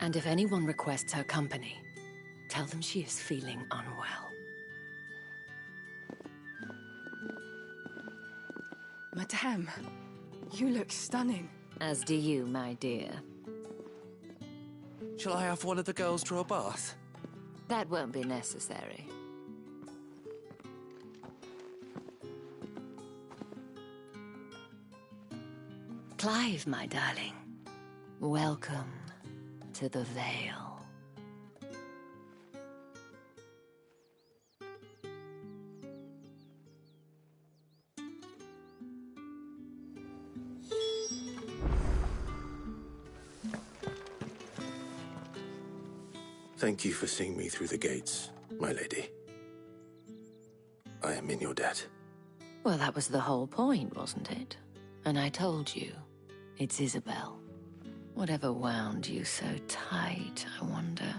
And if anyone requests her company, tell them she is feeling unwell. Madame, you look stunning. As do you, my dear. Shall I have one of the girls draw a bath? That won't be necessary. Clive, my darling. Welcome to the Vale. Thank you for seeing me through the gates, my lady. I am in your debt. Well, that was the whole point, wasn't it? And I told you, it's Isabel. Whatever wound you so tight, I wonder.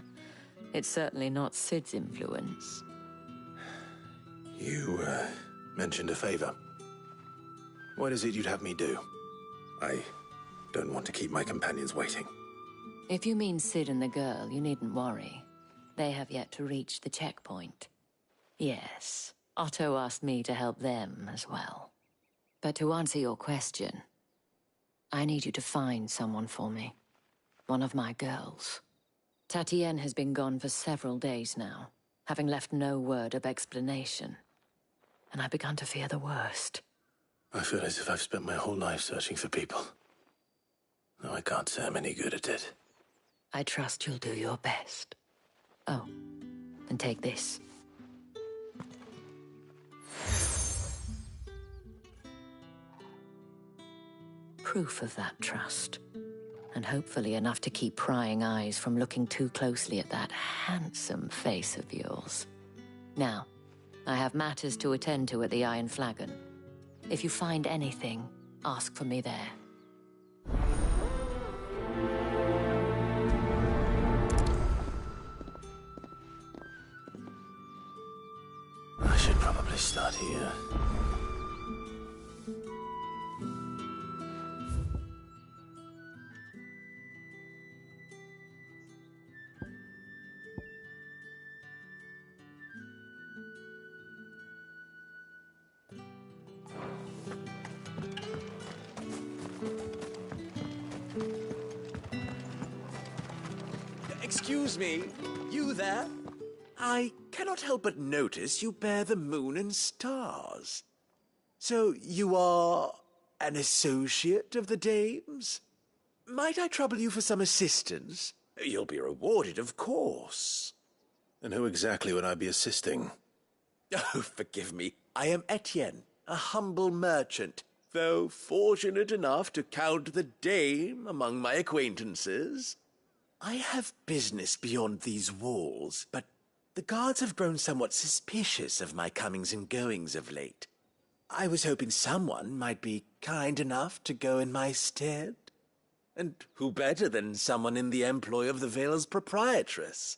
It's certainly not Sid's influence. You, mentioned a favor. What is it you'd have me do? I don't want to keep my companions waiting. If you mean Sid and the girl, you needn't worry. They have yet to reach the checkpoint. Yes, Otto asked me to help them as well. But to answer your question, I need you to find someone for me. One of my girls. Tatienne has been gone for several days now, having left no word of explanation. And I've begun to fear the worst. I feel as if I've spent my whole life searching for people. No, I can't say I'm any good at it. I trust you'll do your best. Oh, and take this. Proof of that trust. And hopefully enough to keep prying eyes from looking too closely at that handsome face of yours. Now, I have matters to attend to at the Iron Flagon. If you find anything, ask for me there. I should probably start here. Excuse me, you there? I cannot help but notice you bear the moon and stars. So you are an associate of the dames? Might I trouble you for some assistance? You'll be rewarded, of course. And who exactly would I be assisting? Oh, forgive me. I am Etienne, a humble merchant, though fortunate enough to count the dame among my acquaintances. I have business beyond these walls, but the guards have grown somewhat suspicious of my comings and goings of late. I was hoping someone might be kind enough to go in my stead. And who better than someone in the employ of the Vale's proprietress?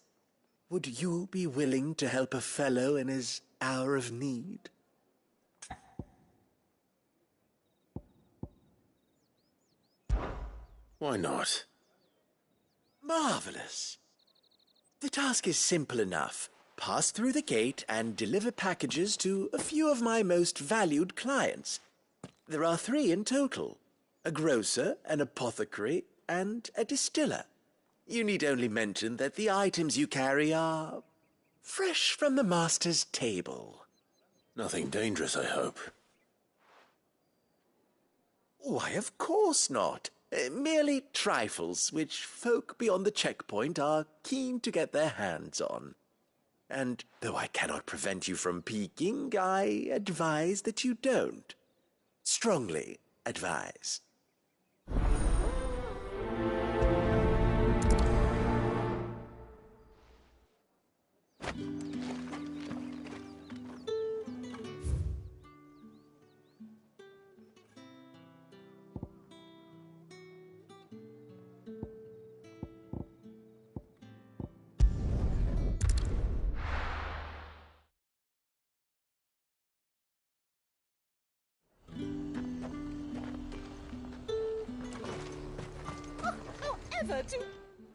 Would you be willing to help a fellow in his hour of need? Why not? Marvelous. The task is simple enough. Pass through the gate and deliver packages to a few of my most valued clients. There are 3 in total: a grocer, an apothecary, and a distiller. You need only mention that the items you carry are fresh from the master's table. Nothing dangerous, I hope. Why, of course not. Merely trifles which folk beyond the checkpoint are keen to get their hands on. And though I cannot prevent you from peeking, I advise that you don't. Strongly advise.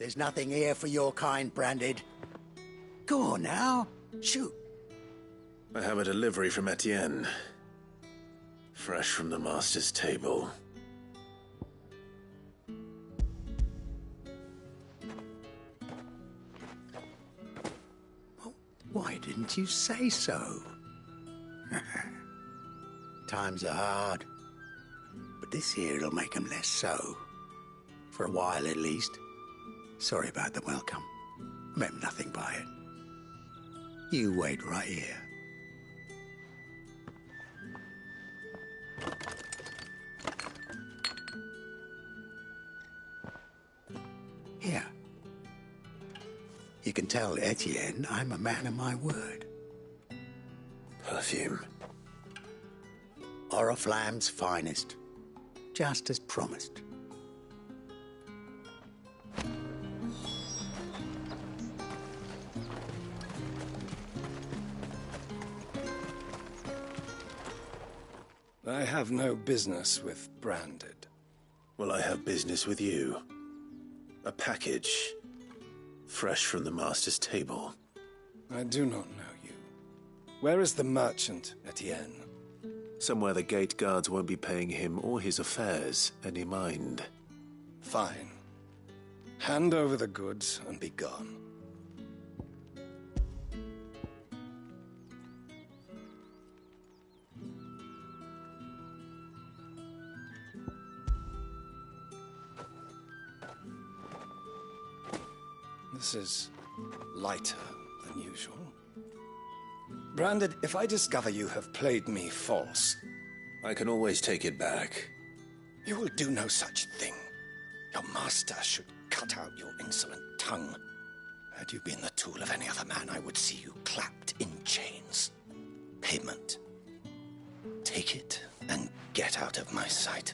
There's nothing here for your kind, Branded. Go on now. Shoot. I have a delivery from Etienne. Fresh from the master's table. Well, why didn't you say so? Times are hard. But this here'll make 'em less so. For a while, at least. Sorry about the welcome. Meant nothing by it. You wait right here. Here. You can tell Etienne I'm a man of my word. Perfume. Oriflamme's finest. Just as promised. I have no business with Branded. Well, I have business with you. A package. Fresh from the master's table. I do not know you. Where is the merchant, Etienne? Somewhere the gate guards won't be paying him or his affairs any mind. Fine. Hand over the goods and be gone. This is lighter than usual. Branded, if I discover you have played me false... I can always take it back. You will do no such thing. Your master should cut out your insolent tongue. Had you been the tool of any other man, I would see you clapped in chains. Payment. Take it and get out of my sight.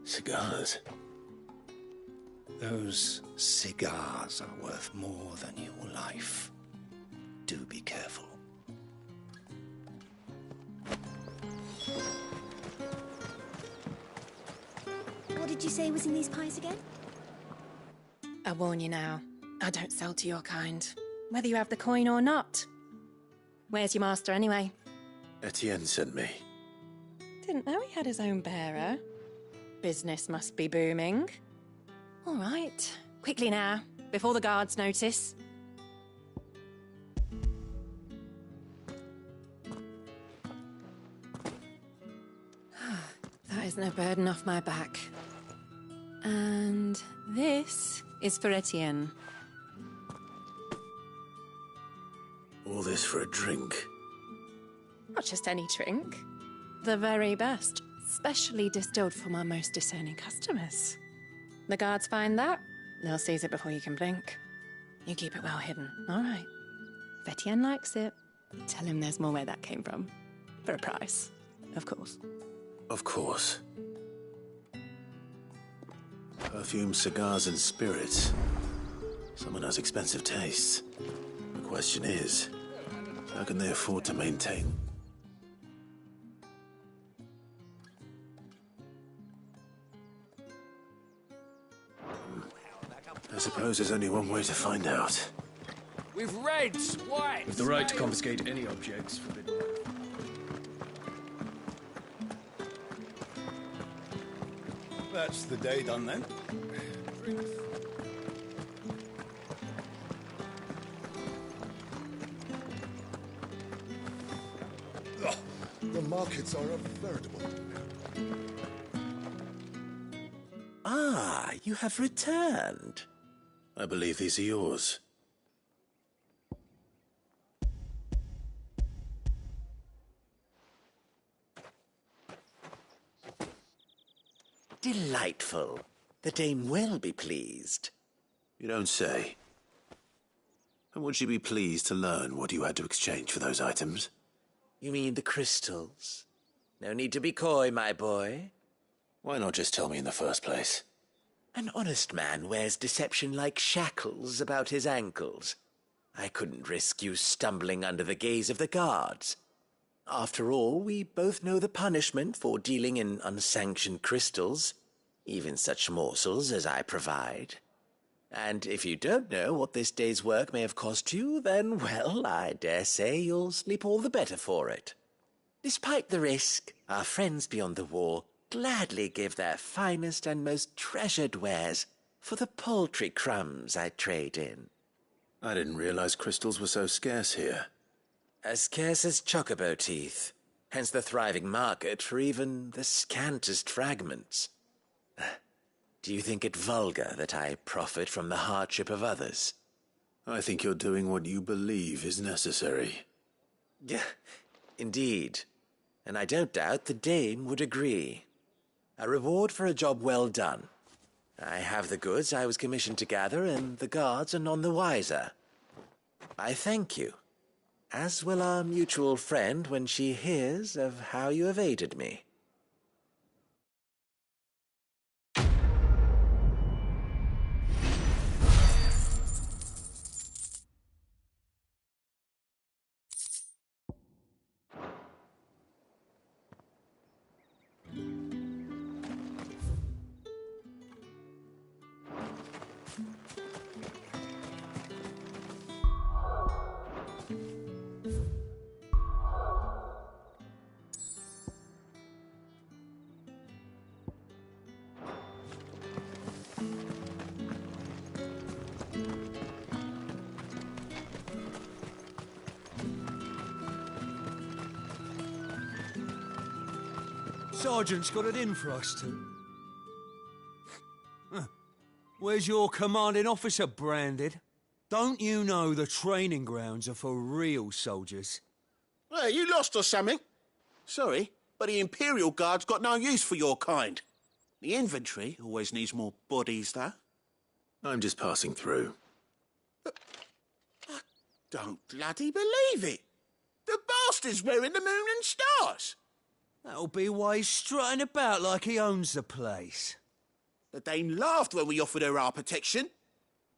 Cigars. Those cigars are worth more than your life. Do be careful. What did you say was in these pies again? I warn you now, I don't sell to your kind, whether you have the coin or not. Where's your master anyway? Etienne sent me. Didn't know he had his own bearer. Business must be booming. All right, quickly now, before the guards notice. That is no burden off my back. And this is for Etienne. All this for a drink. Not just any drink. The very best, specially distilled for my most discerning customers. The guards find that, they'll seize it before you can blink. You keep it well hidden, all right? If Etienne likes it, tell him there's more where that came from. For a price, of course. Of course. Perfume, cigars, and spirits. Someone has expensive tastes. The question is, how can they afford to maintain? I suppose there's only one way to find out. With reds, whites... With the right to confiscate any objects forbidden. That's the day done then. The markets are a veritable... Ah, you have returned. I believe these are yours. Delightful. The dame will be pleased. You don't say. And would she be pleased to learn what you had to exchange for those items? You mean the crystals? No need to be coy, my boy. Why not just tell me in the first place? An honest man wears deception like shackles about his ankles. I couldn't risk you stumbling under the gaze of the guards. After all, we both know the punishment for dealing in unsanctioned crystals, even such morsels as I provide. And if you don't know what this day's work may have cost you, then, well, I dare say you'll sleep all the better for it. Despite the risk, our friends beyond the wall gladly give their finest and most treasured wares for the paltry crumbs I trade in. I didn't realize crystals were so scarce here. As scarce as chocobo teeth, hence the thriving market for even the scantest fragments. Do you think it vulgar that I profit from the hardship of others? I think you're doing what you believe is necessary. Yeah, indeed. And I don't doubt the dame would agree. A reward for a job well done. I have the goods I was commissioned to gather, and the guards are none the wiser. I thank you, as will our mutual friend when she hears of how you have aided me. Sergeant's got it in for us two. Where's your commanding officer, Branded? Don't you know the training grounds are for real soldiers? Hey, you lost or something? Sorry, but the Imperial Guard's got no use for your kind. The infantry always needs more bodies, though. I'm just passing through. I don't bloody believe it. The bastard's wearing the moon and stars. That'll be why he's strutting about like he owns the place. The Dane laughed when we offered her our protection.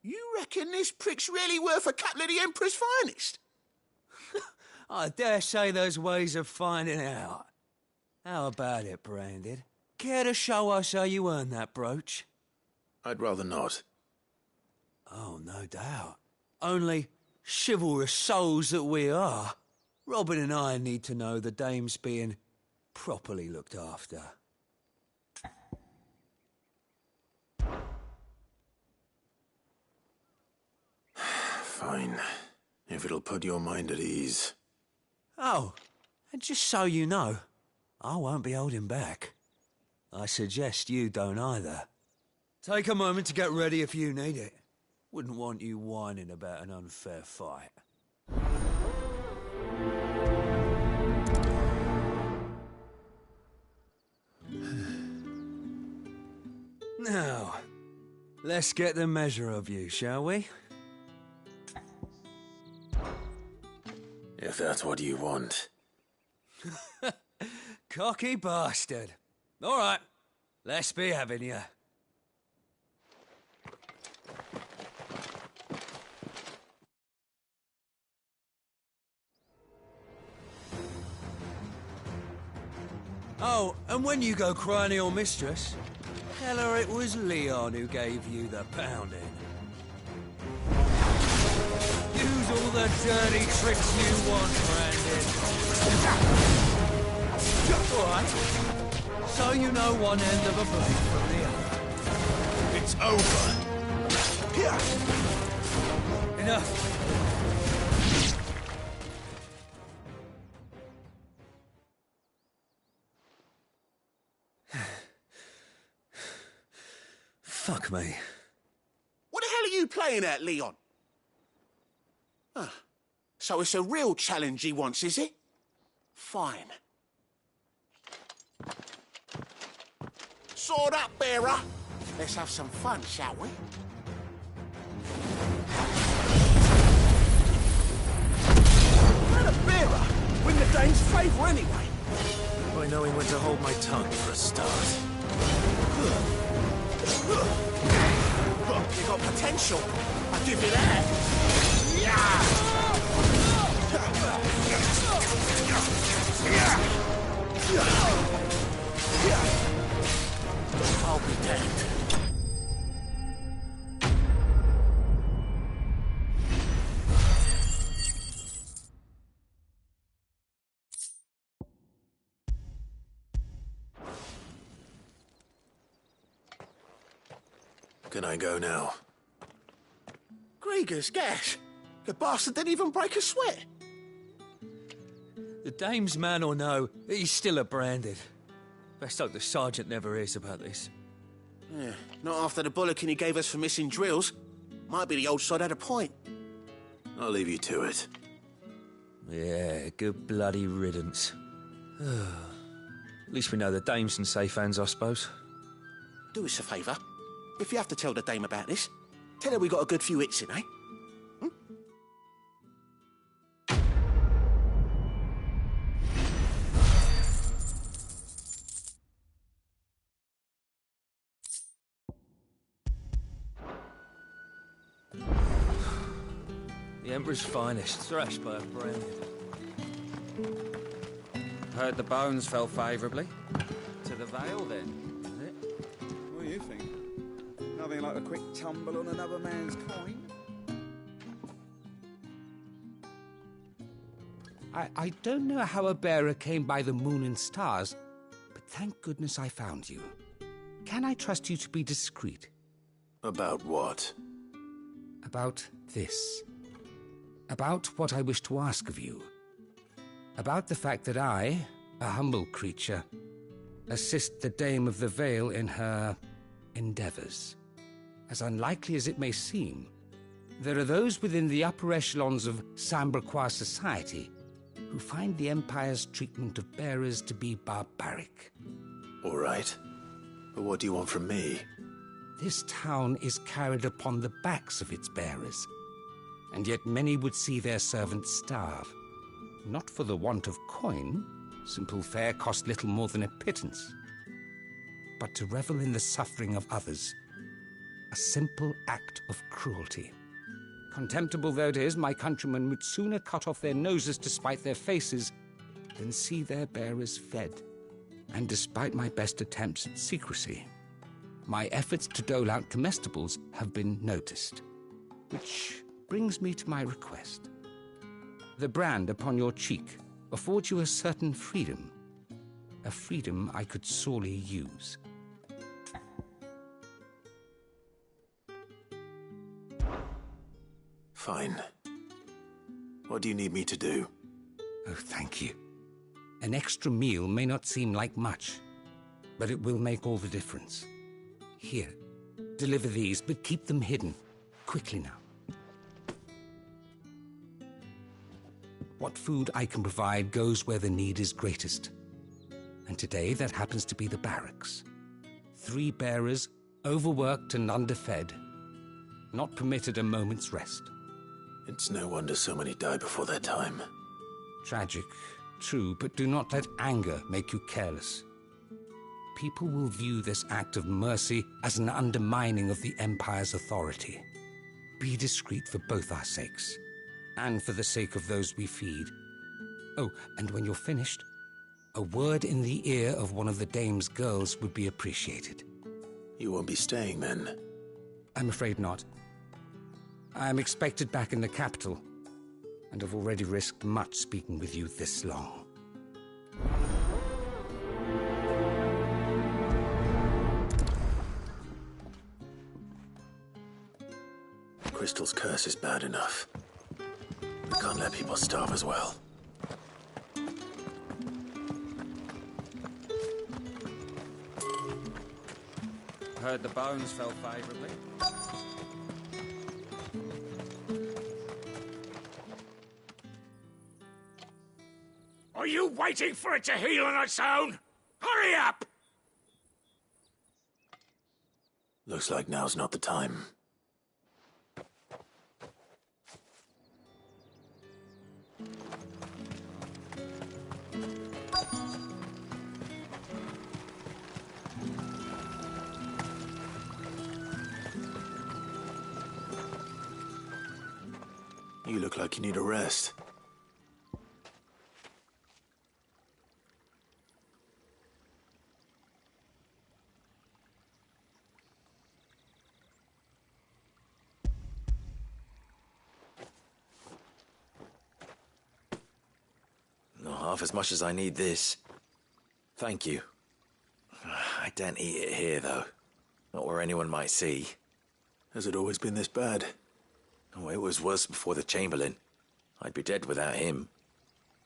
You reckon this prick's really worth a couple of the Emperor's finest? I dare say there's ways of finding out. How about it, Branded? Care to show us how you earned that brooch? I'd rather not. Oh, no doubt. Only chivalrous souls that we are, Robin and I need to know the dame's being properly looked after. Fine. If it'll put your mind at ease. Oh, and just so you know, I won't be holding back. I suggest you don't either. Take a moment to get ready if you need it. Wouldn't want you whining about an unfair fight. Now, let's get the measure of you, shall we? If that's what you want. Cocky bastard. All right, let's be having you. Oh, and when you go crying to your mistress, tell her it was Leon who gave you the pounding. Use all the dirty tricks you want, Brandon. All right. So you know one end of a blade from the other. It's over. Enough. Fuck me. What the hell are you playing at, Leon? So it's a real challenge he wants, is it? Fine. Sword up, bearer. Let's have some fun, shall we? Let a bearer win the Dane's favour anyway. By knowing when to hold my tongue for a start. You got potential. I'll give you that. Yeah. I'll be damned. Can I go now? Gregor's gas. The bastard didn't even break a sweat. The dame's man or no, he's still a branded. Best hope the sergeant never hears about this. Yeah, not after the bollocking he gave us for missing drills. Might be the old sod had a point. I'll leave you to it. Yeah, good bloody riddance. At least we know the dame's in safe hands, I suppose. Do us a favour. If you have to tell the dame about this, tell her we got a good few hits in, eh? The Emperor's finest, thrashed by a branded. Heard the bones fell favourably. To the Vale, then, is it? What do you think? Nothing like a quick tumble on another man's coin? I don't know how a bearer came by the moon and stars, but thank goodness I found you. Can I trust you to be discreet? About what? About this. About what I wish to ask of you. About the fact that I, a humble creature, assist the Dame of the Vale in her endeavours. As unlikely as it may seem, there are those within the upper echelons of Samberquois society who find the Empire's treatment of bearers to be barbaric. All right. But what do you want from me? This town is carried upon the backs of its bearers, and yet many would see their servants starve. Not for the want of coin, simple fare cost little more than a pittance, but to revel in the suffering of others, a simple act of cruelty. Contemptible though it is, my countrymen would sooner cut off their noses to spite their faces than see their bearers fed. And despite my best attempts at secrecy, my efforts to dole out comestibles have been noticed. Which brings me to my request. The brand upon your cheek affords you a certain freedom, a freedom I could sorely use. Fine. What do you need me to do? Oh, thank you. An extra meal may not seem like much, but it will make all the difference. Here, deliver these, but keep them hidden. Quickly now. What food I can provide goes where the need is greatest. And today, that happens to be the barracks. 3 bearers, overworked and underfed, not permitted a moment's rest. It's no wonder so many die before their time. Tragic, true, but do not let anger make you careless. People will view this act of mercy as an undermining of the Empire's authority. Be discreet for both our sakes, and for the sake of those we feed. Oh, and when you're finished, a word in the ear of one of the Dame's girls would be appreciated. You won't be staying, then? I'm afraid not. I am expected back in the capital, and have already risked much speaking with you this long. Crystal's curse is bad enough. We can't let people starve as well. Heard the bones fell favourably. Are you waiting for it to heal on its own? Hurry up! Looks like now's not the time. You look like you need a rest. Not half as much as I need this. Thank you. I daren't eat it here, though. Not where anyone might see. Has it always been this bad? Oh, it was worse before the Chamberlain. I'd be dead without him.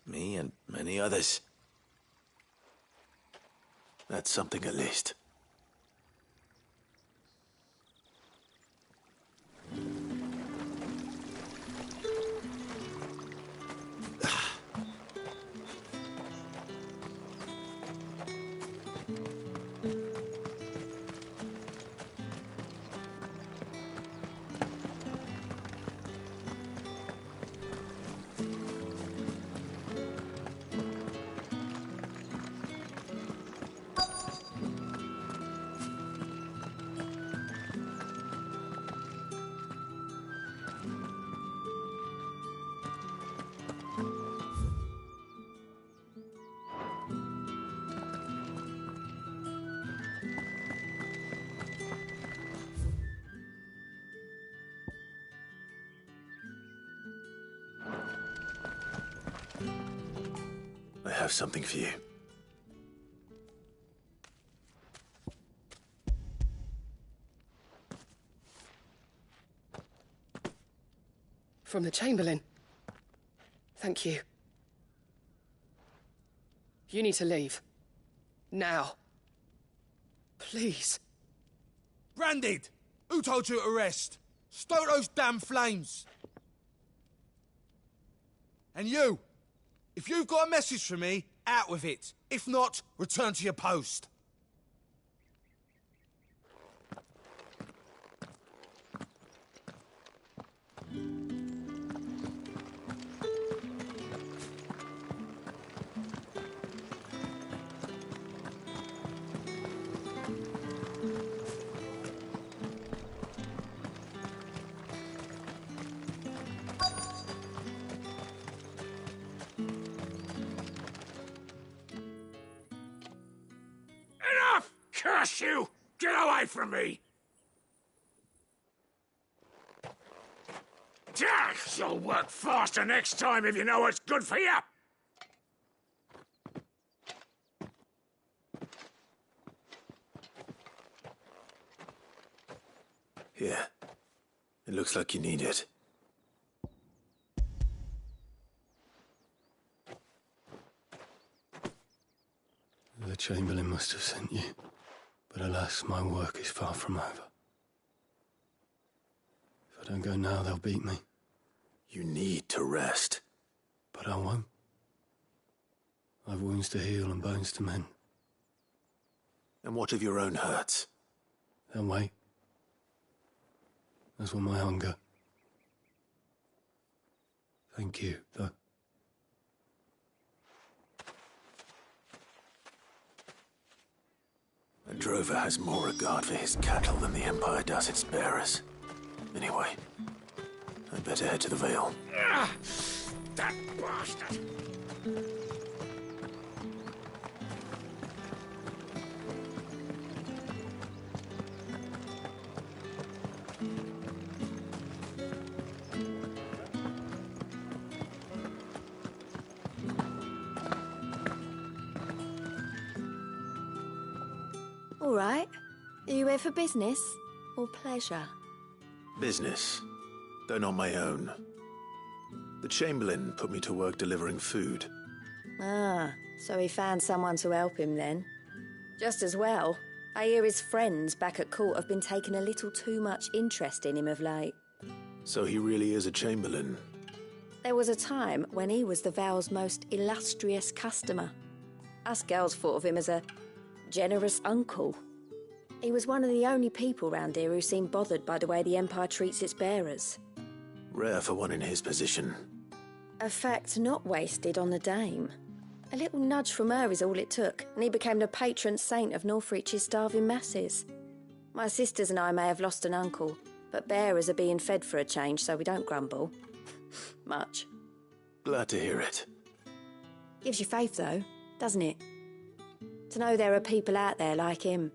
Me and many others. That's something at least. I have something for you. From the Chamberlain. Thank you. You need to leave. Now. Please. Branded! Who told you to rest? Stoke those damn flames! And you! If you've got a message for me, out with it. If not, return to your post. Enough! Curse you! Get away from me! You'll work faster next time if you know what's good for you! Here. It looks like you need it. The Chamberlain must have sent you, but alas, my work is far from over. If I don't go now, they'll beat me. You need to rest. But I won't. I've wounds to heal and bones to mend. And what of your own hurts? They'll wait. As will my hunger. Thank you, though. A drover has more regard for his cattle than the Empire does its bearers. Anyway, I'd better head to the Vale. That bastard! All right. Are you here for business or pleasure? Business, though not my own. The Chamberlain put me to work delivering food. Ah, so he found someone to help him then. Just as well. I hear his friends back at court have been taking a little too much interest in him of late. So he really is a Chamberlain. There was a time when he was the Vale's most illustrious customer. Us girls thought of him as a generous uncle. He was one of the only people round here who seemed bothered by the way the Empire treats its bearers. Rare for one in his position. A fact not wasted on the dame. A little nudge from her is all it took, and he became the patron saint of Northreach's starving masses. My sisters and I may have lost an uncle, but bearers are being fed for a change, so we don't grumble. Much. Glad to hear it. Gives you faith, though, doesn't it? To know there are people out there like him.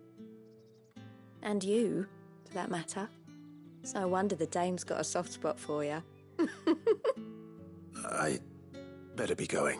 And you, for that matter. It's no wonder the dame's got a soft spot for you. I better be going.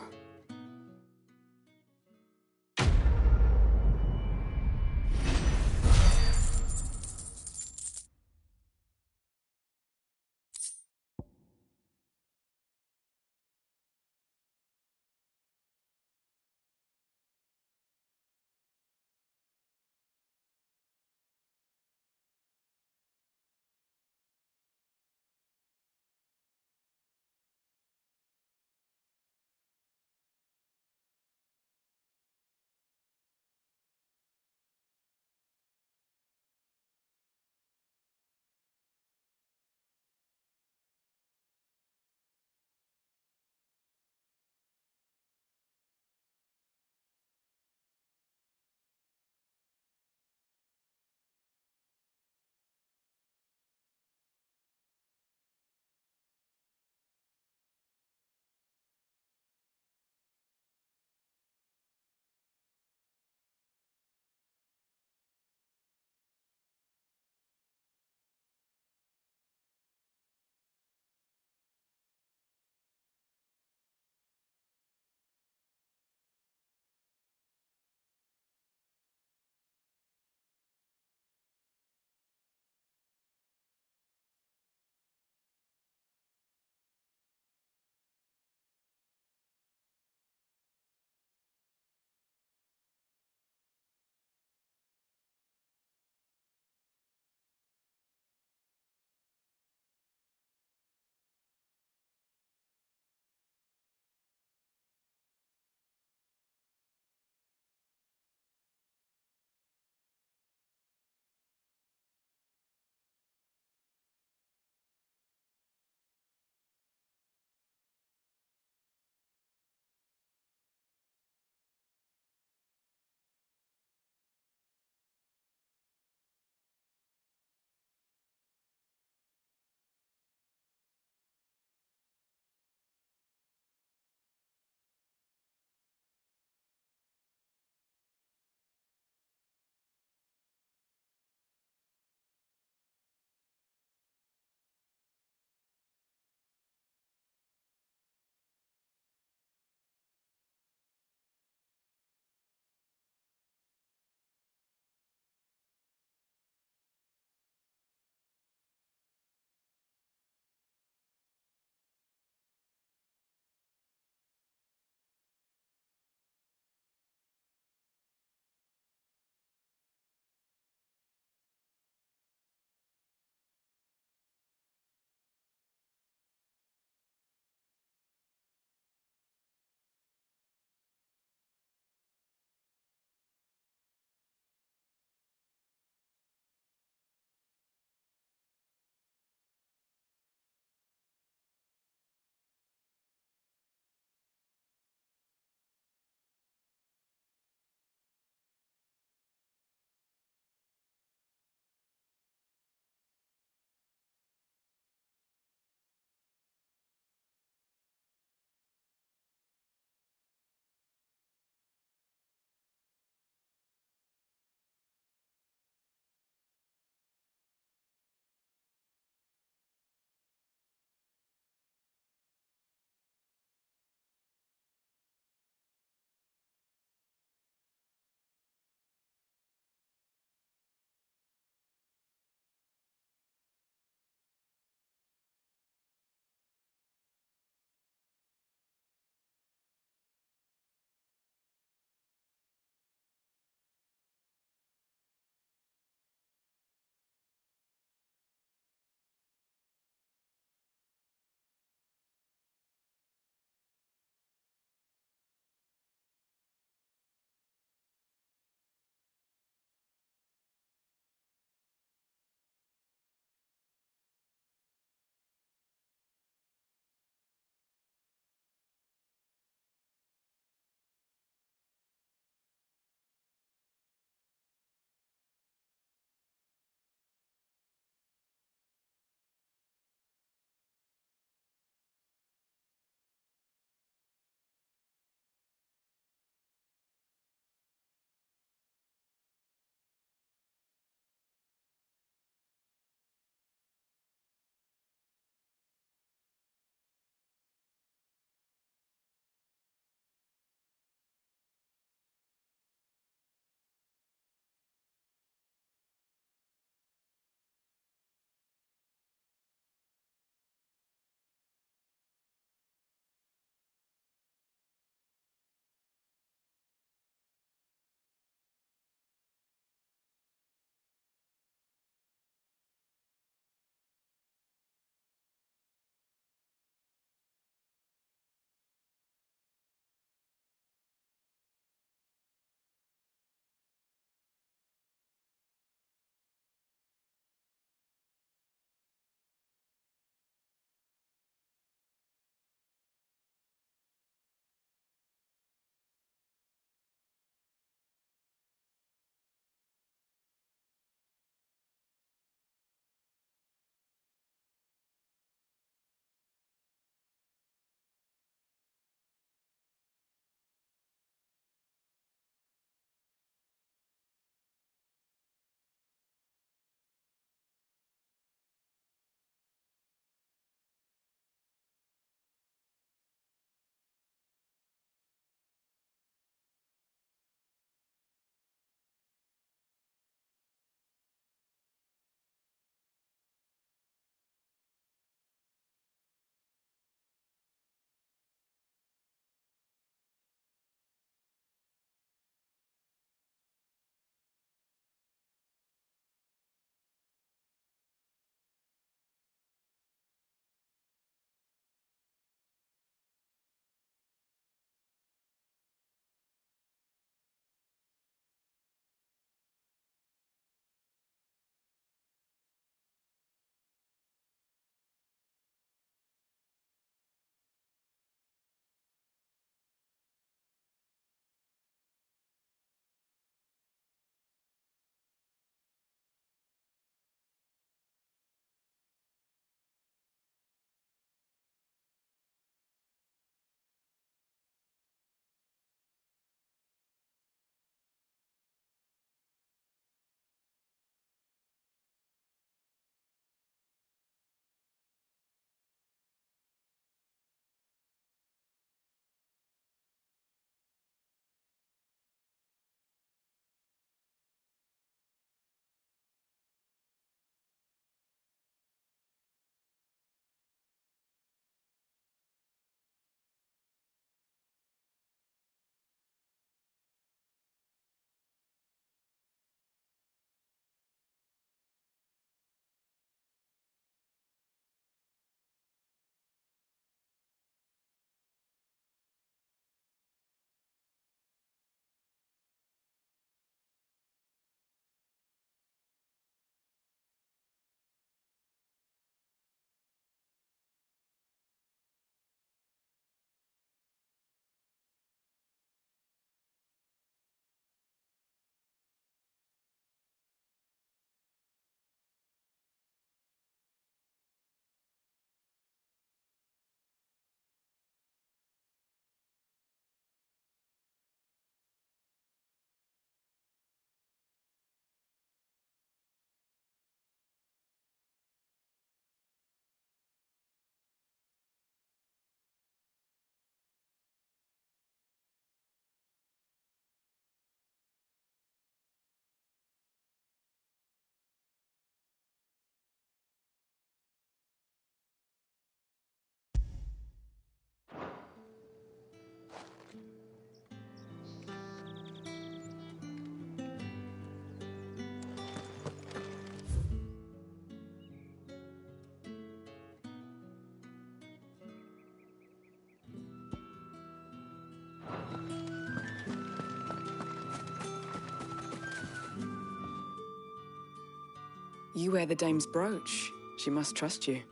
You wear the dame's brooch. She must trust you.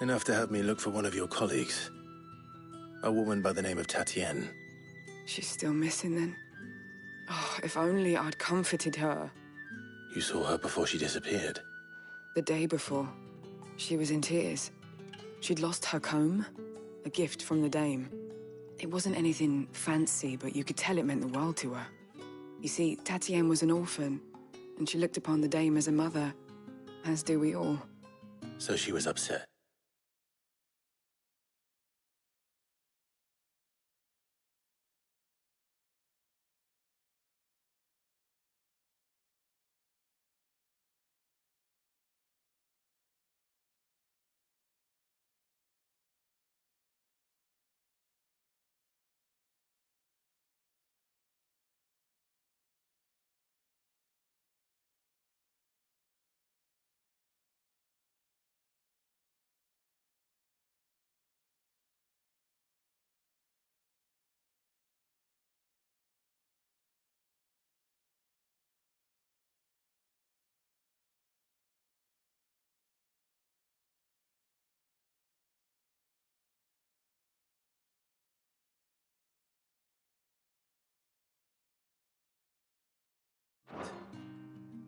Enough to help me look for one of your colleagues. A woman by the name of Tatienne. She's still missing then. Oh, if only I'd comforted her. You saw her before she disappeared? The day before. She was in tears. She'd lost her comb, a gift from the dame. It wasn't anything fancy, but you could tell it meant the world to her. You see, Tatienne was an orphan, and she looked upon the dame as a mother, as do we all. So she was upset.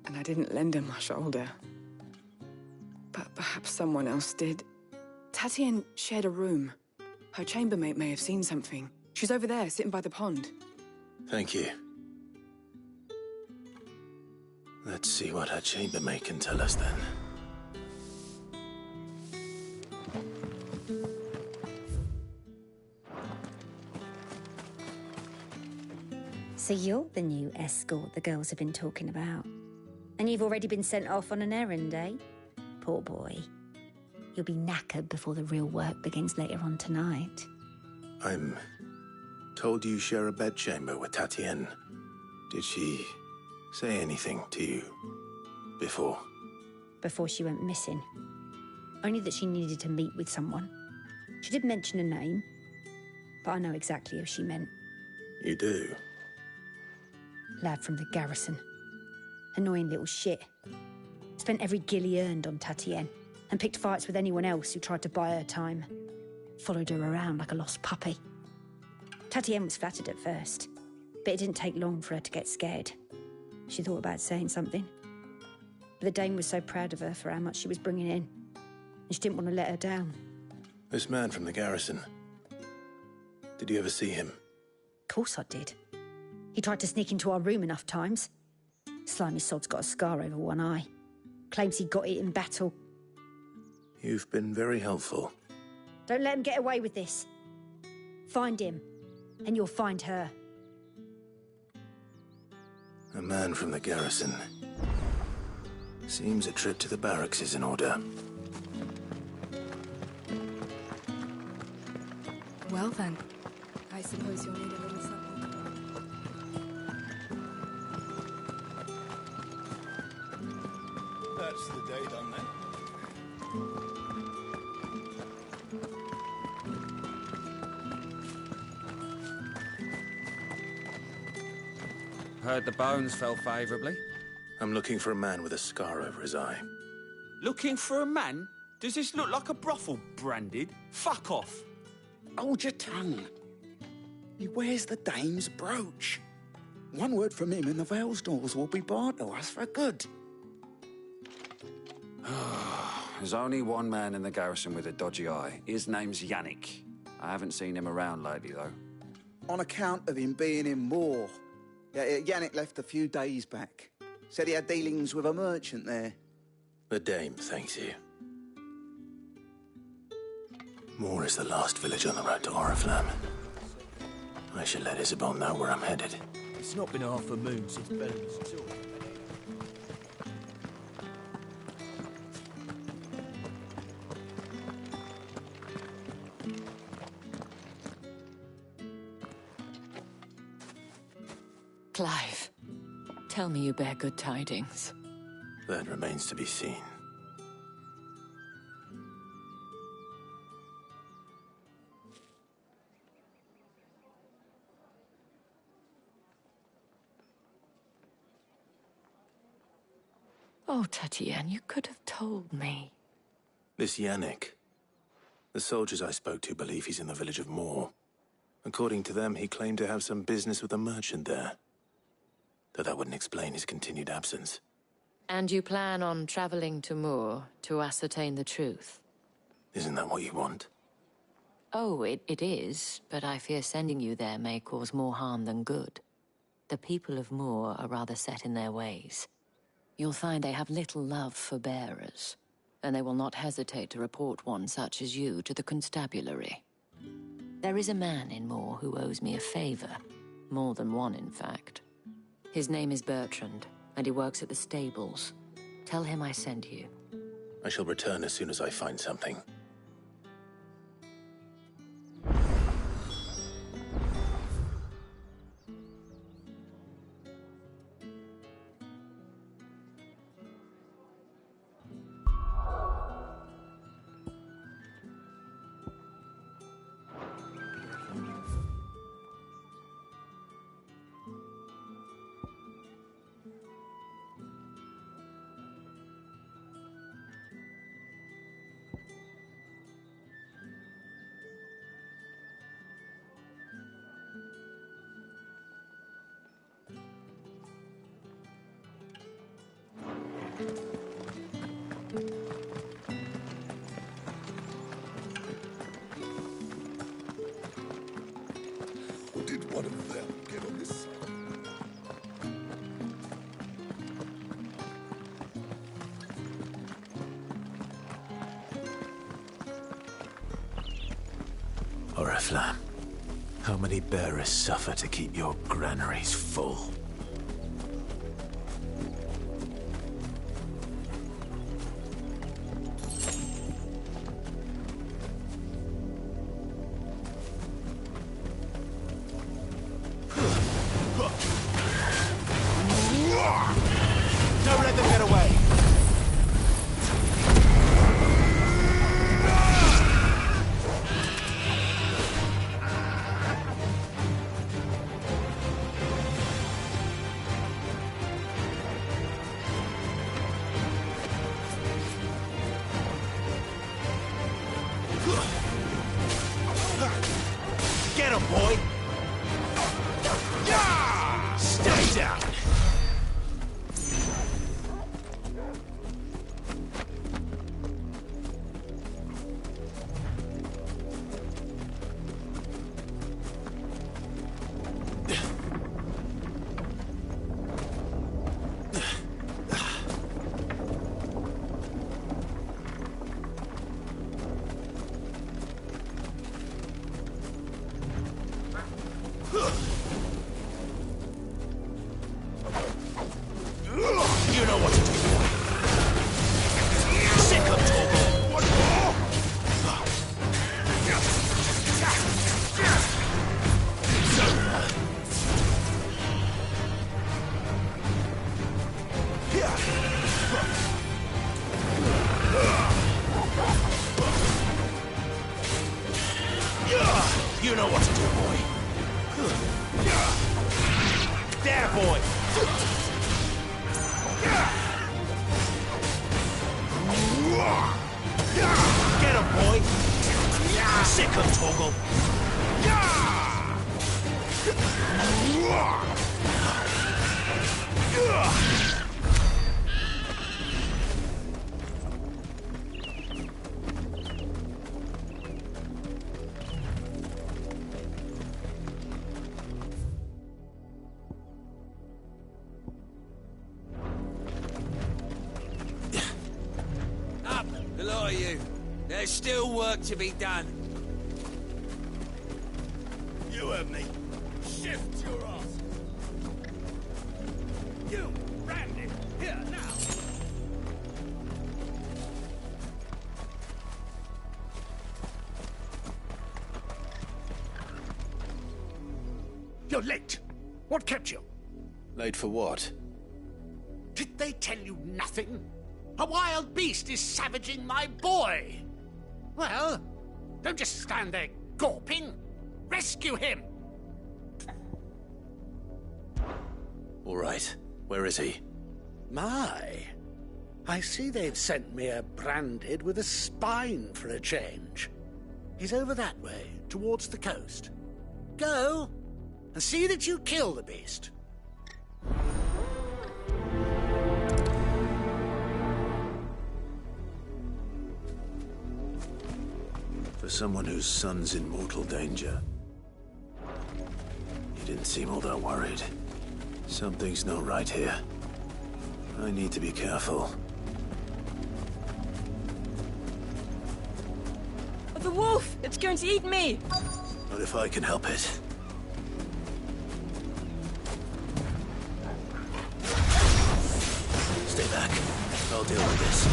And I didn't lend her my shoulder. But perhaps someone else did. Tatienne shared a room. Her chambermaid may have seen something. She's over there, sitting by the pond. Thank you. Let's see what her chambermaid can tell us then. So you're the new escort the girls have been talking about. And you've already been sent off on an errand, eh? Poor boy. You'll be knackered before the real work begins later on tonight. I'm told you share a bedchamber with Tatienne. Did she say anything to you before? Before she went missing. Only that she needed to meet with someone. She did mention a name, but I know exactly who she meant. You do? Lad from the garrison. Annoying little shit. Spent every guil he earned on Tatienne and picked fights with anyone else who tried to buy her time. Followed her around like a lost puppy. Tatienne was flattered at first, but it didn't take long for her to get scared. She thought about saying something. But the dame was so proud of her for how much she was bringing in, and she didn't want to let her down. This man from the garrison. Did you ever see him? Of course I did. He tried to sneak into our room enough times. Slimy sod's got a scar over one eye. Claims he got it in battle. You've been very helpful. Don't let him get away with this. Find him, and you'll find her. A man from the garrison. Seems a trip to the barracks is in order. Well then, I suppose you'll need a little something. That's the day done then. Heard the bones fell favourably. I'm looking for a man with a scar over his eye. Looking for a man? Does this look like a brothel, Branded? Fuck off! Hold your tongue. He wears the dame's brooch. One word from him and the Vale's doors will be barred to us for good. There's only one man in the garrison with a dodgy eye. His name's Yannick. I haven't seen him around lately, though. On account of him being in war. Yannick left a few days back. Said he had dealings with a merchant there. The dame thanks you. Moor is the last village on the road to Oriflamme. I should let Isabel know where I'm headed. It's not been half a moon since Bellamy's tour. Clive, tell me you bear good tidings. That remains to be seen. Oh, Tatienne, you could have told me. This Yannick. The soldiers I spoke to believe he's in the village of Moor. According to them, he claimed to have some business with a merchant there. Though that wouldn't explain his continued absence. And you plan on traveling to Moor to ascertain the truth? Isn't that what you want? Oh, it is, but I fear sending you there may cause more harm than good. The people of Moor are rather set in their ways. You'll find they have little love for bearers, and they will not hesitate to report one such as you to the constabulary. There is a man in Moor who owes me a favor. More than one, in fact. His name is Bertrand, and he works at the stables. Tell him I sent you. I shall return as soon as I find something. Did one of them get on this side? Oriflamme, how many bearers suffer to keep your granaries full? Don't let them get away! Get him, boy! Stay down! You know what to do. Sick of Toggle. What more? You know what to do, boy. There, boy. Get him, boy! Sick of Toggle! Up, the lot of you. There's still work to be done. You heard me. Shift your ass. You, Randy, here now. You're late. What kept you? Late for what? Did they tell you nothing? A wild beast is savaging my boy. Well, don't just stand there gawping. Rescue him. All right. Where is he? My, I see they've sent me a branded with a spine for a change. He's over that way, towards the coast. Go, and see that you kill the beast. For someone whose son's in mortal danger, he didn't seem all that worried. Something's not right here. I need to be careful. The wolf! It's going to eat me! Not if I can help it. Stay back. I'll deal with this.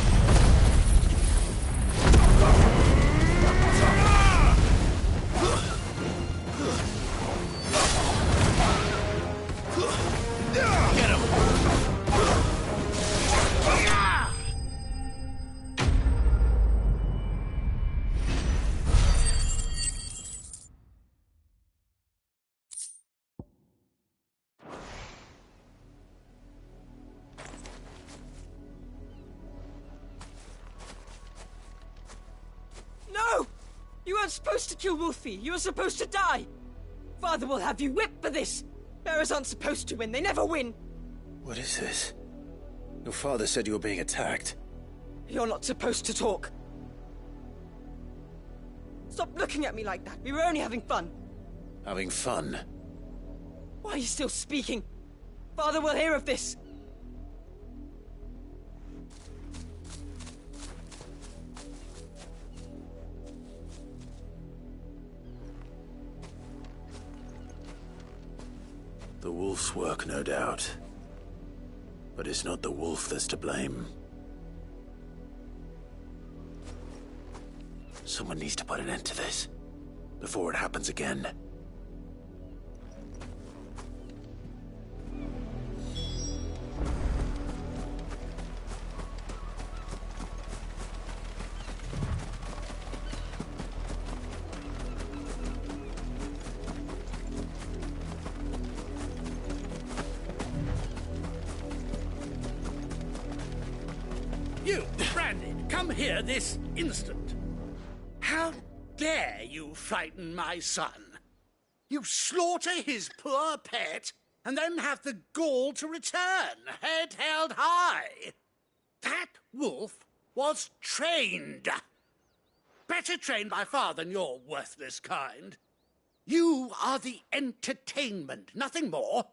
Get him! No! You weren't supposed to kill Wolfie. You were supposed to die. Father will have you whipped for this. Bearers aren't supposed to win. They never win. What is this? Your father said you were being attacked. You're not supposed to talk. Stop looking at me like that. We were only having fun. Having fun? Why are you still speaking? Father will hear of this. The wolf's work, no doubt. But it's not the wolf that's to blame. Someone needs to put an end to this, before it happens again. You, Brandon, come here this instant. How dare you frighten my son? You slaughter his poor pet, and then have the gall to return, head held high. That wolf was trained. Better trained by far than your worthless kind. You are the entertainment, nothing more.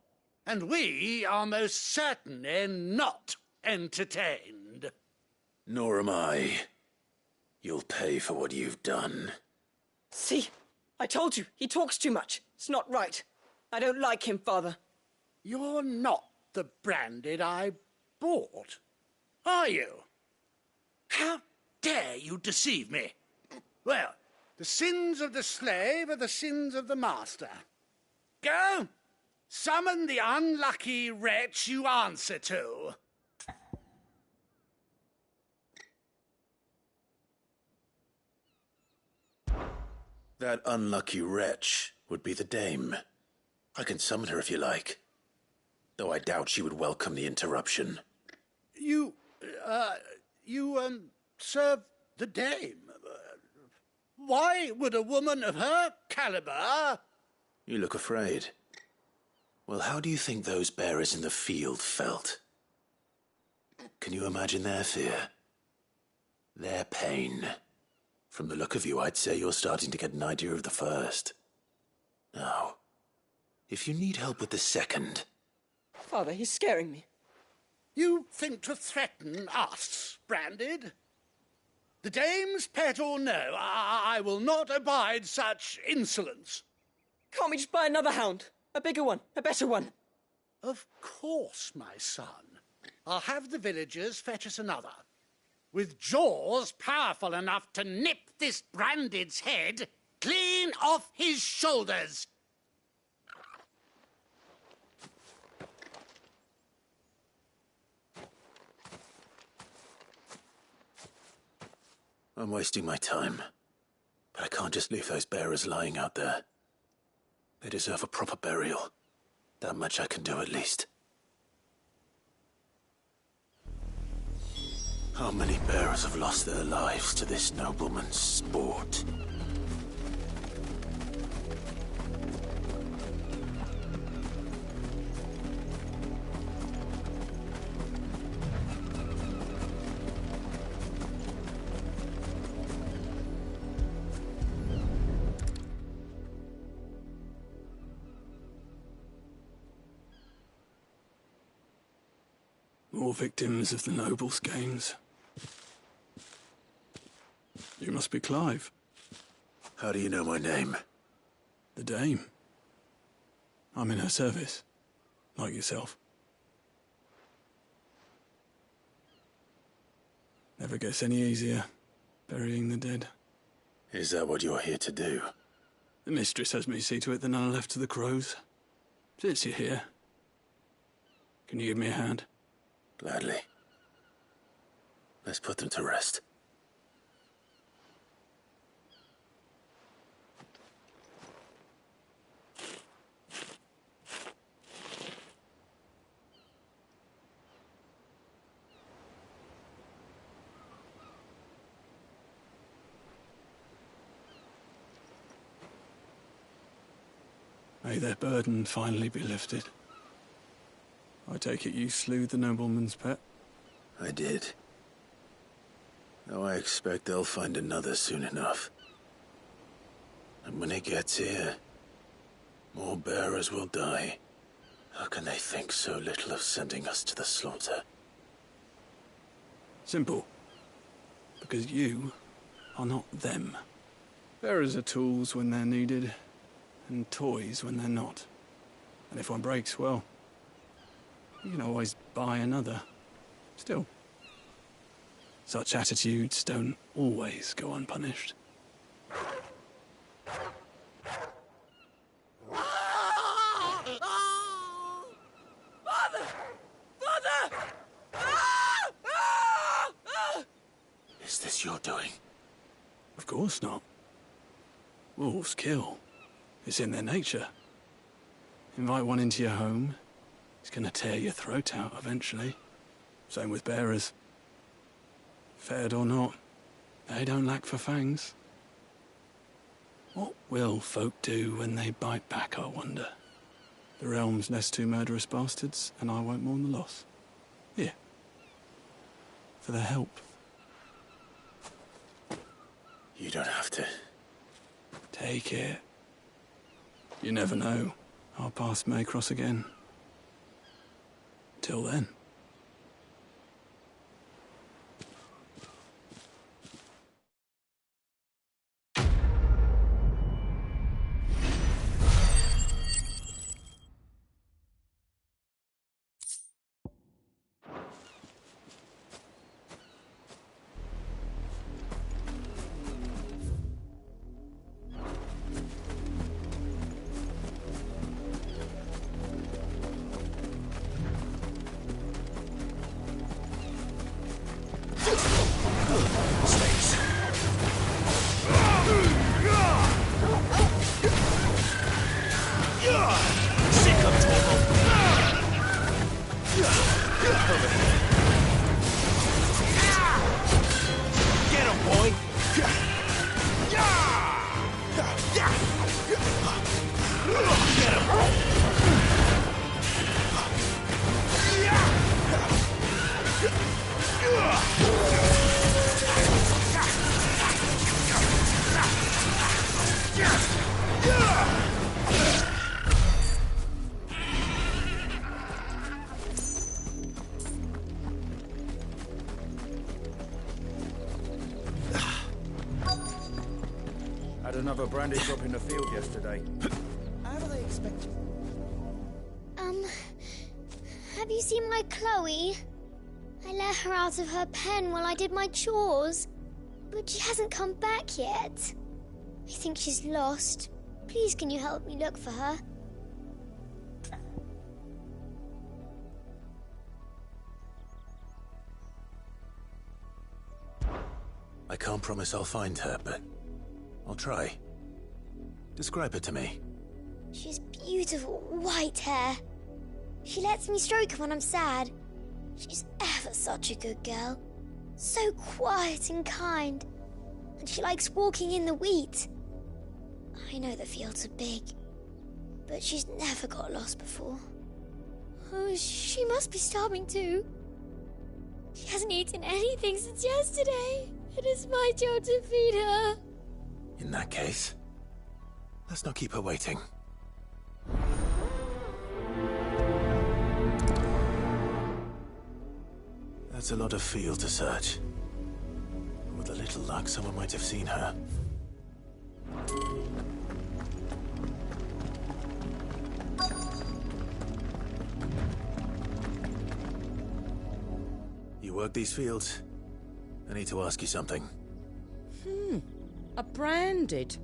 And we are most certainly not entertained. Nor am I. You'll pay for what you've done. See? I told you. He talks too much. It's not right. I don't like him, Father. You're not the Branded I bought, are you? How dare you deceive me? Well, the sins of the slave are the sins of the master. Go, summon the unlucky wretch you answer to. That unlucky wretch would be the dame. I can summon her if you like. Though I doubt she would welcome the interruption. You serve the dame. Why would a woman of her caliber... You look afraid. Well, how do you think those bearers in the field felt? Can you imagine their fear? Their pain? From the look of you, I'd say you're starting to get an idea of the first. Now, if you need help with the second... Father, he's scaring me. You think to threaten us, Branded? The dame's pet or no, I will not abide such insolence. Can't we just buy another hound? A bigger one, a better one. Of course, my son. I'll have the villagers fetch us another. With jaws powerful enough to nip this Branded's head clean off his shoulders. I'm wasting my time. But I can't just leave those bearers lying out there. They deserve a proper burial. That much I can do at least. How many bearers have lost their lives to this nobleman's sport? More victims of the nobles' games. You must be Clive. How do you know my name? The Dame. I'm in her service, like yourself. Never gets any easier, burying the dead. Is that what you're here to do? The mistress has me see to it that none are left to the crows. Since you're here, can you give me a hand? Gladly. Let's put them to rest. May their burden finally be lifted. I take it you slew the nobleman's pet? I did. Though I expect they'll find another soon enough. And when it gets here, more bearers will die. How can they think so little of sending us to the slaughter? Simple. Because you are not them. Bearers are tools when they're needed, and toys when they're not. And if one breaks, well, you can always buy another. Still, such attitudes don't always go unpunished. Father! Father! Is this your doing? Of course not. Wolves kill. It's in their nature. Invite one into your home, it's gonna tear your throat out eventually. Same with bearers. Fed or not, they don't lack for fangs. What will folk do when they bite back, I wonder? The realm's less two murderous bastards, and I won't mourn the loss. Here. For their help. You don't have to. Take it. You never know. Our paths may cross again. Till then. Had another brandy drop in the field yesterday. How do they expect you? Have you seen my Chloe? I let her out of her pen while I did my chores, but she hasn't come back yet. I think she's lost. Please, can you help me look for her? I can't promise I'll find her, but I'll try. Describe her to me. She has beautiful white hair. She lets me stroke her when I'm sad. She's ever such a good girl. So quiet and kind. And she likes walking in the wheat. I know the fields are big, but she's never got lost before. Oh, she must be starving too. She hasn't eaten anything since yesterday. It is my job to feed her. In that case, let's not keep her waiting. That's a lot of field to search. With a little luck, someone might have seen her. You work these fields? I need to ask you something. A branded.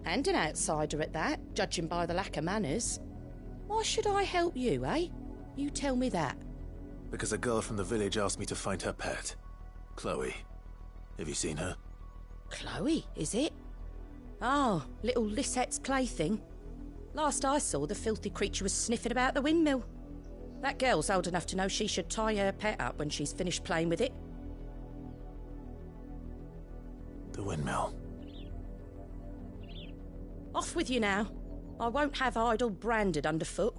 And an outsider at that, judging by the lack of manners. Why should I help you, eh? You tell me that. Because a girl from the village asked me to find her pet, Chloe. Have you seen her? Chloe, is it? Oh, little Lisette's plaything. Last I saw, the filthy creature was sniffing about the windmill. That girl's old enough to know she should tie her pet up when she's finished playing with it. The windmill. Off with you now. I won't have idle branded underfoot.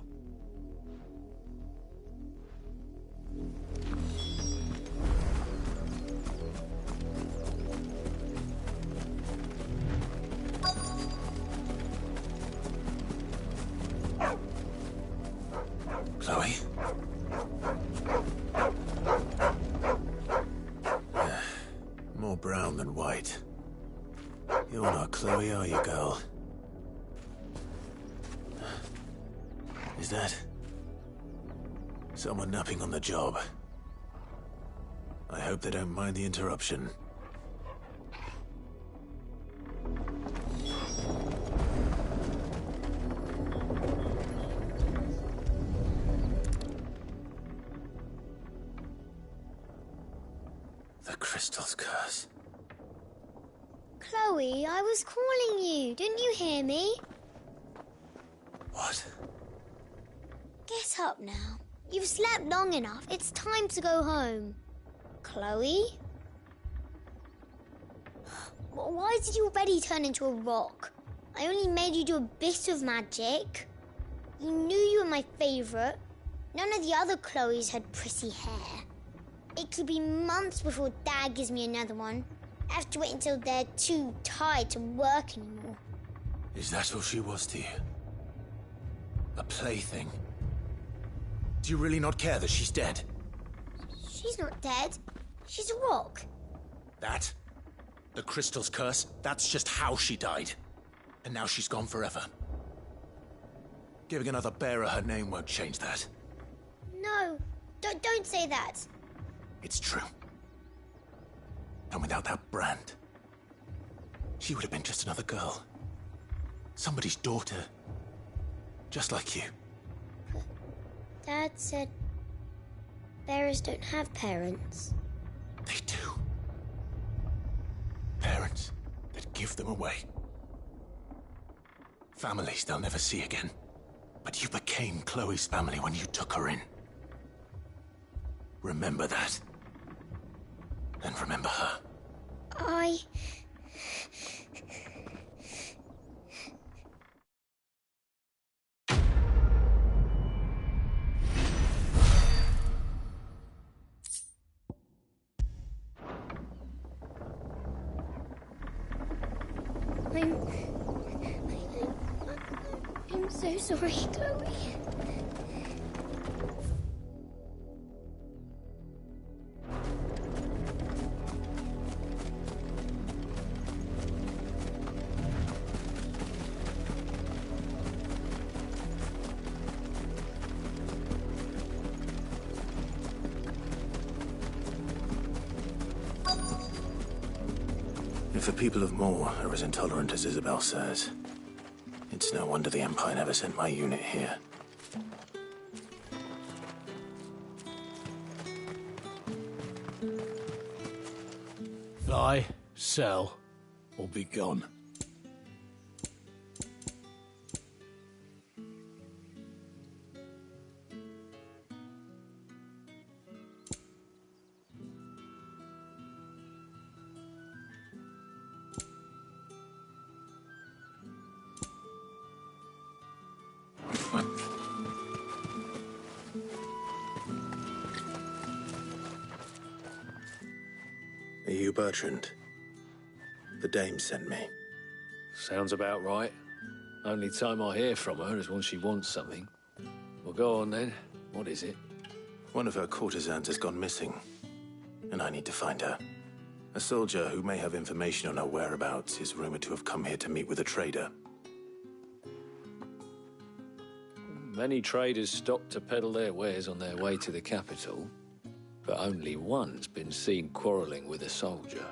Chloe? More brown than white. You're not Chloe, are you, girl? Is that someone napping on the job? I hope they don't mind the interruption. The crystal's curse. Chloe, I was calling you. Didn't you hear me? What? Get up now. You've slept long enough. It's time to go home. Chloe? Why did you already turn into a rock? I only made you do a bit of magic. You knew you were my favourite. None of the other Chloes had pretty hair. It could be months before Dad gives me another one. I have to wait until they're too tired to work anymore. Is that all she was to you? A plaything? Do you really not care that she's dead? She's not dead. She's a rock. That? The crystal's curse? That's just how she died. And now she's gone forever. Giving another bearer her name won't change that. No, don't say that. It's true. And without that brand, she would have been just another girl. Somebody's daughter. Just like you. Dad said bearers don't have parents. They do. Parents that give them away. Families they'll never see again. But you became Chloe's family when you took her in. Remember that. And remember her. I'm so sorry, Chloe. If the people of Moor are as intolerant as Isabel says, it's no wonder the Empire never sent my unit here. Buy, sell, or be gone. Bertrand. The dame sent me. Sounds about right. Only time I hear from her is when she wants something. Well, go on then. What is it? One of her courtesans has gone missing, and I need to find her. A soldier who may have information on her whereabouts is rumored to have come here to meet with a trader. Many traders stop to peddle their wares on their way to the capital, but only one's been seen quarrelling with a soldier.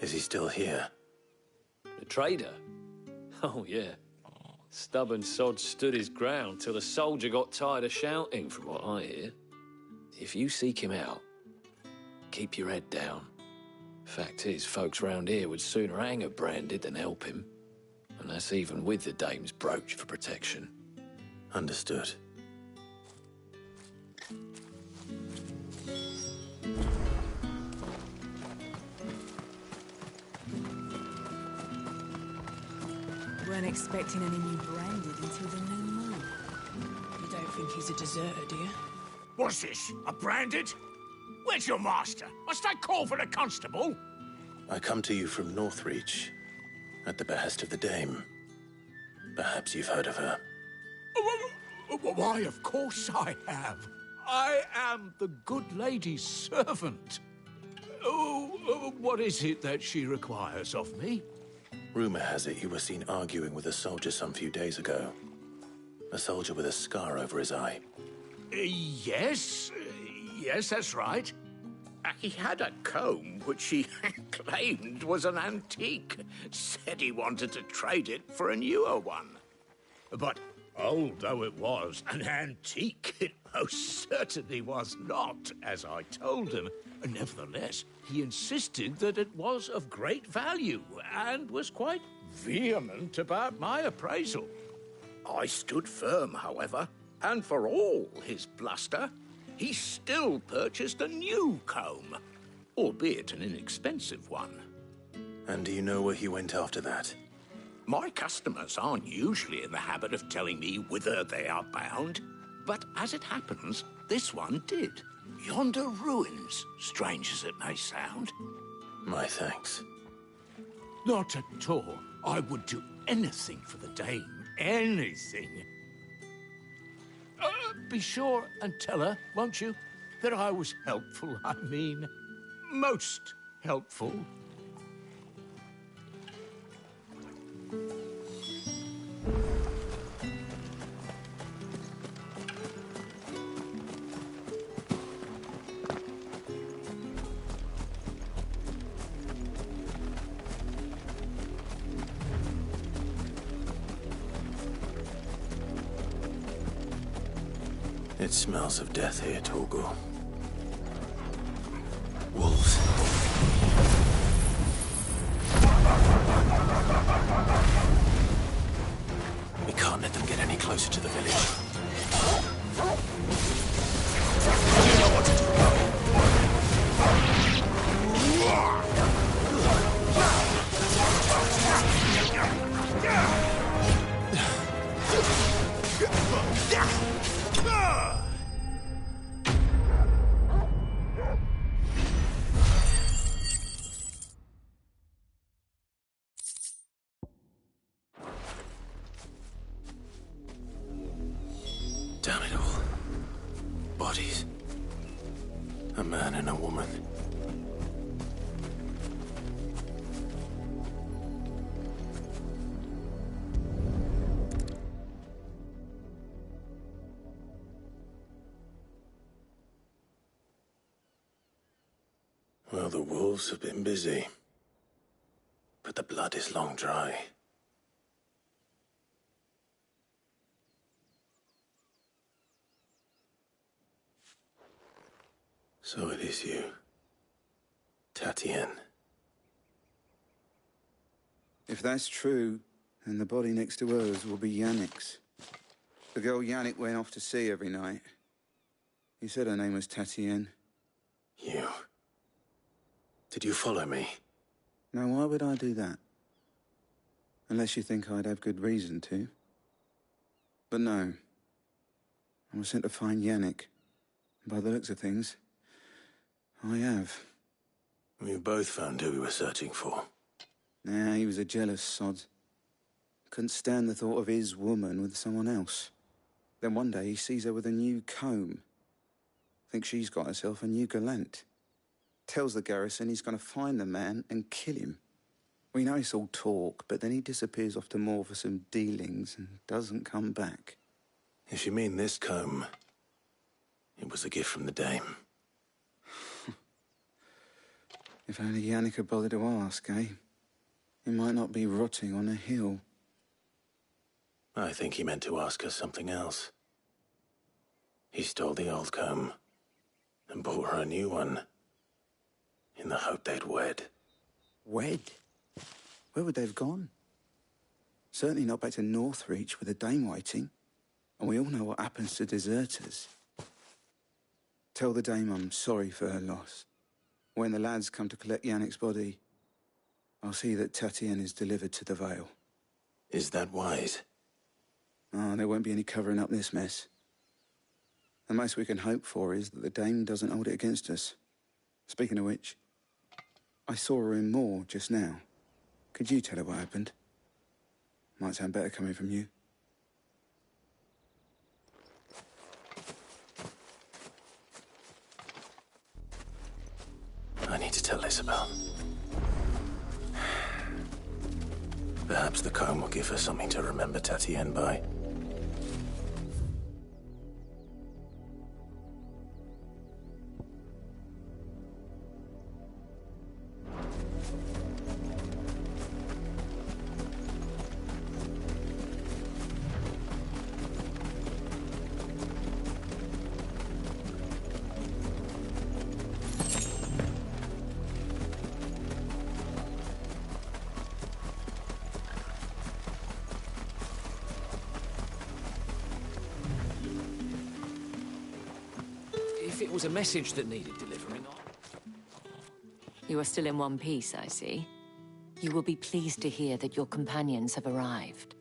Is he still here? The trader? Oh, yeah. Stubborn sod stood his ground till the soldier got tired of shouting, from what I hear. If you seek him out, keep your head down. Fact is, folks round here would sooner hang a branded than help him. And that's even with the dame's brooch for protection. Understood. Weren't expecting any new branded until the new moon. You don't think he's a deserter, do you? What's this? A branded? Where's your master? Must I call for the constable? I come to you from Northreach, at the behest of the dame. Perhaps you've heard of her. Why, of course I have. I am the good lady's servant. Oh, what is it that she requires of me? Rumor has it you were seen arguing with a soldier some few days ago. A soldier with a scar over his eye. Yes, that's right. He had a comb which he claimed was an antique. Said he wanted to trade it for a newer one. But old though it was, an antique it most certainly was not, as I told him. Nevertheless, he insisted that it was of great value and was quite vehement about my appraisal. I stood firm, however, and for all his bluster, he still purchased a new comb, albeit an inexpensive one. And do you know where he went after that? My customers aren't usually in the habit of telling me whither they are bound, but as it happens, this one did. Yonder ruins, strange as it may sound. My thanks. Not at all. I would do anything for the dame. Anything. Be sure and tell her, won't you, that I was helpful. I mean, most helpful. It smells of death here, Torgor. Wolves. We can't let them get any closer to the village. You know what to do. Damn it all. Bodies. A man and a woman. Well, the wolves have been busy. But the blood is long dry. So it is you, Tatienne. If that's true, then the body next to hers will be Yannick's. The girl Yannick went off to sea every night. He said her name was Tatienne. You? Did you follow me? Now, why would I do that? Unless you think I'd have good reason to. But no. I was sent to find Yannick. By the looks of things, I have. We both found who we were searching for. Nah, he was a jealous sod. Couldn't stand the thought of his woman with someone else. Then one day he sees her with a new comb. Thinks she's got herself a new gallant. Tells the garrison he's going to find the man and kill him. We know it's all talk, but then he disappears off to Moor for some dealings and doesn't come back. If you mean this comb, it was a gift from the dame. If only Yannick had bothered to ask, eh? He might not be rotting on a hill. I think he meant to ask us something else. He stole the old comb and bought her a new one in the hope they'd wed. Wed? Where would they have gone? Certainly not back to Northreach with a dame waiting. And we all know what happens to deserters. Tell the dame I'm sorry for her loss. When the lads come to collect Yannick's body, I'll see that Tatienne is delivered to the Vale. Is that wise? Oh, there won't be any covering up this mess. The most we can hope for is that the dame doesn't hold it against us. Speaking of which, I saw her in Moor just now. Could you tell her what happened? Might sound better coming from you. I need to tell Isabel. Perhaps the comb will give her something to remember Tatienne by. If it was a message that needed delivering... You are still in one piece, I see. You will be pleased to hear that your companions have arrived.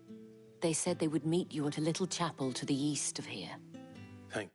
They said they would meet you at a little chapel to the east of here. Thank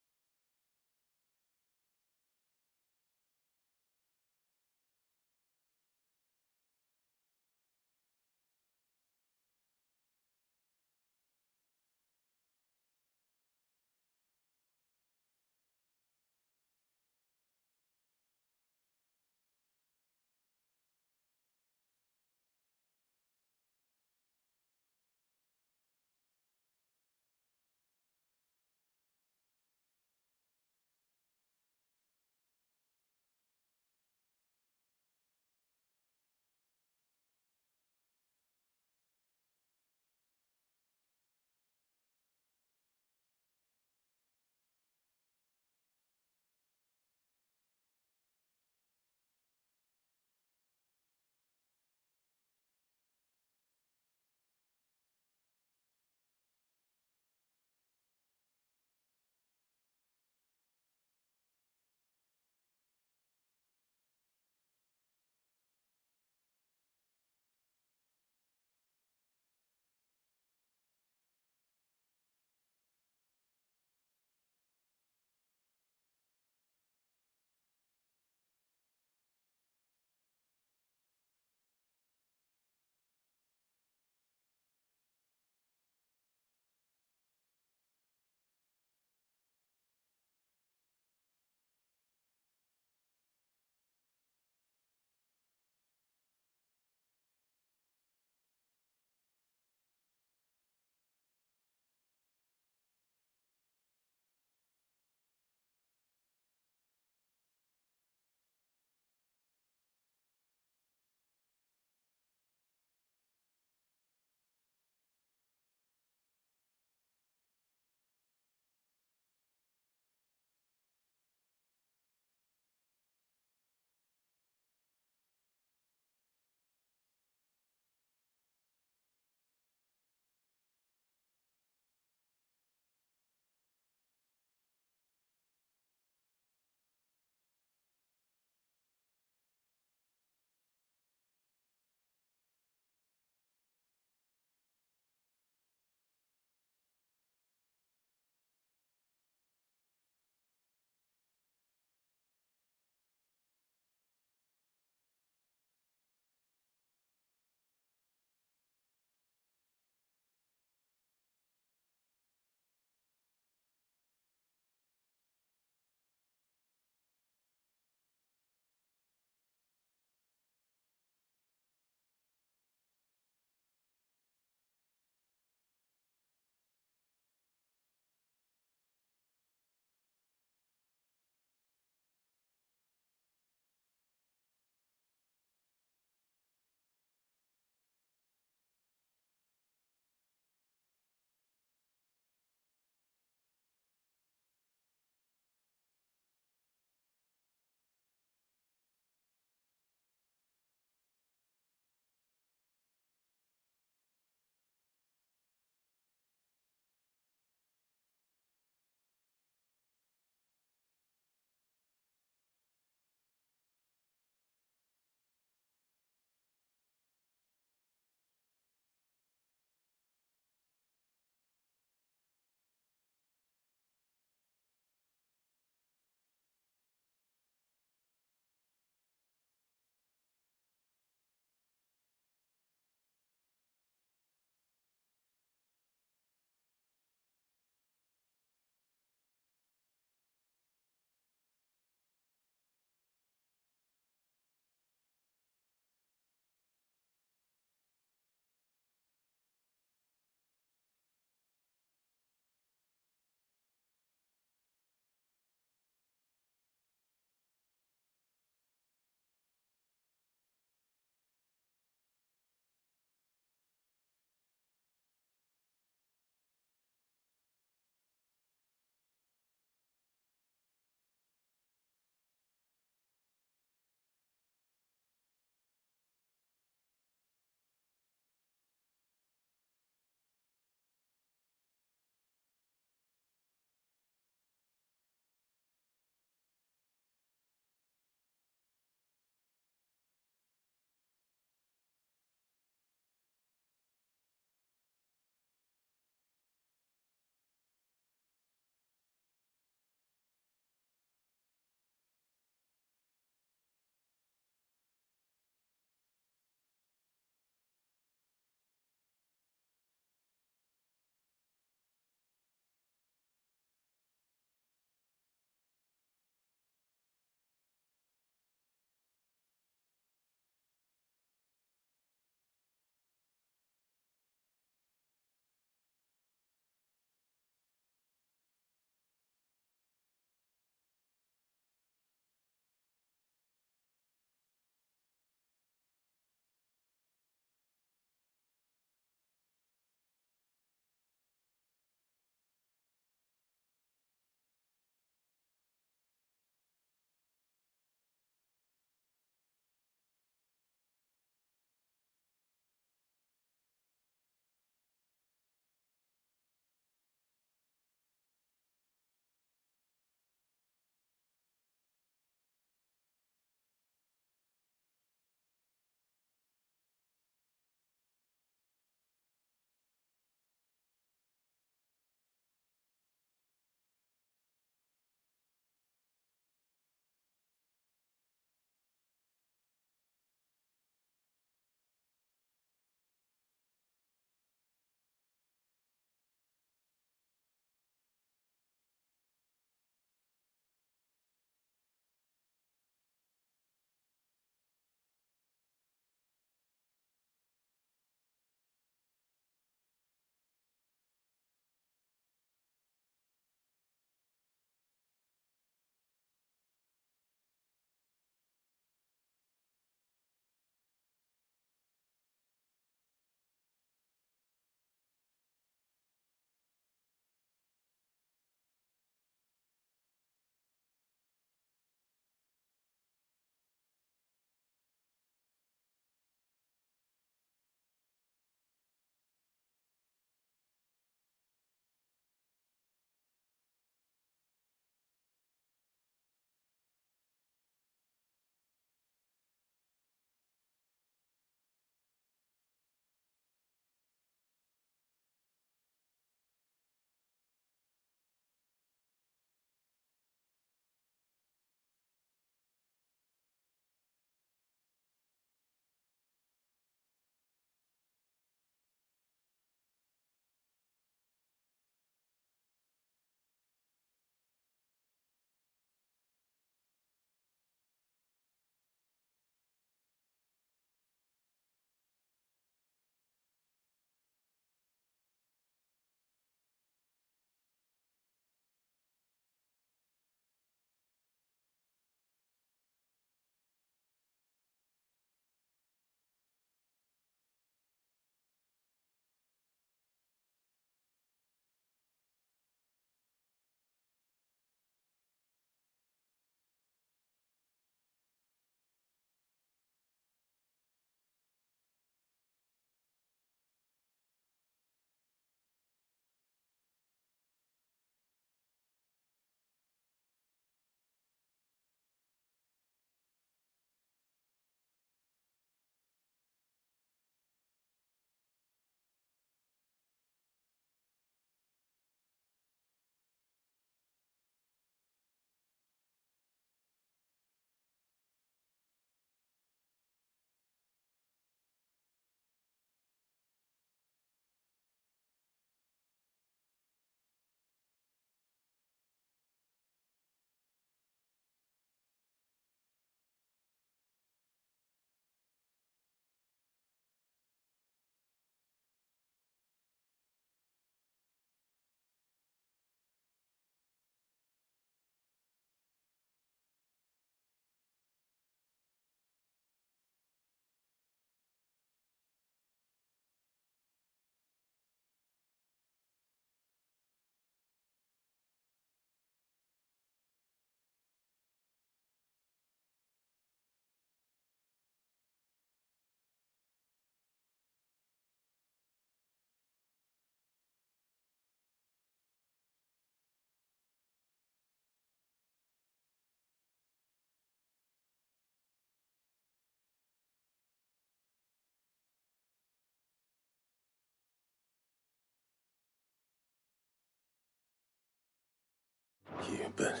but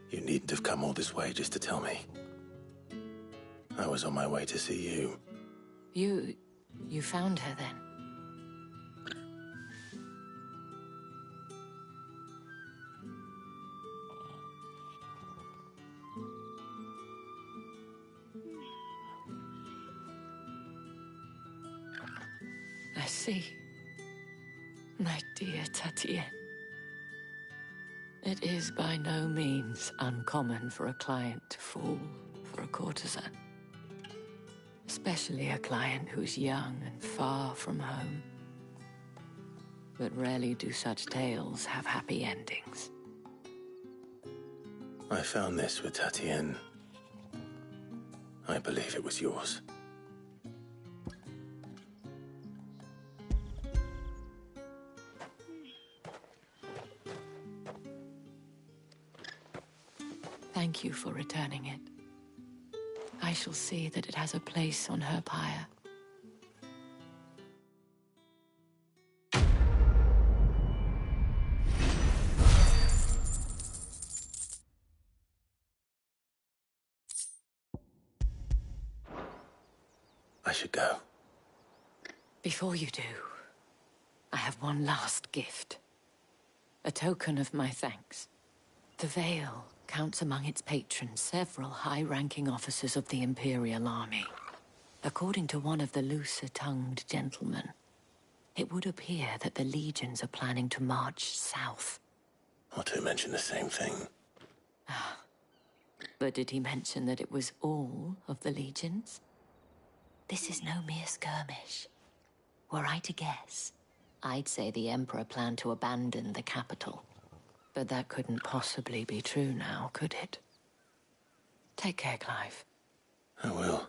you needn't have come all this way just to tell me. I was on my way to see you. You found her then? I see. My dear Tatienne. It is by no means uncommon for a client to fall for a courtesan. Especially a client who's young and far from home. But rarely do such tales have happy endings. I found this with Tatienne. I believe it was yours. Thank you for returning it. I shall see that it has a place on her pyre. I should go. Before you do, I have one last gift. A token of my thanks. The Vale counts among its patrons several high-ranking officers of the Imperial Army. According to one of the looser-tongued gentlemen, it would appear that the legions are planning to march south. Otto mentioned the same thing. But did he mention that it was all of the legions? This is no mere skirmish. Were I to guess, I'd say the Emperor planned to abandon the capital. But that couldn't possibly be true now, could it? Take care, Clive. I will.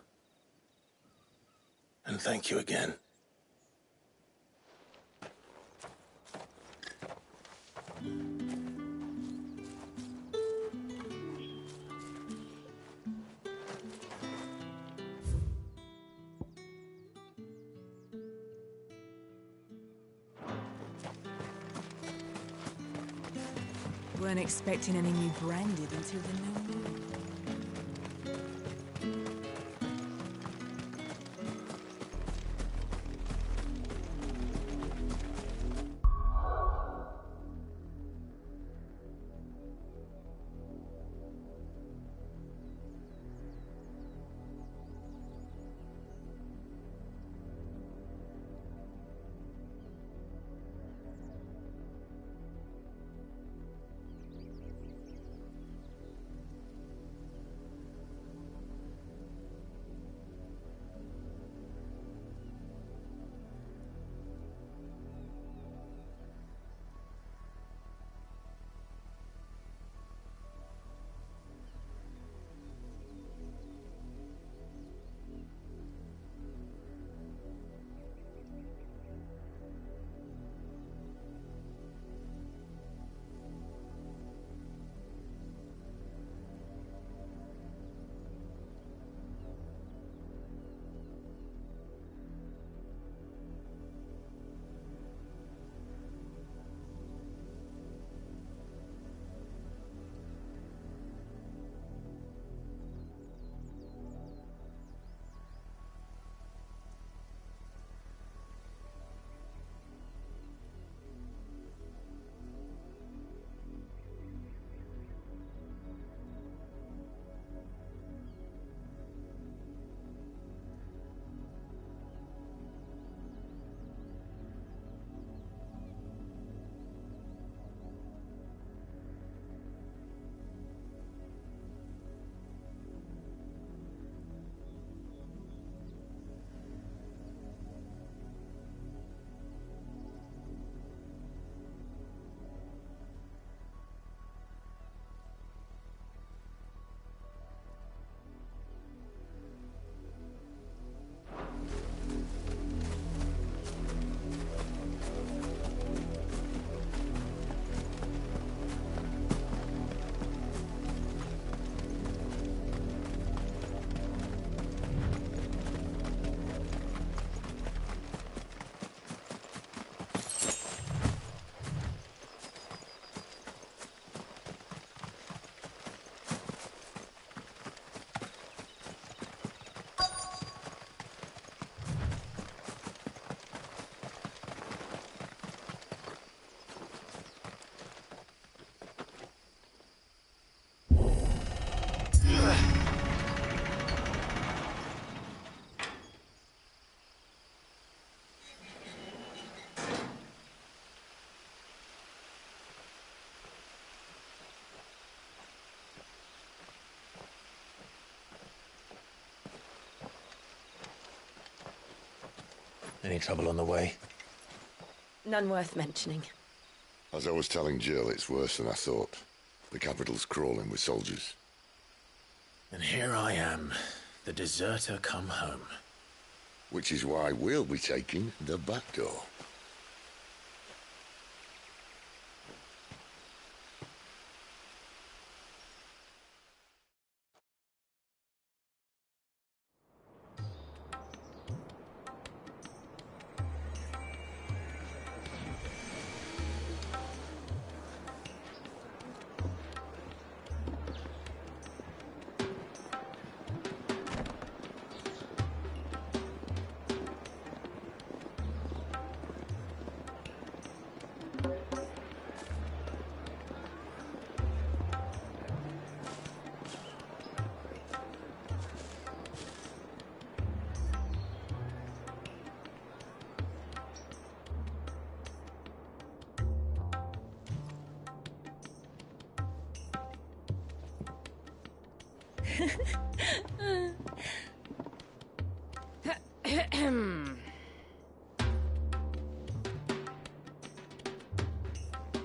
And thank you again. Weren't expecting any new branded until the new moon. Any trouble on the way? None worth mentioning. As I was telling Jill, it's worse than I thought. The capital's crawling with soldiers. And here I am, the deserter come home. Which is why we'll be taking the back door.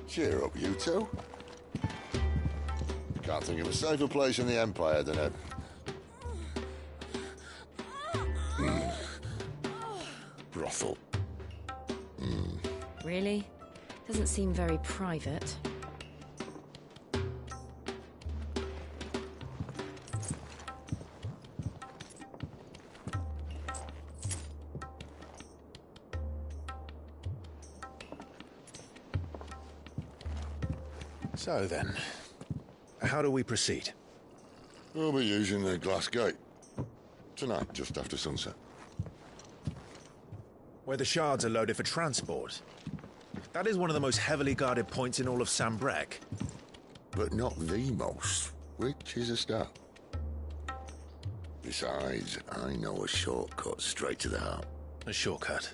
Cheer up, you two. Can't think of a safer place in the Empire than a... brothel. Really? Doesn't seem very private. So then, how do we proceed? We'll be using the glass gate. Tonight, just after sunset. Where the shards are loaded for transport. That is one of the most heavily guarded points in all of Sambrek. But not the most, which is a start. Besides, I know a shortcut straight to the heart. A shortcut?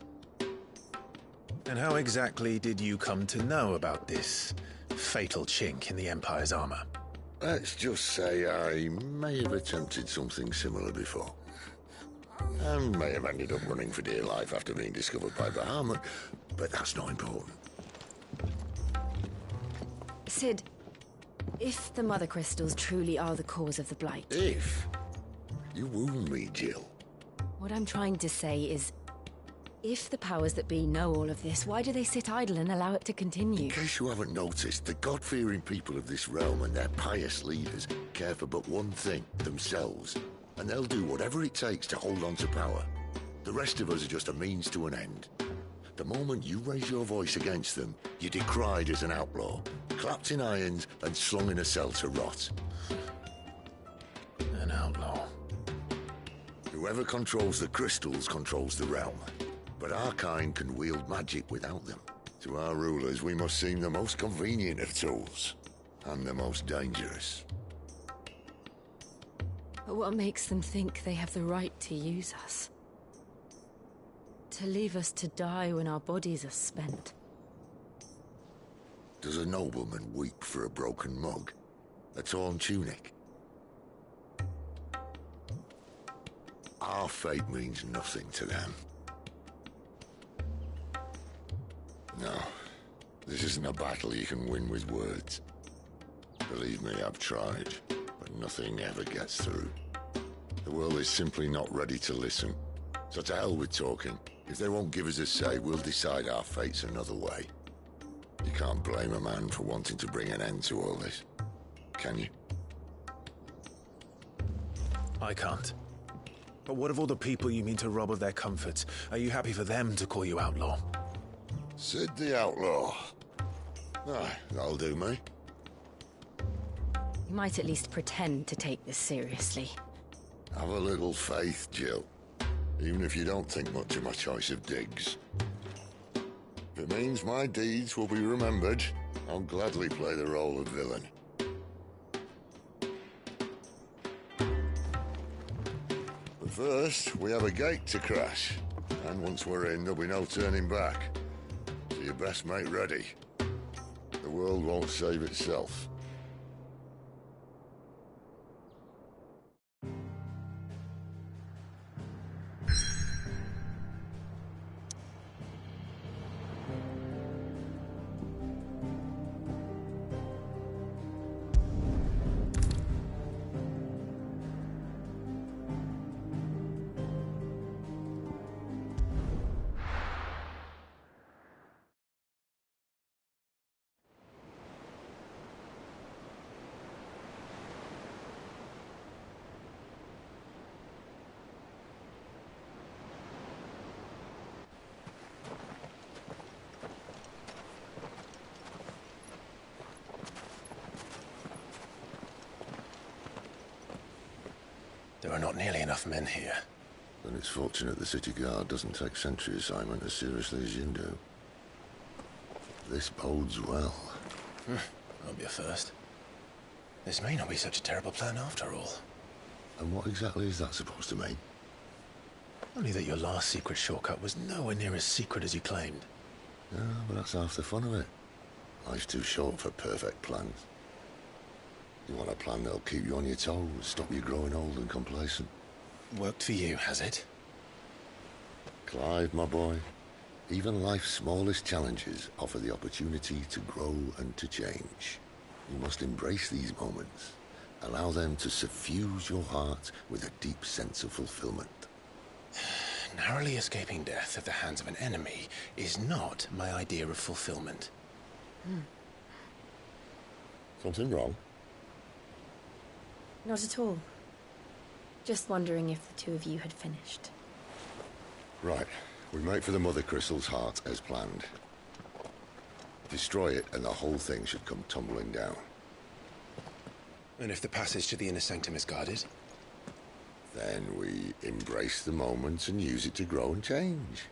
And how exactly did you come to know about this fatal chink in the Empire's armor? Let's just say I may have attempted something similar before. And may have ended up running for dear life after being discovered by Bahamut, but that's not important. Sid, if the Mother Crystals truly are the cause of the Blight... If? You wound me, Jill. What I'm trying to say is, if the powers that be know all of this, why do they sit idle and allow it to continue? In case you haven't noticed, the God-fearing people of this realm and their pious leaders care for but one thing, themselves. And they'll do whatever it takes to hold on to power. The rest of us are just a means to an end. The moment you raise your voice against them, you're decried as an outlaw, clapped in irons and slung in a cell to rot. An outlaw. Whoever controls the crystals controls the realm. But our kind can wield magic without them. To our rulers, we must seem the most convenient of tools. And the most dangerous. But what makes them think they have the right to use us? To leave us to die when our bodies are spent? Does a nobleman weep for a broken mug? A torn tunic? Our fate means nothing to them. No, this isn't a battle you can win with words. Believe me, I've tried, but nothing ever gets through. The world is simply not ready to listen. So to hell with talking. If they won't give us a say, we'll decide our fates another way. You can't blame a man for wanting to bring an end to all this, can you? I can't. But what of all the people you mean to rob of their comforts? Are you happy for them to call you outlaw? Sid the Outlaw. Aye, that'll do me. You might at least pretend to take this seriously. Have a little faith, Jill. Even if you don't think much of my choice of digs. If it means my deeds will be remembered, I'll gladly play the role of villain. But first, we have a gate to crash. And once we're in, there'll be no turning back. So you best make ready. The world won't save itself. There are not nearly enough men here. Then it's fortunate the city guard doesn't take sentry assignment as seriously as you do. This bodes well. Won't be a first. This may not be such a terrible plan after all. And what exactly is that supposed to mean? Only that your last secret shortcut was nowhere near as secret as you claimed. Yeah, but that's half the fun of it. Life's too short for perfect plans. You want a plan that'll keep you on your toes, stop you growing old and complacent. Worked for you, has it? Clive, my boy, even life's smallest challenges offer the opportunity to grow and to change. You must embrace these moments. Allow them to suffuse your heart with a deep sense of fulfillment. Narrowly escaping death at the hands of an enemy is not my idea of fulfillment. Something wrong? Not at all. Just wondering if the two of you had finished. Right. We make for the Mother Crystal's heart as planned. Destroy it and the whole thing should come tumbling down. And if the passage to the inner sanctum is guarded? Then we embrace the moment and use it to grow and change.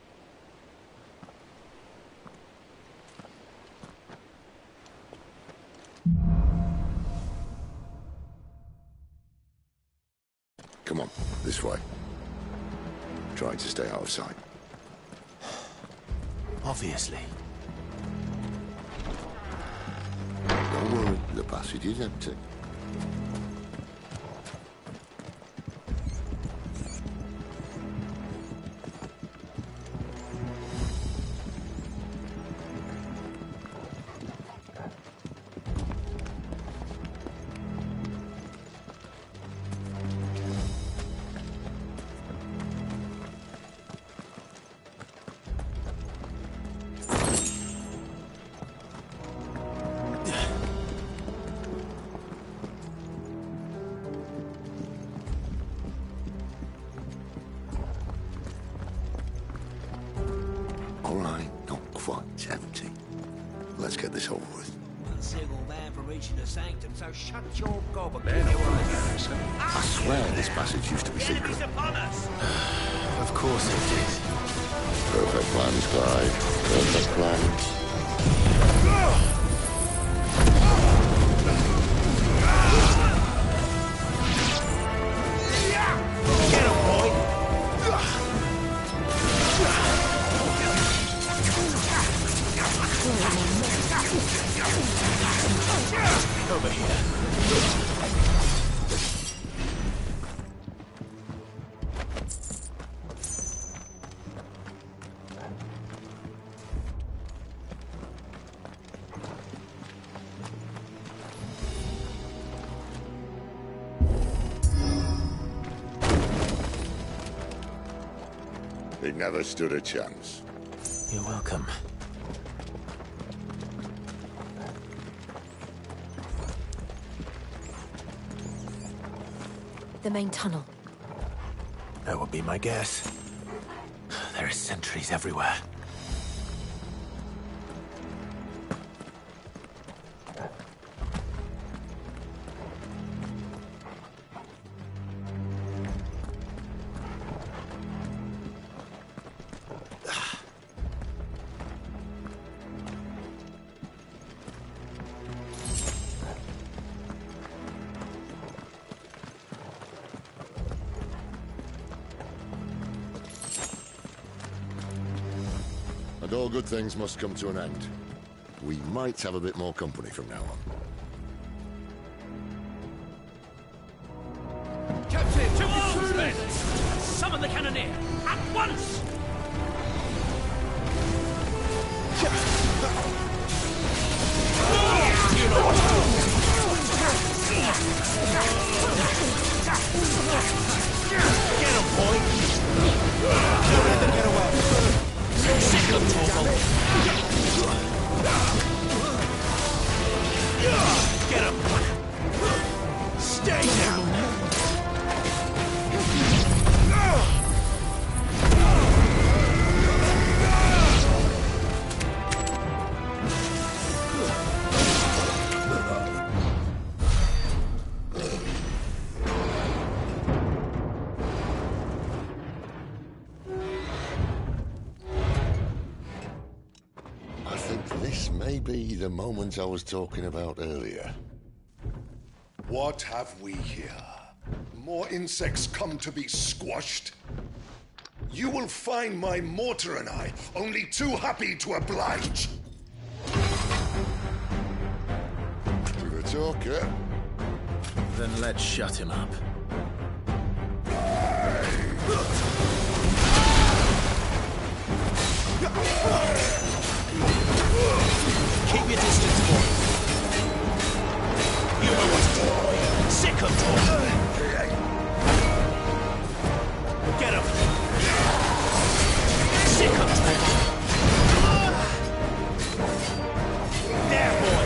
Come on, this way. Try to stay out of sight. Obviously. Don't worry, the passage is empty. All right, not quite empty. Let's get this over with. One single man for reaching the sanctum, so shut your gob and Man, keep your I eyes. swear this passage used to be secret. Enemies upon us! Of course it did. Perfect plans, Clive. Perfect plans. Get him, boy! Over here. He never stood a chance. You're welcome. The main tunnel. That would be my guess. There are sentries everywhere. And all good things must come to an end. We might have a bit more company from now on. Captain, to arms, men! Summon the cannoneer! At once! Get him, boy! Get away! Sick of trouble! Get him! Stay down! may be the moment I was talking about earlier. What have we here? More insects come to be squashed? You will find my mortar and I only too happy to oblige. With a talker? Then let's shut him up. Keep your distance, boy. You know what to do, boy. Sick of talk. Get him. Sick of talk. There, boy.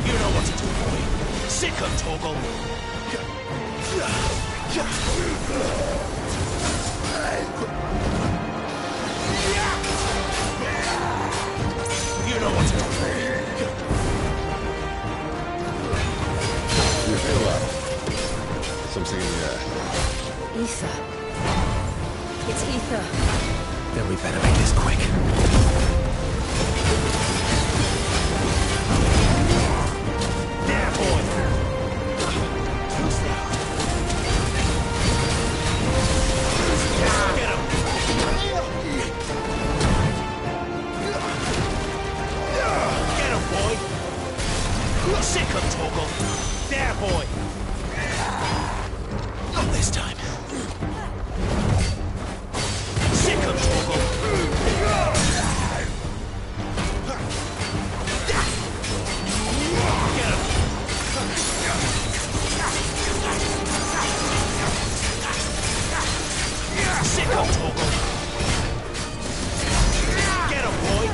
You know what to do, boy. Sick of Toggle. You know what to do. You feel that? Something in the air. Ether. It's ether. Then we better make this quick. There, boy. Get him. Get him, boy. Sick of Toggle. There, boy. Not this time. Sick of Toggle. Get him. Sick of Toggle. Get him, boy.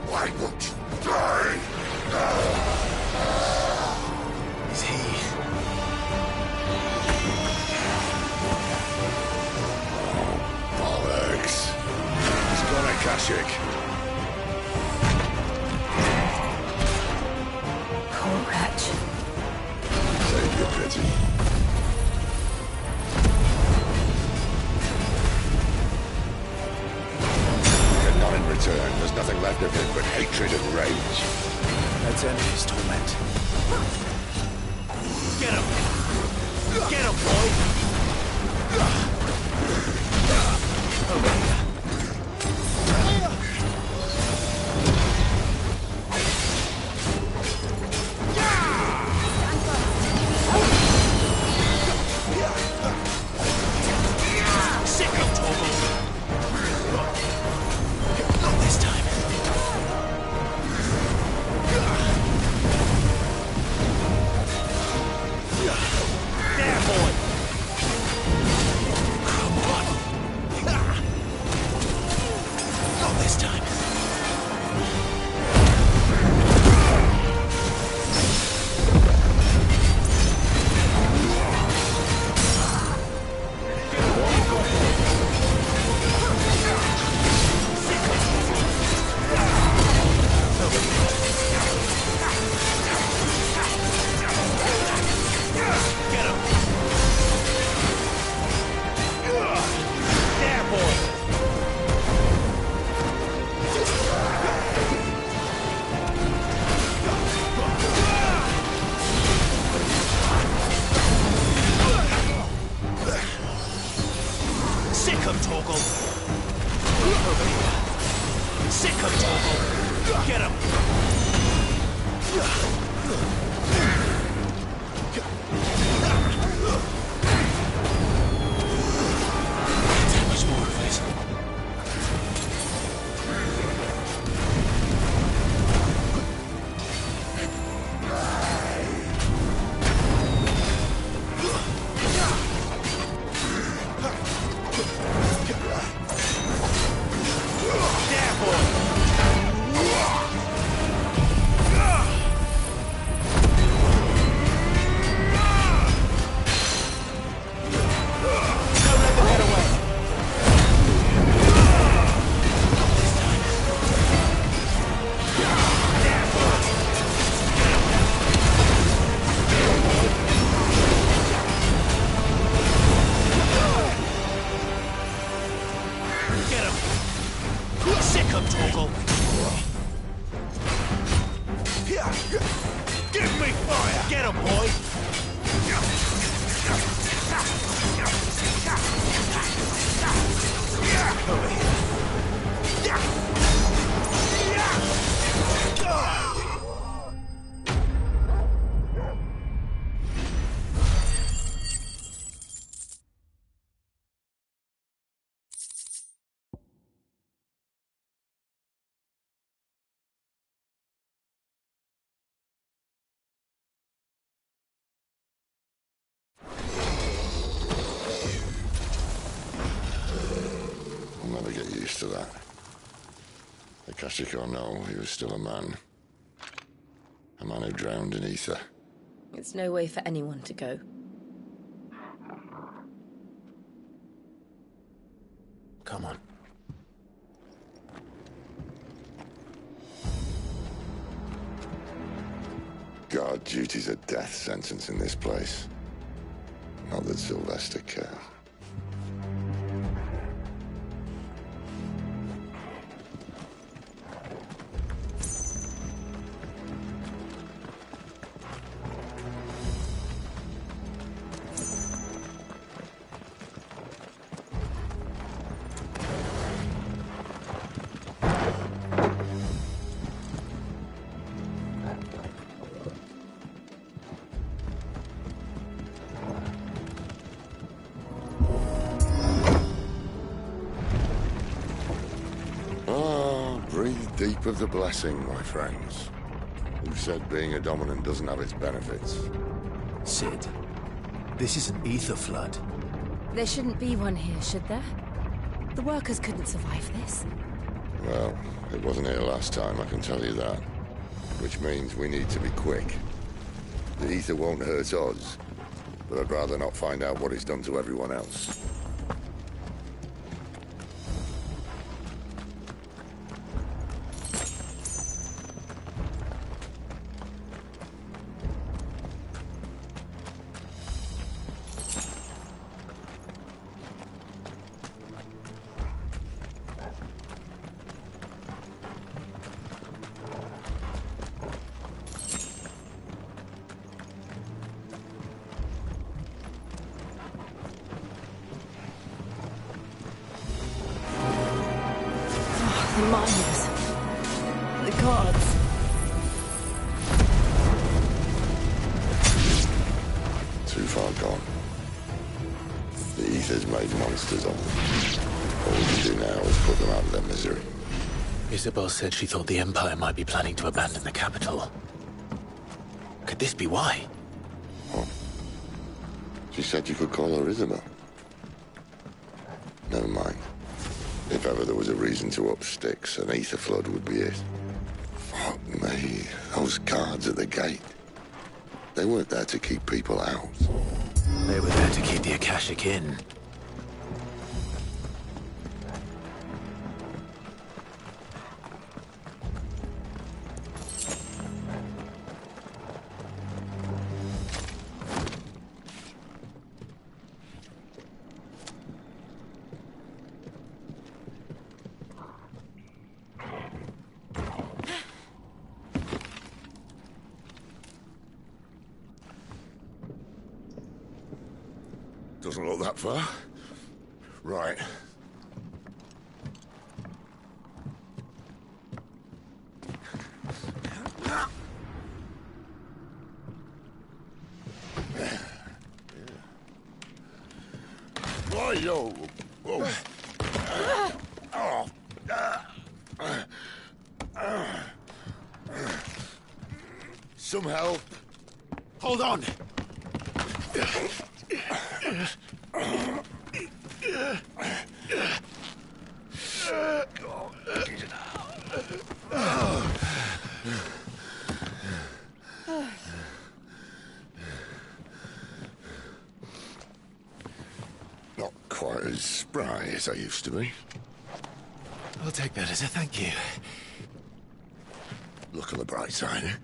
Why won't you die? Is he? Bollocks. He's gone Akashic. Poor wretch. Save your pity. Get none in return. There's nothing left of him but hatred and rage. Let's end his torment. Get him. Get him, boy. Sick of Toggle. Not this time. There, boy. Come on. Not this time. Get him. There, boy. Sick of Toggle. Over here. Sick of Toggle. Get him. How much more of this? There, boy. Give me fire! Get him, boy! Over here. I'll never get used to that. Akashic or no, he was still a man. A man who drowned in ether. It's no way for anyone to go. Come on. Guard duty's a death sentence in this place. Not that Sylvester cared. Breathe deep of the blessing, my friends. Who said being a dominant doesn't have its benefits? Sid, this is an ether flood. There shouldn't be one here, should there? The workers couldn't survive this. Well, it wasn't here last time, I can tell you that. Which means we need to be quick. The ether won't hurt us, but I'd rather not find out what it's done to everyone else. The miners. The gods. Too far gone. The ether's made monsters of them. All we can do now is put them out of their misery. Isabel said she thought the Empire might be planning to abandon the capital. Could this be why? What? She said you could call her Isabel. Never mind. If ever there was a reason to up sticks, an ether flood would be it. Fuck me. Those guards at the gate. They weren't there to keep people out. They were there to keep the Akashic in. Doesn't look that far. Right. Why, yo? Whoa. Some help. Hold on. Not quite as spry as I used to be. I'll take that as a thank you. Look on the bright side, eh?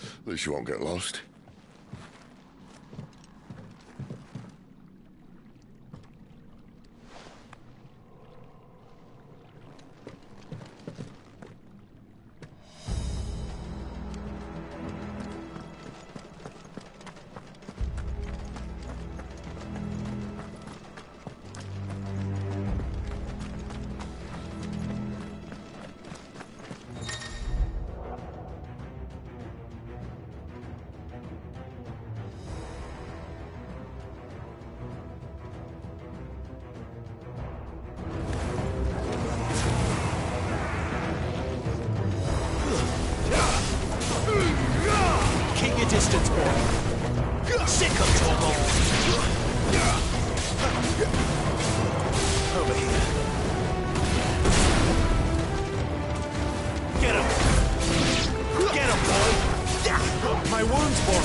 At least you won't get lost. your distance, boy. Sick of Torgal. Over here. Get him. Get him, boy. My wounds, boy.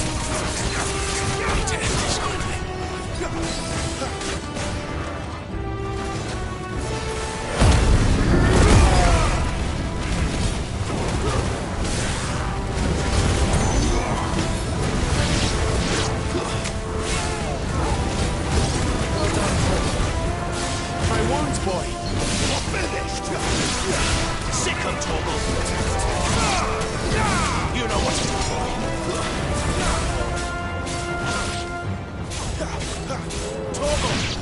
Boy, finished! Sick of Torgal! You know what to do, boy! Torgal!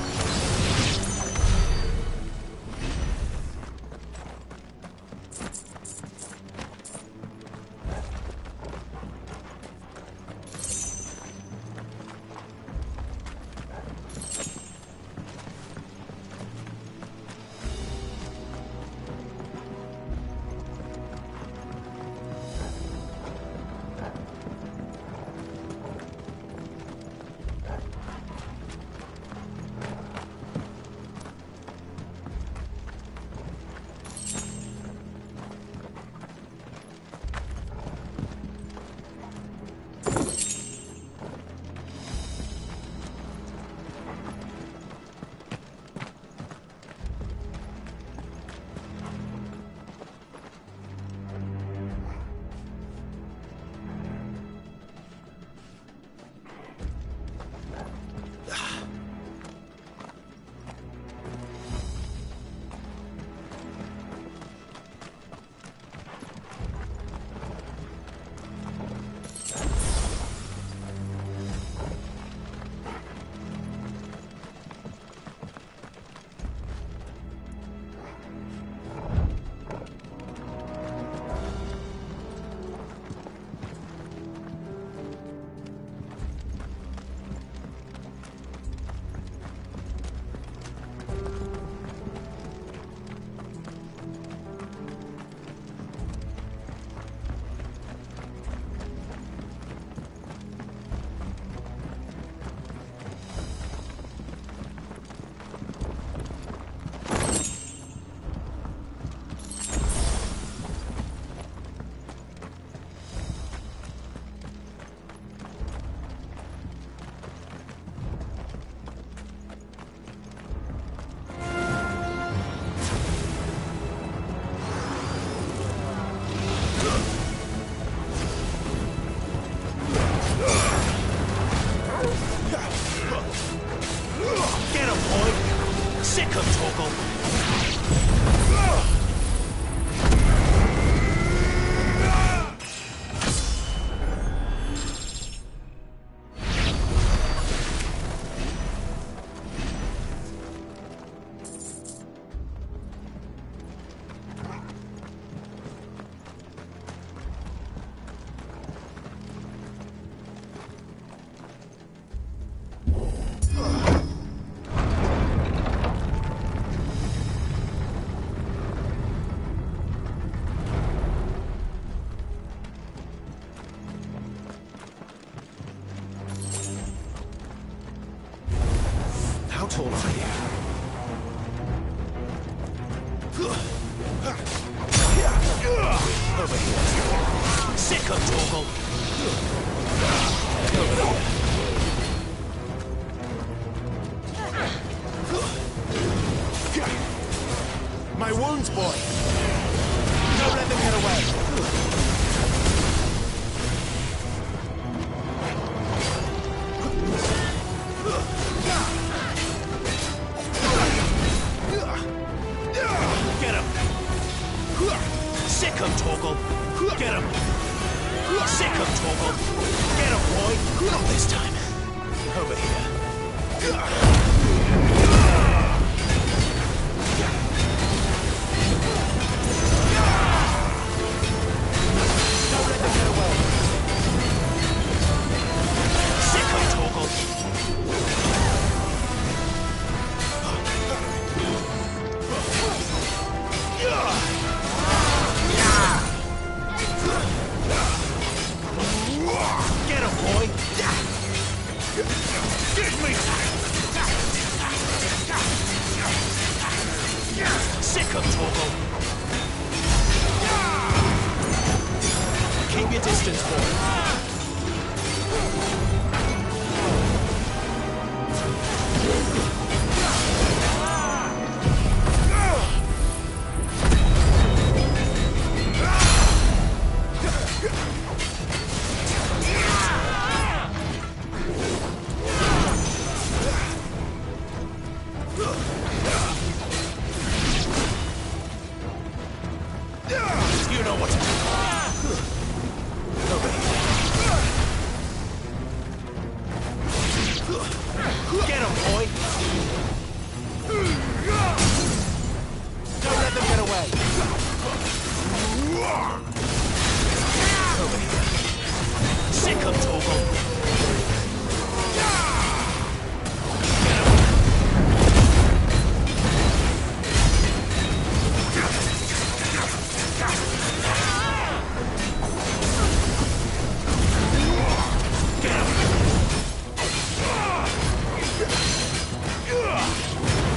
tall are you? Over here. Sick of Torgal. Over here. My wounds, boy. Don't let them get away. Get him! Sick of Torgal! Get him! Sick of Torgal! Get him, boy! Not this time. Over here. Don't let them get away. Sick of Torgal! Get him! your distance, boy. You know what to do. Get him, boy! Don't let them get away! Sick him, Togo!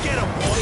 Get him, boy!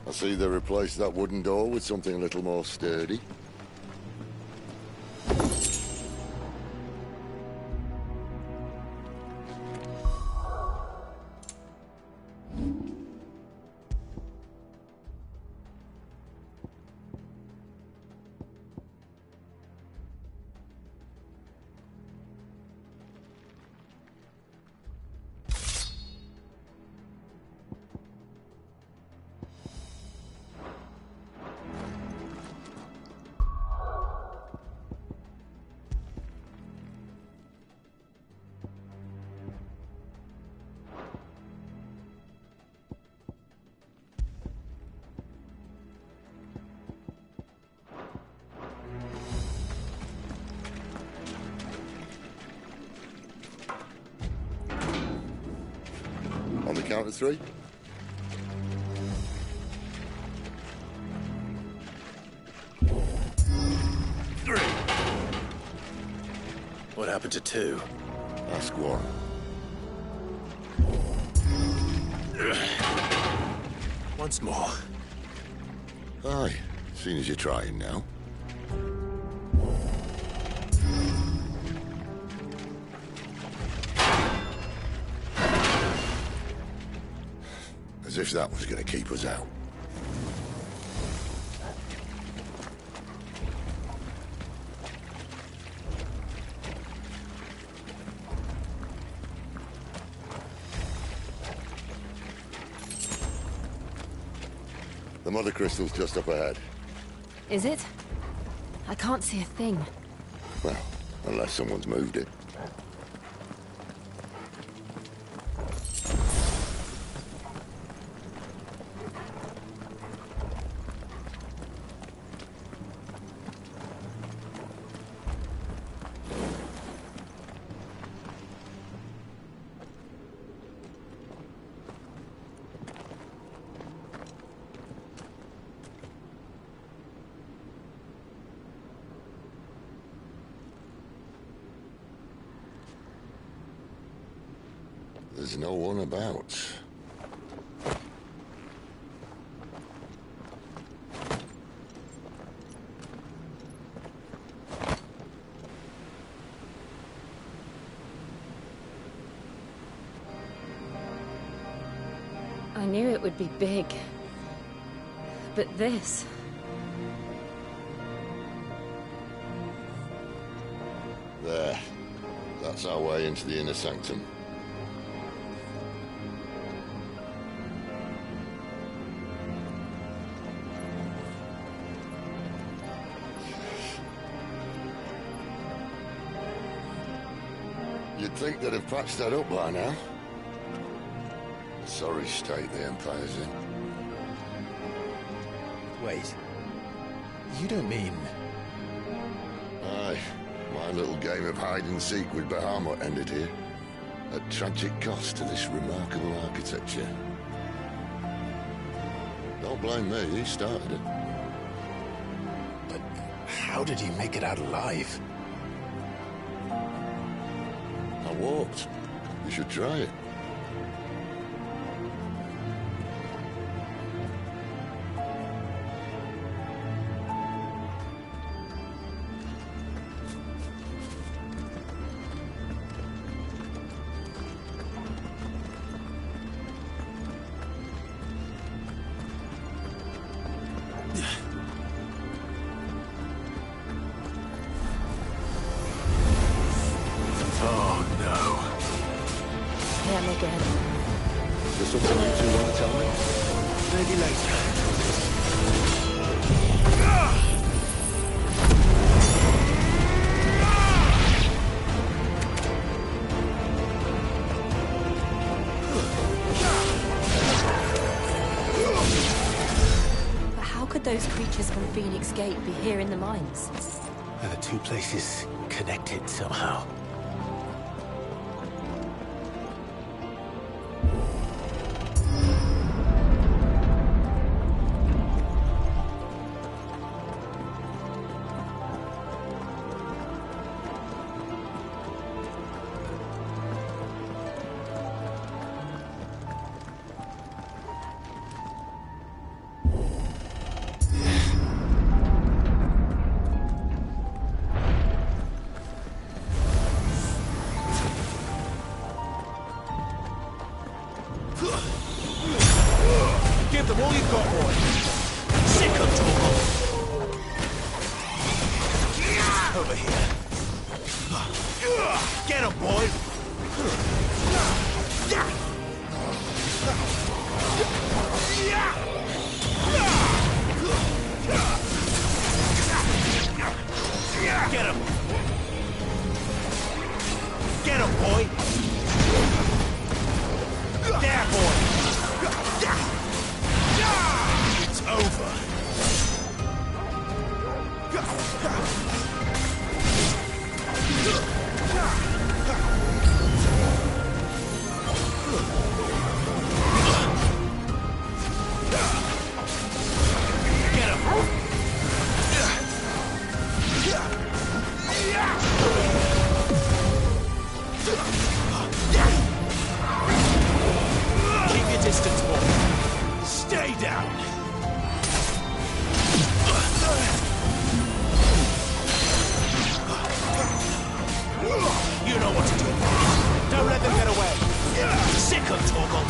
I see they replaced that wooden door with something a little more sturdy. On the count of three. Three. What happened to two? Ask one. Once more. Aye, seeing as you're trying now. As if that was going to keep us out. The mother crystal's just up ahead. Is it? I can't see a thing. Well, unless someone's moved it. There's no one about. I knew it would be big. But this... There. That's our way into the inner sanctum. think they'd have patched that up by now. Sorry state the Empire's in. Wait. You don't mean... Aye. My little game of hide-and-seek with Bahamut ended here. At tragic cost to this remarkable architecture. Don't blame me, he started it. But how did he make it out alive? I walked. You should try it. Those creatures from Phoenix Gate be here in the mines? Are the two places connected somehow? Give them all you've got, boy. Sick of talk. Over here. Get him, boy. Get him. Get him, boy. There, boy. It's over. Get him. Keep your distance, boy. Stay down. You know what to do. Don't let them get away. Sick of Torgal.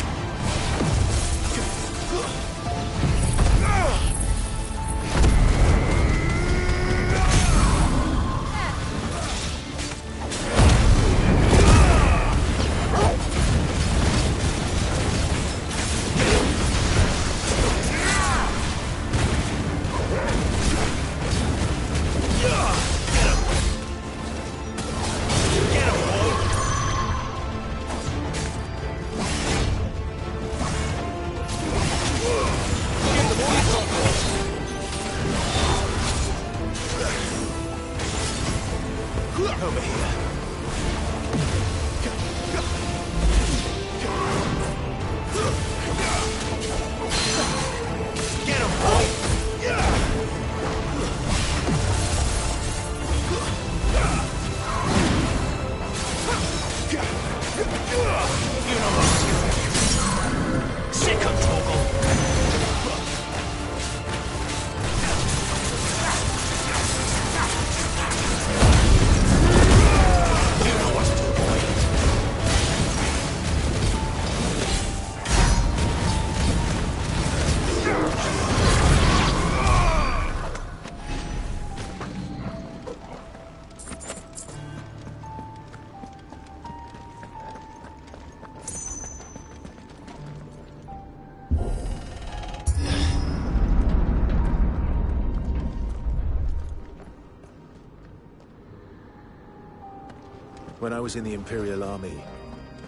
When I was in the Imperial Army,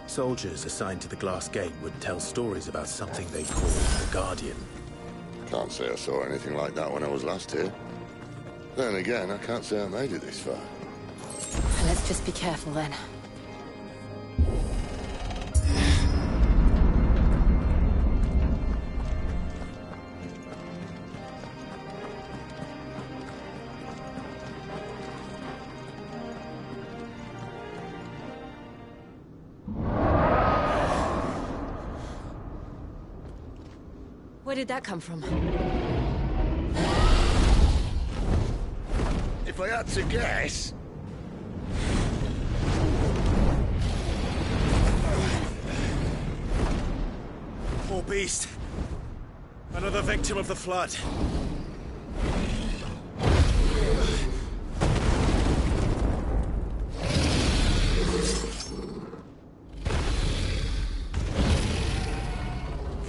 soldiers assigned to the Glass Gate would tell stories about something they called the Guardian. Can't say I saw anything like that when I was last here. Then again, I can't say I made it this far. Let's just be careful then. Where did that come from? If I had to guess... Poor beast. Another victim of the flood.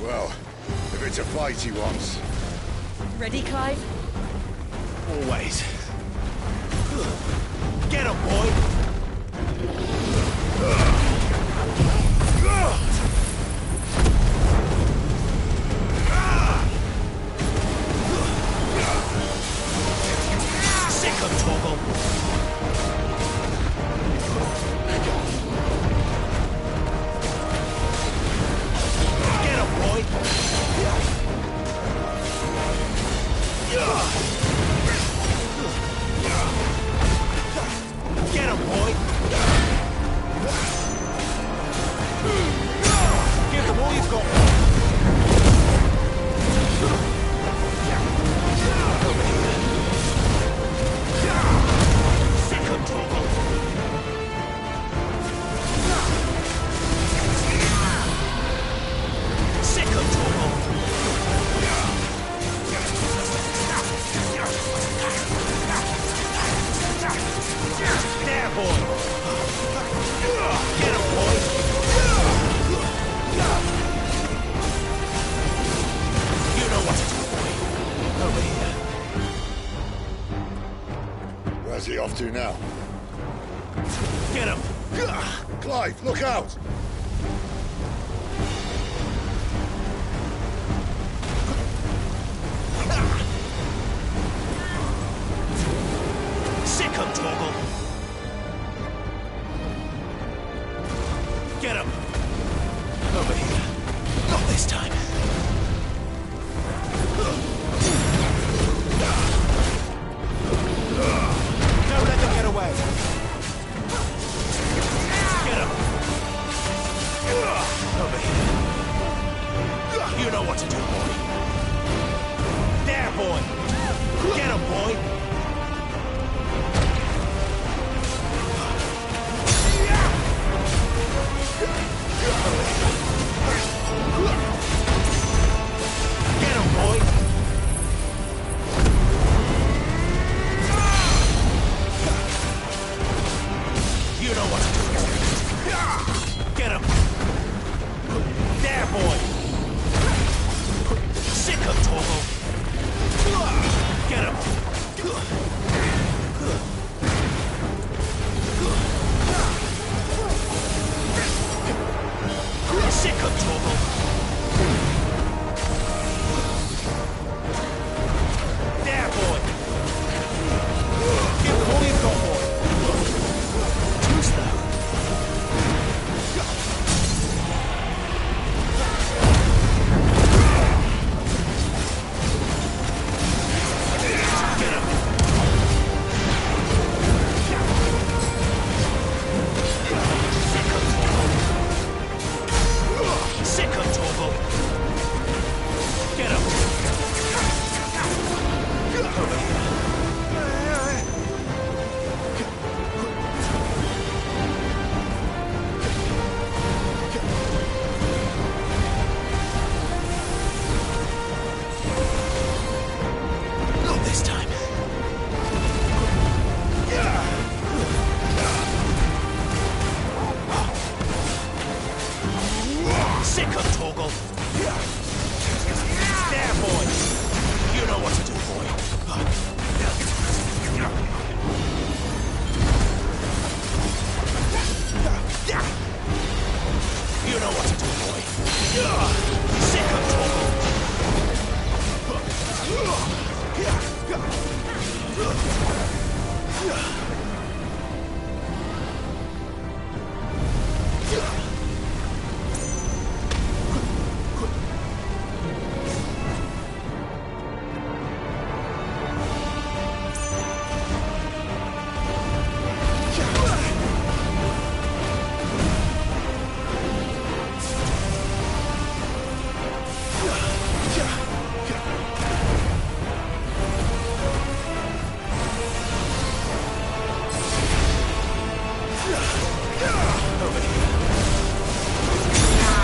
Well, if it's a fight he wants. Ready, Clive? Always. Get him, boy! Sick of Torgal! Get him, boy! Get him, boy! Give them all you've got. Second Torgal. Second Torgal. There, boy! Get him, boy! You know what to do, boy. Over here. Where's he off to now? Get him! Clive, look out! Sick him, Torgal! Get him! Over here. Not this time. Don't let them get away. Get him! Over here. You know what to do, boy. There, boy! Get him, boy! Get him, boy! You know what to do. Get him! There, boy! Sick of Torgal! Get him! Sick of Torgal! There, boy! Give them all you've got, boy! Too slow. Get him! Sick of Torgal! Get him! Over here. Not this time. Sick of Torgal! There, boy! You know what to do, boy.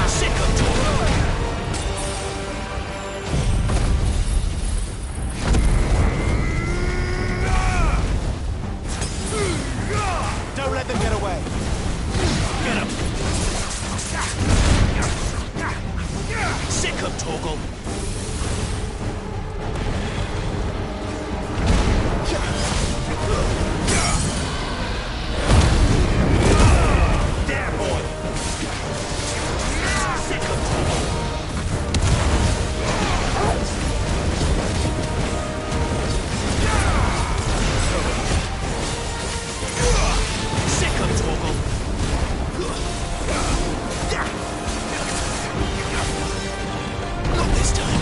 Sick of Torgal! Don't let them get away. Get him! Sick of Torgal! There, boy! Sick of Torgal! Sick of Torgal! Not this time.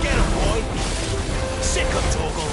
Get him, boy! Sick of Torgal!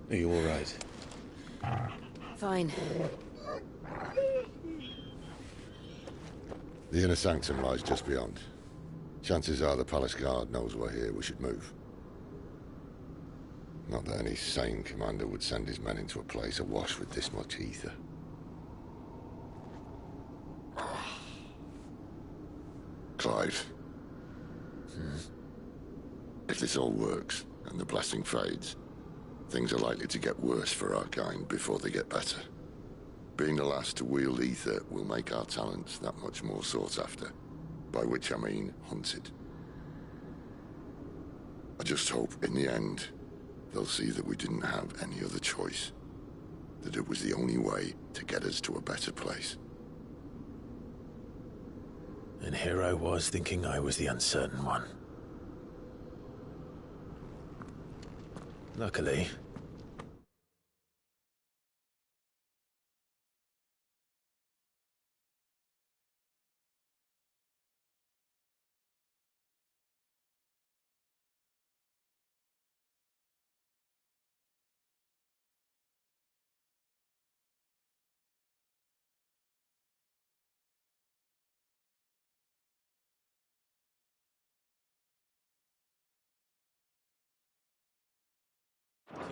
Are you all right? Fine. The inner sanctum lies just beyond. Chances are the palace guard knows we're here. We should move. Not that any sane commander would send his men into a place awash with this much ether. Clive. If this all works, and the blessing fades, things are likely to get worse for our kind before they get better. Being the last to wield ether will make our talents that much more sought after. By which I mean hunted. I just hope, in the end, they'll see that we didn't have any other choice. That it was the only way to get us to a better place. And here I was thinking I was the uncertain one. Luckily,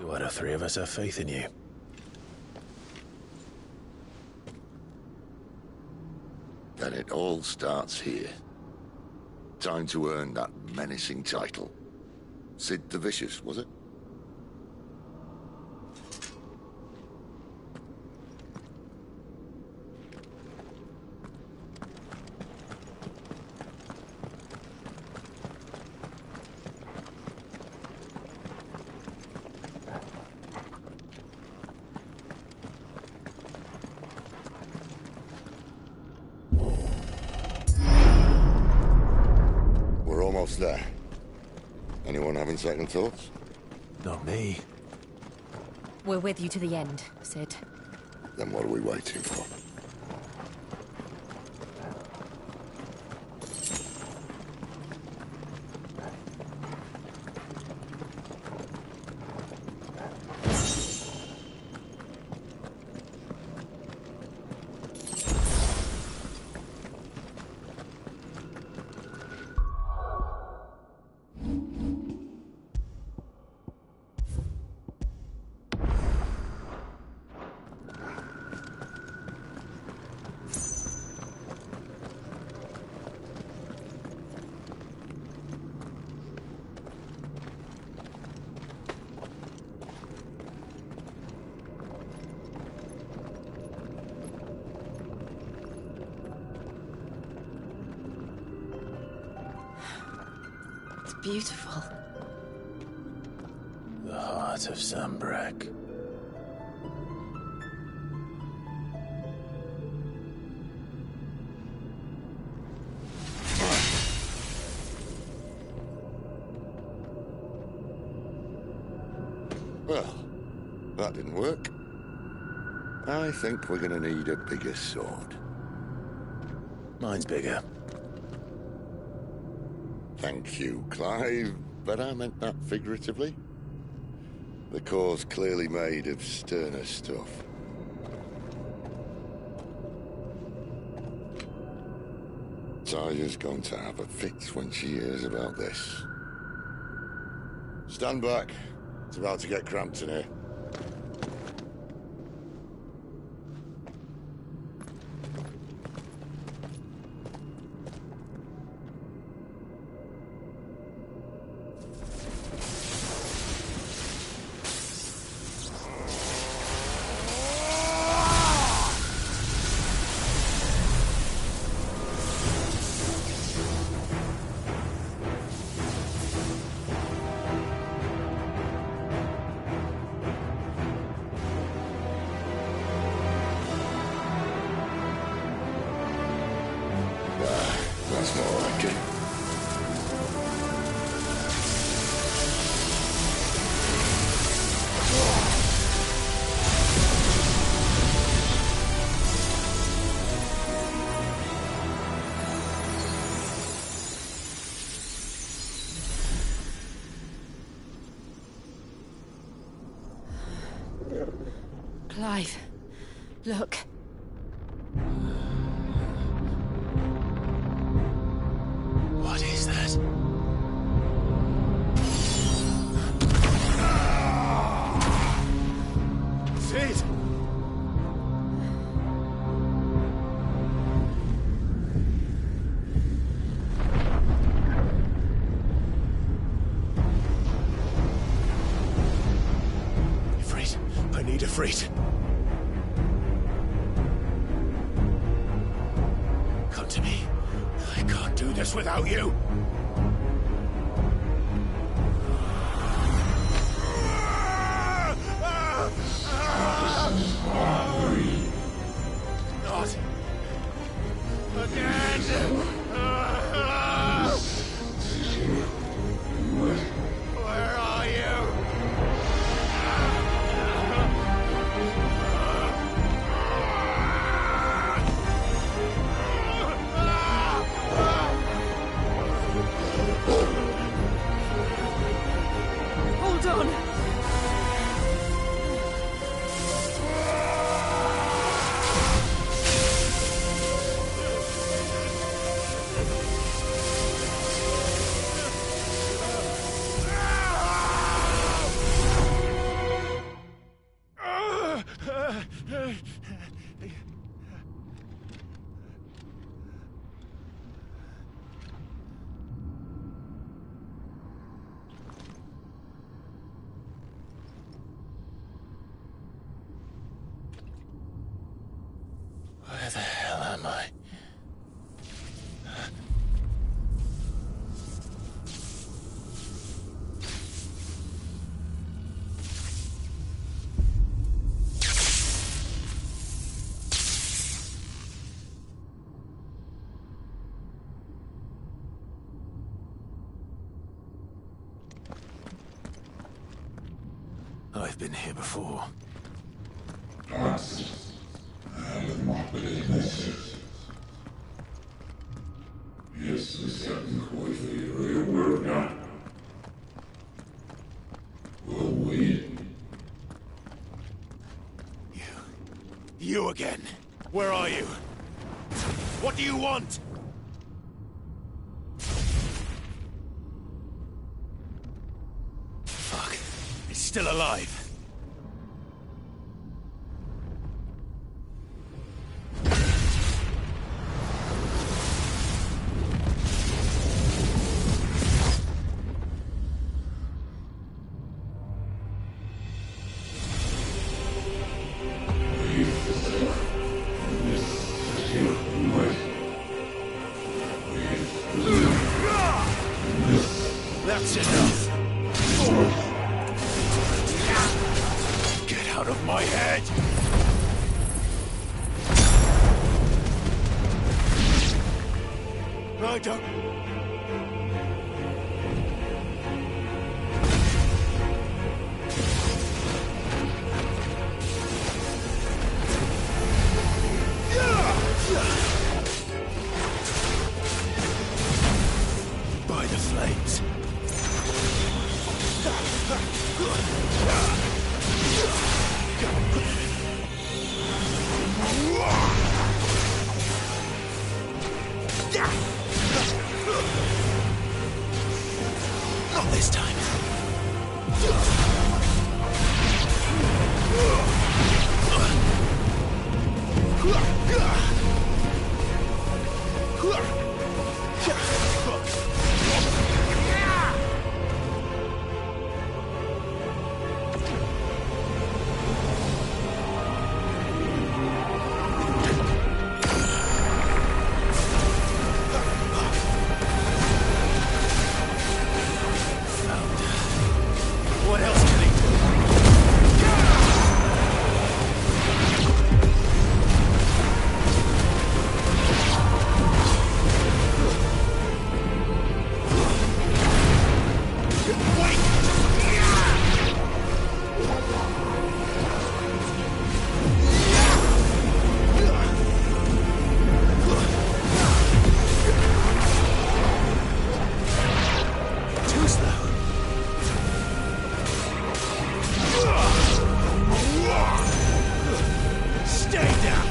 two out of three of us have faith in you. Then it all starts here. Time to earn that menacing title. Sid the Vicious, was it? Almost there. Anyone having second thoughts? Not me. We're with you to the end, Sid. Then what are we waiting for? beautiful. The heart of Sambrek. Well, that didn't work. I think we're gonna need a bigger sword. Mine's bigger. Thank you, Clive, but I meant that figuratively. The core's clearly made of sterner stuff. Taya's going to have a fit when she hears about this. Stand back. It's about to get cramped in here. That's more like it. Clive, look. What is that? Sid! Ifrit, I need Ifrit. Come to me. I can't do this without you. Not again. Where are you? Hold on! Where the hell am I? I've been here before. You again. Where are you? What do you want? Fuck. It's still alive. That's I don't... By the flames. Not this time. What else can he do? Too slow. Stay down!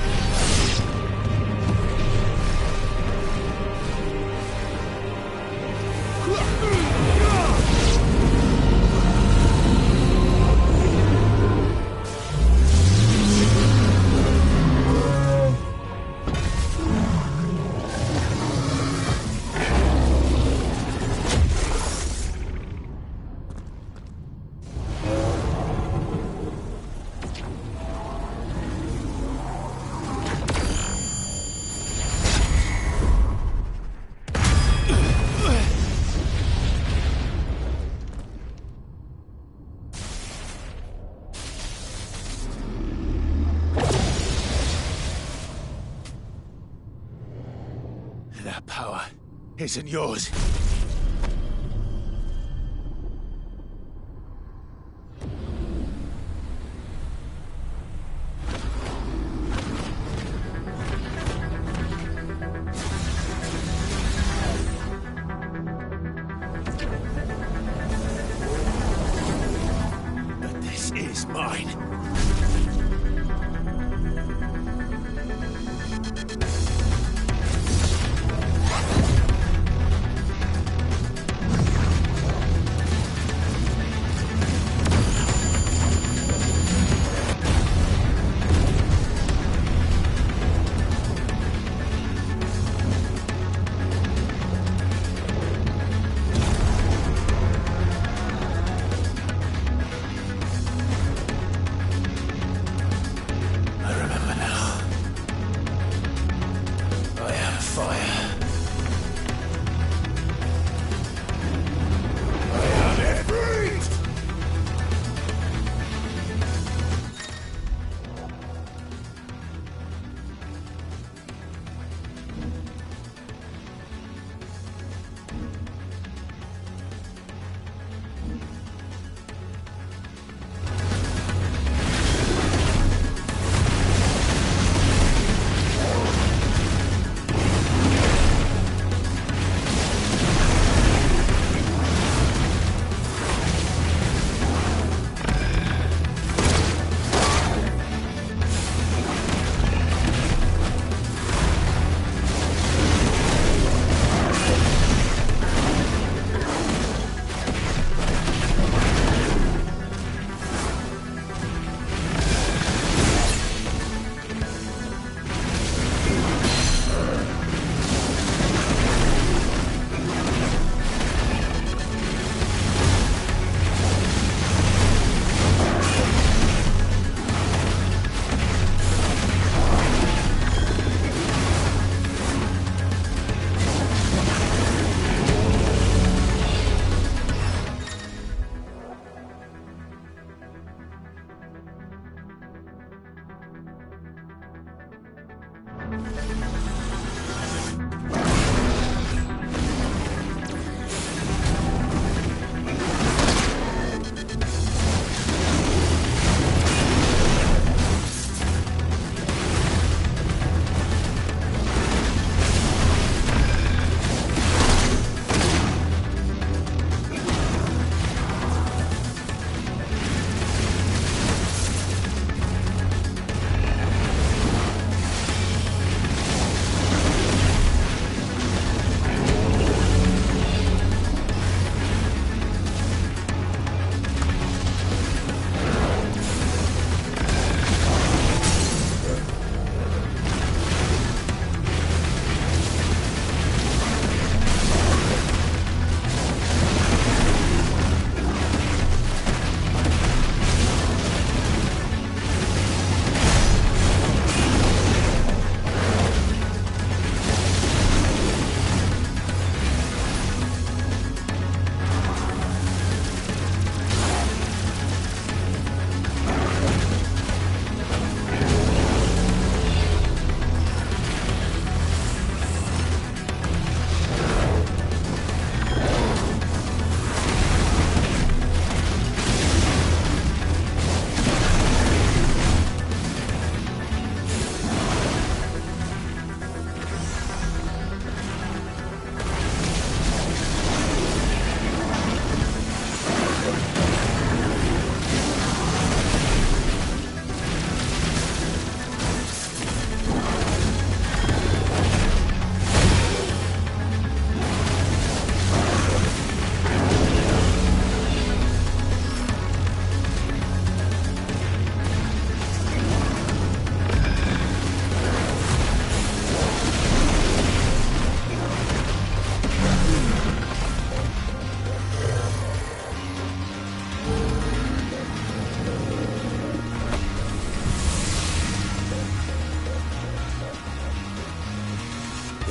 That power isn't yours. But this is mine.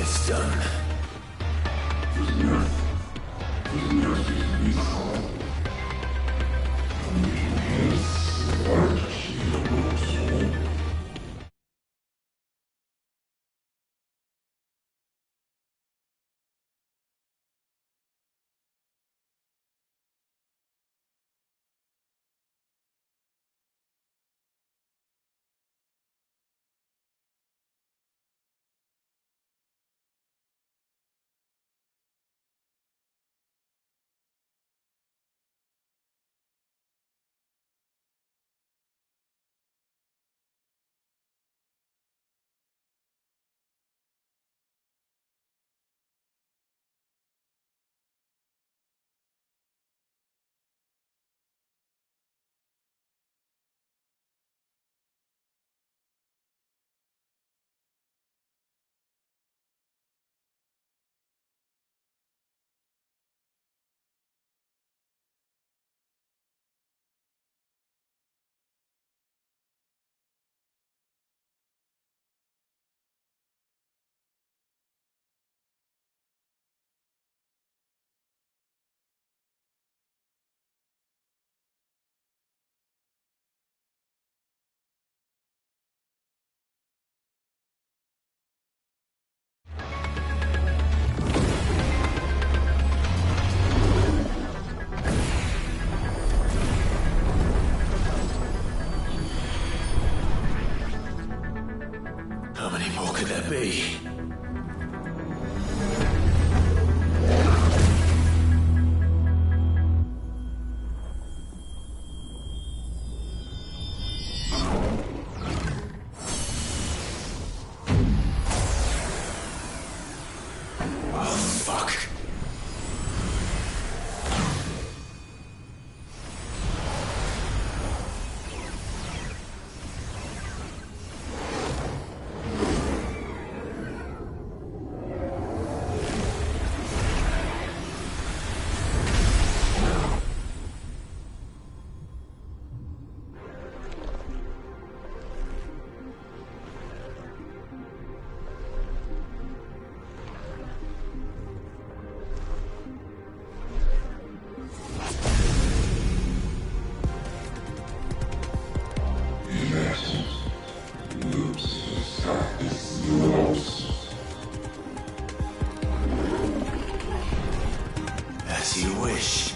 It's done. How many more could there be? As you wish.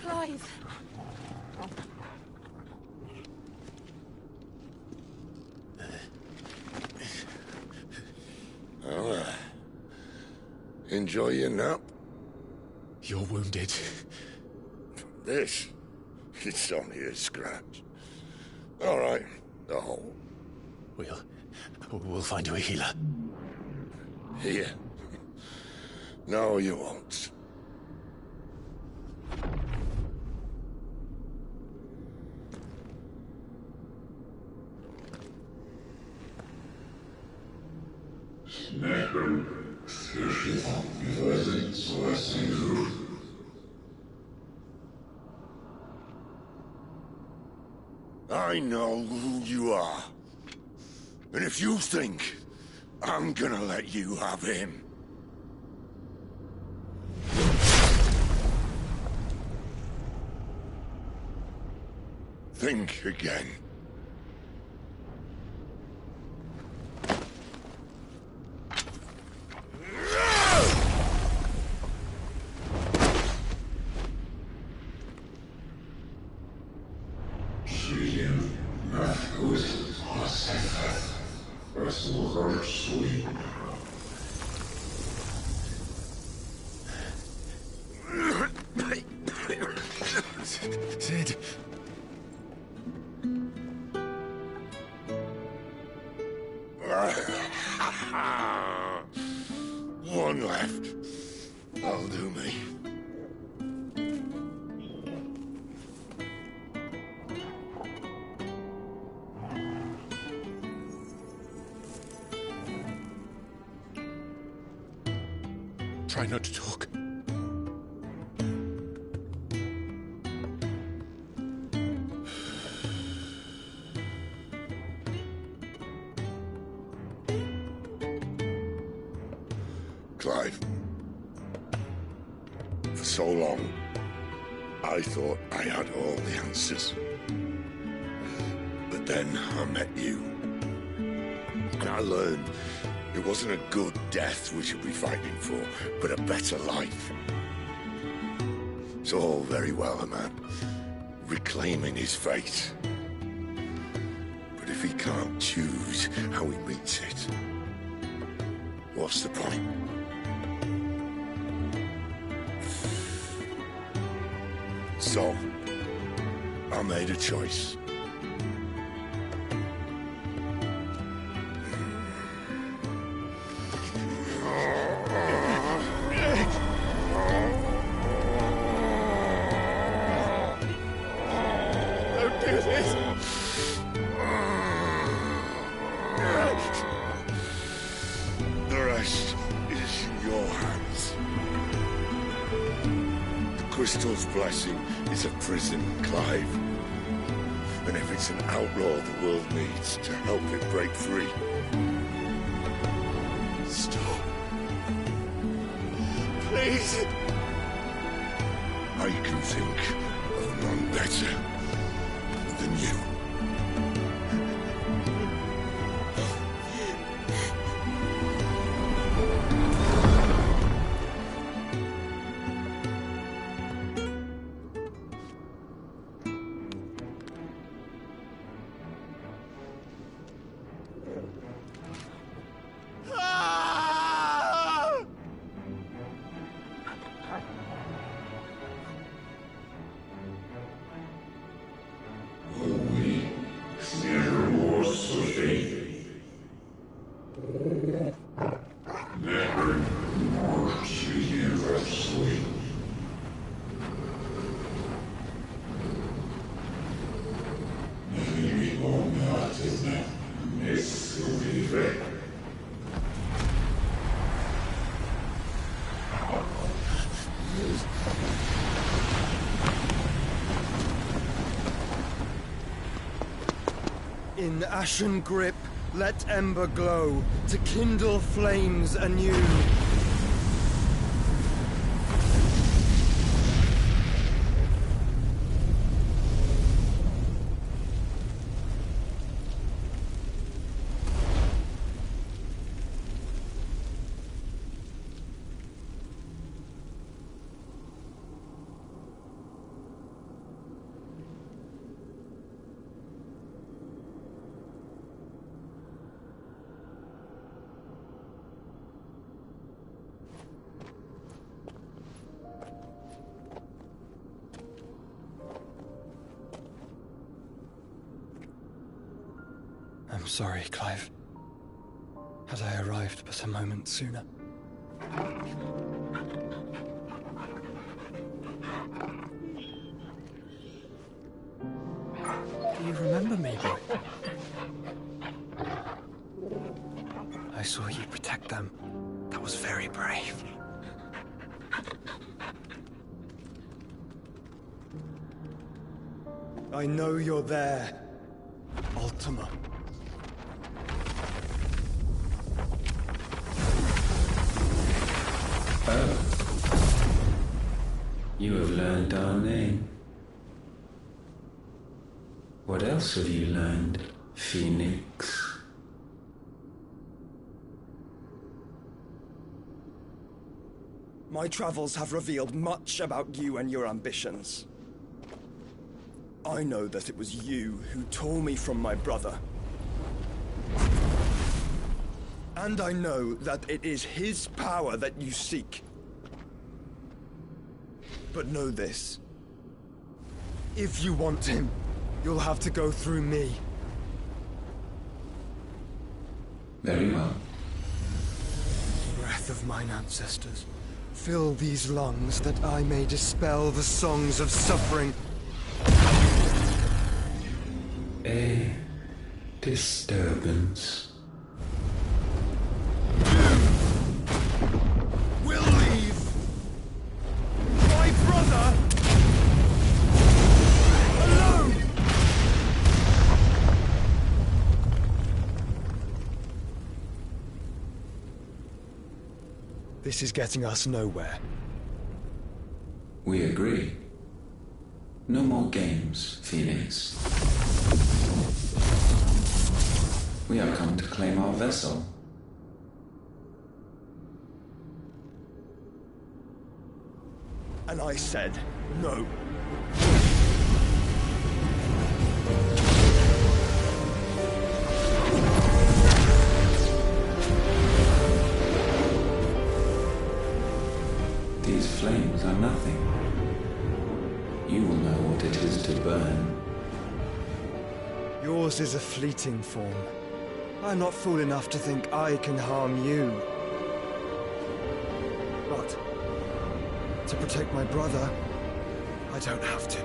Clive! Well, enjoy your nap. You're wounded. This? It's only a scratch. All right. Oh. We'll find you a healer. Here? No, you won't. I know who you are. And if you think I'm gonna let you have him... think again. Sid. One left. That'll do me. Try not to talk. Clive. For so long, I thought I had all the answers. But then I met you. And I learned it wasn't a good death we should be fighting for, but a better life. It's all very well, a man reclaiming his fate. But if he can't choose how he meets it, what's the point? So, I made a choice. Don't do this! The rest is in your hands. The Crystal's blessing is a prison, Clive. And if it's an outlaw the world needs to help it break free... Stop. Please. I can think of none better than you. We In ashen grip, let ember glow, to kindle flames anew. I'm sorry, Clive. Had I arrived but a moment sooner. Do you remember me, boy? I saw you protect them. That was very brave. I know you're there, Ultima. Oh. You have learned our name. What else have you learned, Phoenix? My travels have revealed much about you and your ambitions. I know that it was you who tore me from my brother. And I know that it is his power that you seek. But know this. If you want him, you'll have to go through me. Very well. Breath of mine ancestors, fill these lungs that I may dispel the songs of suffering. A disturbance. We'll leave. My brother alone. This is getting us nowhere. We agree. No more games, Phoenix. We have come to claim our vessel. And I said no. These flames are nothing. You will know what it is to burn. Yours is a fleeting form. I'm not fool enough to think I can harm you. But to protect my brother, I don't have to.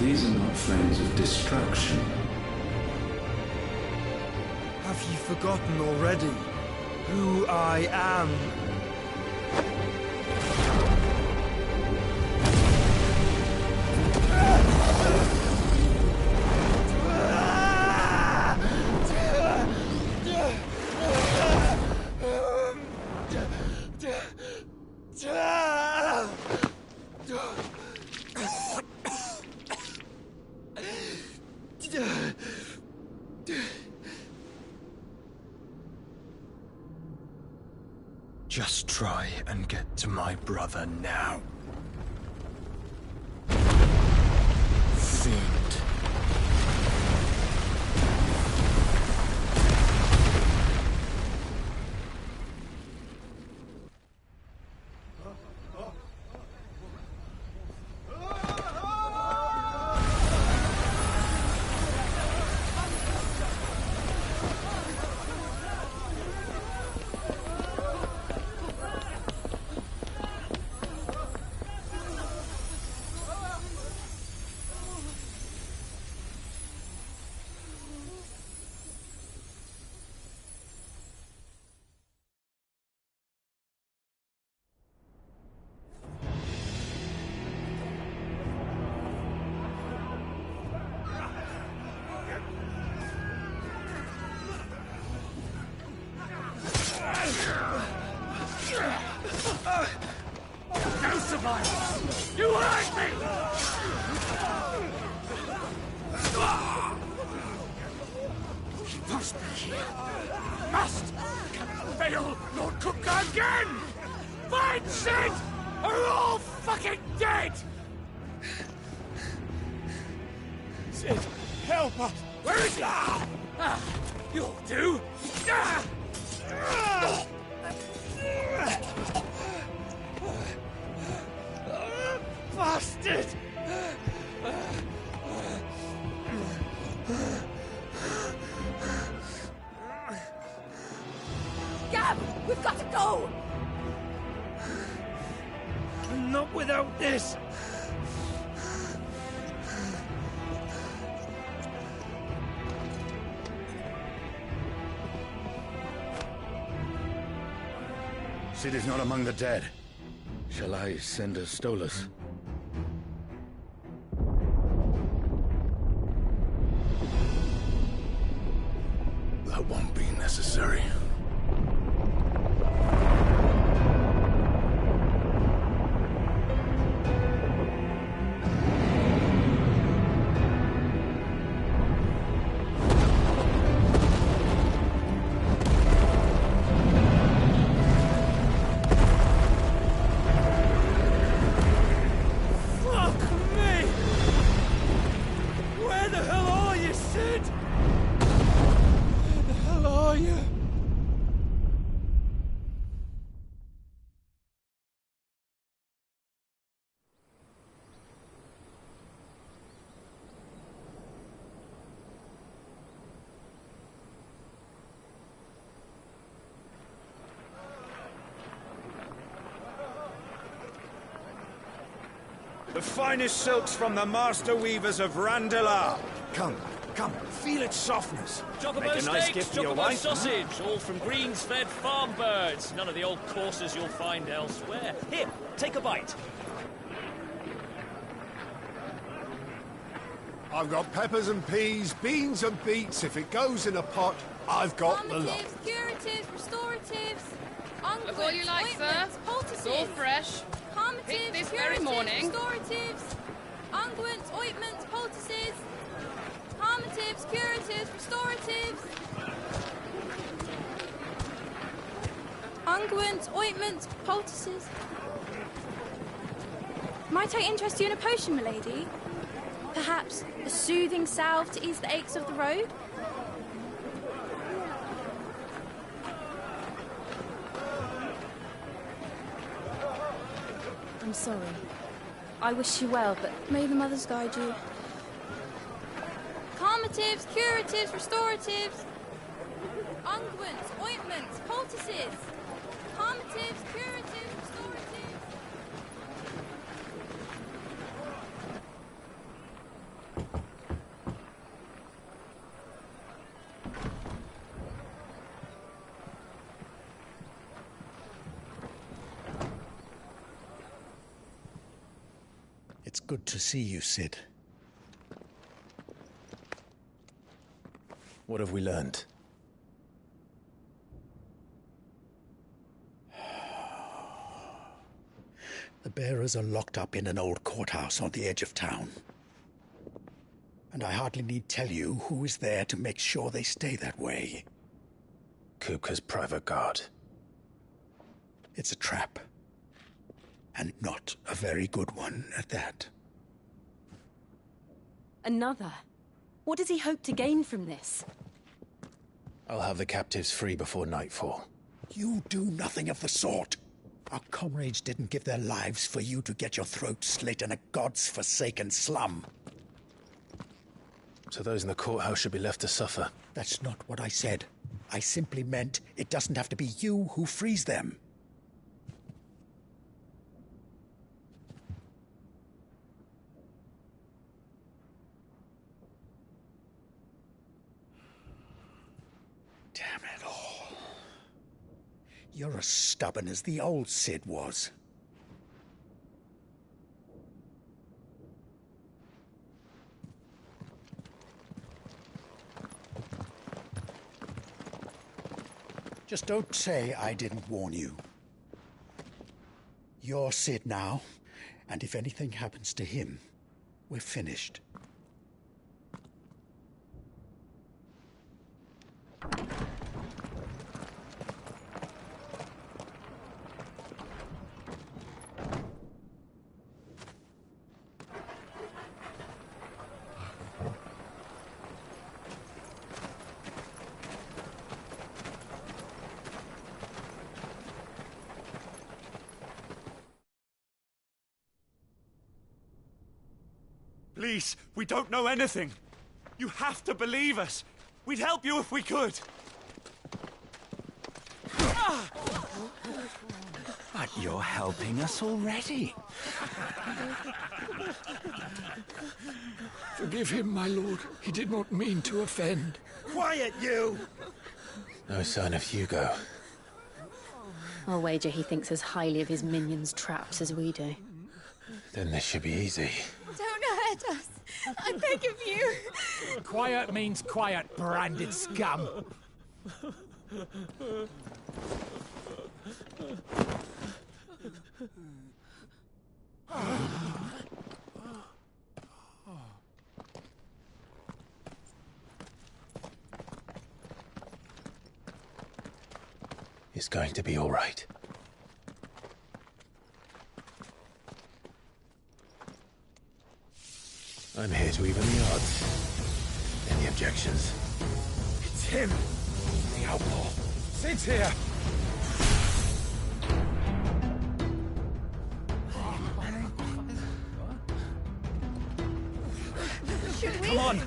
These are not flames of destruction. Have you forgotten already who I am? Just try and get to my brother now. Fiend. No survivors! You hurt me! He must be here. Must! Cannot fail nor cook again! Find Sid! Or we're all fucking dead! Sid, help us! Where is he? You'll do! Bastard! Gab! We've got to go! Not without this! Sid is not among the dead. Shall I send a Stolas? That won't be necessary. The finest silks from the master weavers of Randalar. Come, feel its softness. Chocobo Make a nice steaks, gift for your chocobo wife. sausage, all from greens-fed farm birds. None of the old courses you'll find elsewhere. Here, take a bite. I've got peppers and peas, beans and beets. If it goes in a pot, I've got the lot. Curatives, restoratives, Look all you like, sir. It's all fresh. Picked this very morning. Restoratives, unguents, ointments, poultices, harmatives, curatives, restoratives, unguents, ointments, poultices. Might I interest you in a potion, milady? Perhaps a soothing salve to ease the aches of the road? I'm sorry. I wish you well, but may the mothers guide you. Calmatives, curatives, restoratives, unguents, ointments, poultices, calmatives, curatives, restoratives. It's good to see you, Sid. What have we learned? The bearers are locked up in an old courthouse on the edge of town. And I hardly need tell you who is there to make sure they stay that way. Kupka's private guard. It's a trap. And not a very good one at that. Another? What does he hope to gain from this? I'll have the captives free before nightfall. You do nothing of the sort. Our comrades didn't give their lives for you to get your throat slit in a god's forsaken slum. So those in the courthouse should be left to suffer. That's not what I said. I simply meant it doesn't have to be you who frees them. Damn it all. You're as stubborn as the old Sid was. Just don't say I didn't warn you. You're Sid now, and if anything happens to him, we're finished. Please, we don't know anything. You have to believe us. We'd help you if we could. But you're helping us already. Forgive him, my lord. He did not mean to offend. Quiet, you! No sign of Hugo. I'll wager he thinks as highly of his minions' traps as we do. Then this should be easy. Don't hurt us. I beg of you. Quiet means quiet, branded scum. It's going to be all right. I'm here to even the odds. Any objections? It's him, the outlaw. Sid's here. Come on.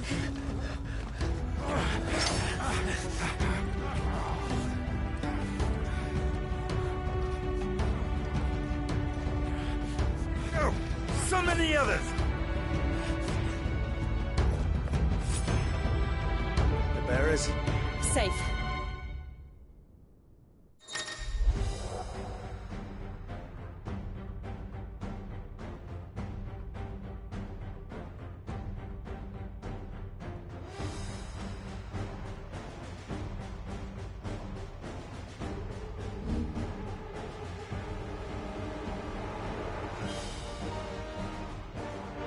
Oh, so many others. The bearers? Safe.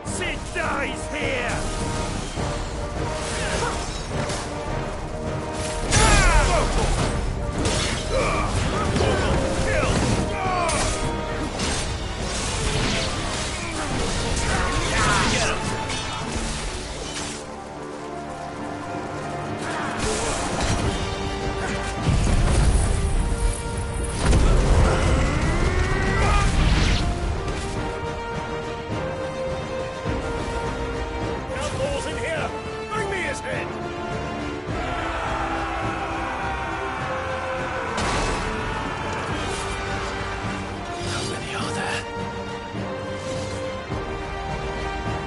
Sid dies here! Outlaws in here! Bring me his head! How many are there?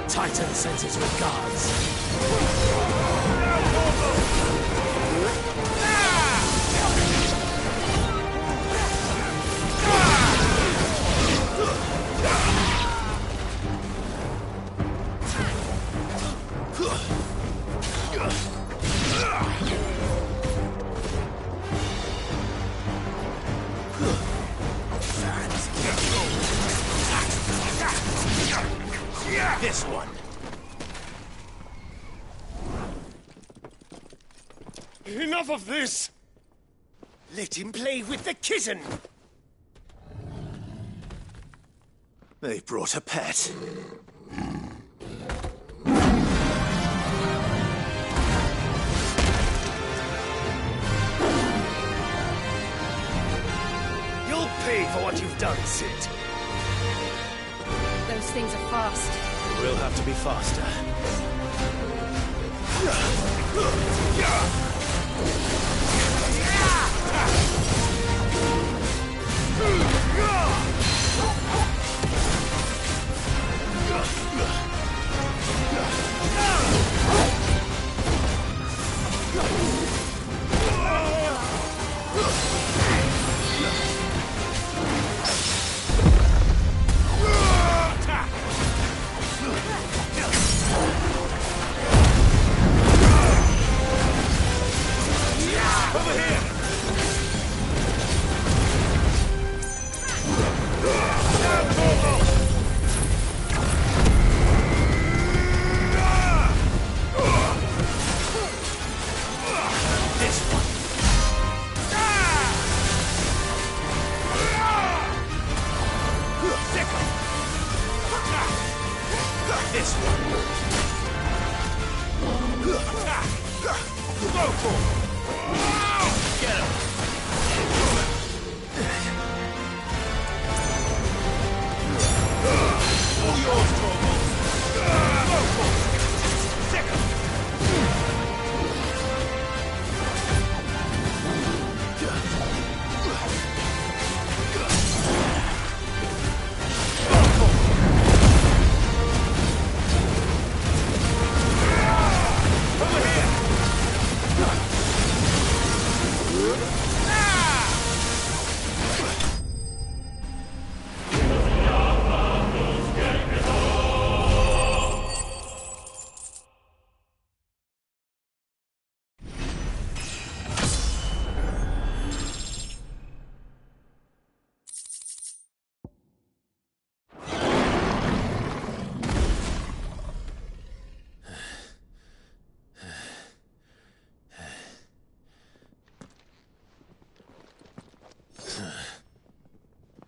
Titan sends his regards. This one. Enough of this! Let him play with the kitten. They brought a pet. You'll pay for what you've done, Sid. Those things are fast. We'll have to be faster. Over here! This one. Go for it. Get him. All yours, Torvald. Go for it. Sick him.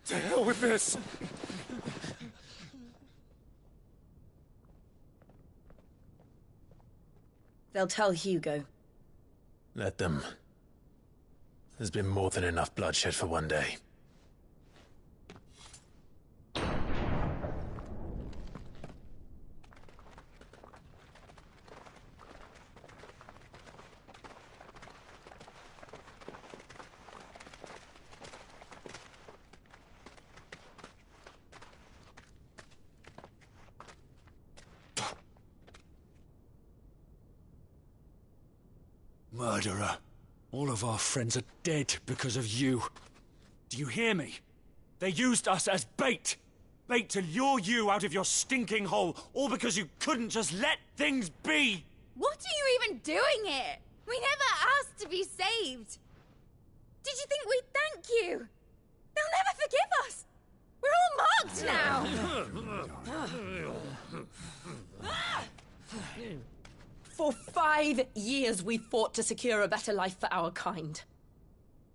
To hell with this! They'll tell Hugo. Let them. There's been more than enough bloodshed for one day. Murderer. All of our friends are dead because of you. Do you hear me? They used us as bait. Bait to lure you out of your stinking hole, all because you couldn't just let things be. What are you even doing here? We never asked to be saved. Did you think we'd thank you? They'll never forgive us. We're all marked now. For 5 years we fought to secure a better life for our kind.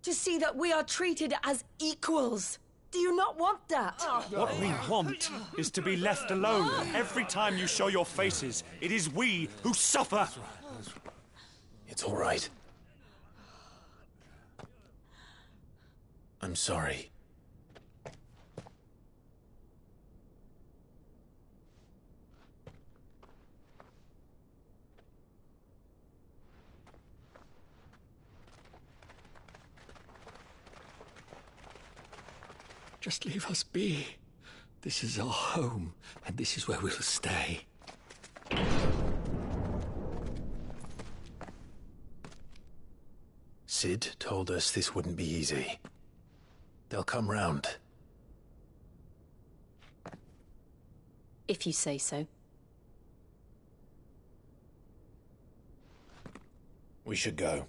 To see that we are treated as equals. Do you not want that? What we want is to be left alone. Every time you show your faces, it is we who suffer. It's all right. I'm sorry. Just leave us be. This is our home, and this is where we'll stay. Sid told us this wouldn't be easy. They'll come round. If you say so. We should go.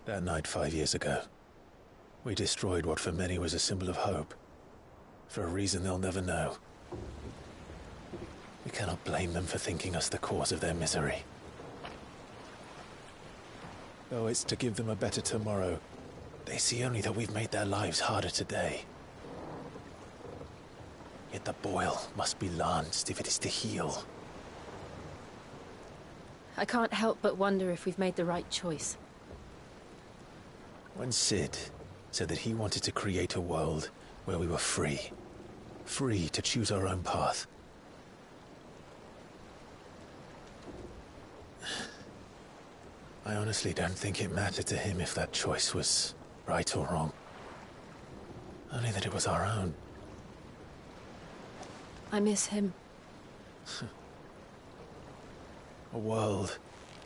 That night 5 years ago, we destroyed what for many was a symbol of hope. For a reason they'll never know. We cannot blame them for thinking us the cause of their misery. Though it's to give them a better tomorrow, they see only that we've made their lives harder today. Yet the boil must be lanced if it is to heal. I can't help but wonder if we've made the right choice. When Sid said that he wanted to create a world where we were free. Free to choose our own path. I honestly don't think it mattered to him if that choice was right or wrong. Only that it was our own. I miss him. A world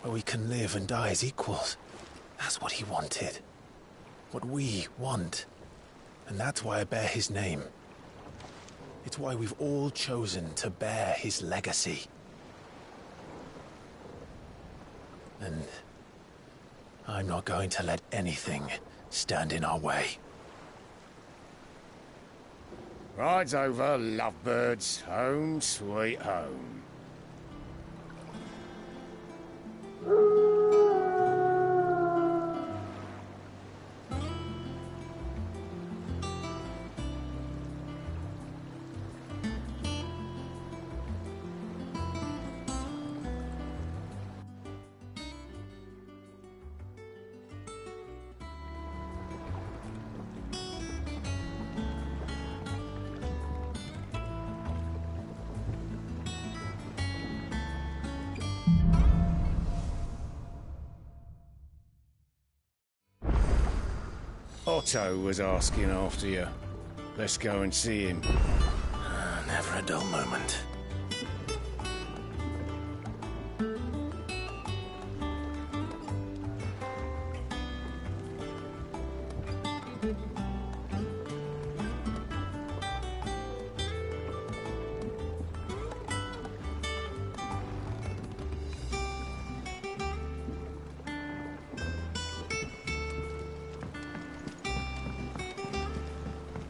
where we can live and die as equals. That's what he wanted. What we want. And that's why I bear his name. It's why we've all chosen to bear his legacy. And I'm not going to let anything stand in our way. Rides over, lovebirds. Home, sweet home. Otto was asking after you. Let's go and see him. Never a dull moment.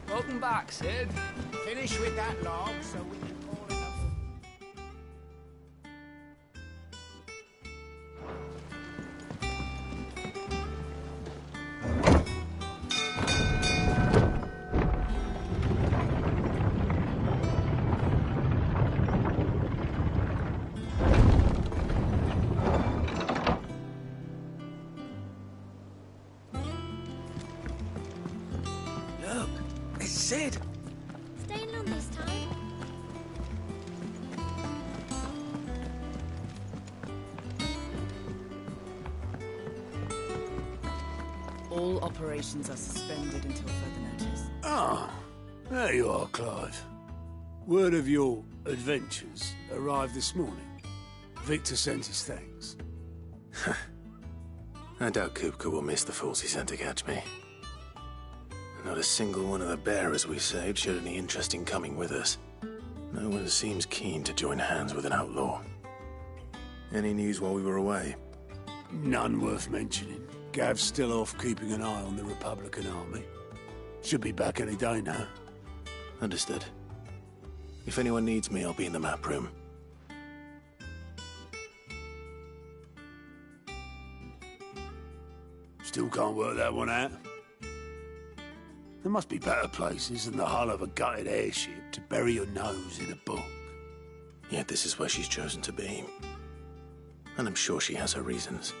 Welcome back, Sid. Finish with that log so we can call it Look, it's Sid. Staying long this time? All operations are suspended until further notice. Ah, there you are, Clive. Word of your adventures arrived this morning. Victor sent his thanks. I doubt Kupka will miss the fools he sent to catch me. Not a single one of the bearers we saved showed any interest in coming with us. No one seems keen to join hands with an outlaw. Any news while we were away? None worth mentioning. Gav's still off keeping an eye on the Republican army. Should be back any day now. Understood. If anyone needs me, I'll be in the map room. Still can't work that one out. There must be better places than the hull of a gutted airship to bury your nose in a book. Yet this is where she's chosen to be. And I'm sure she has her reasons.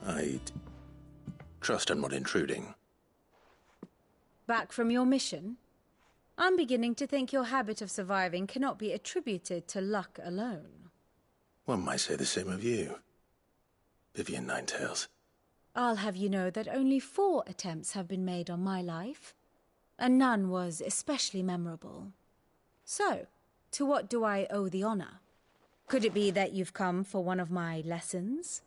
I'd trust I'm not intruding. Back from your mission? I'm beginning to think your habit of surviving cannot be attributed to luck alone. One might say the same of you, Vivian Ninetails. I'll have you know that only 4 attempts have been made on my life, and none was especially memorable. So, to what do I owe the honor? Could it be that you've come for one of my lessons?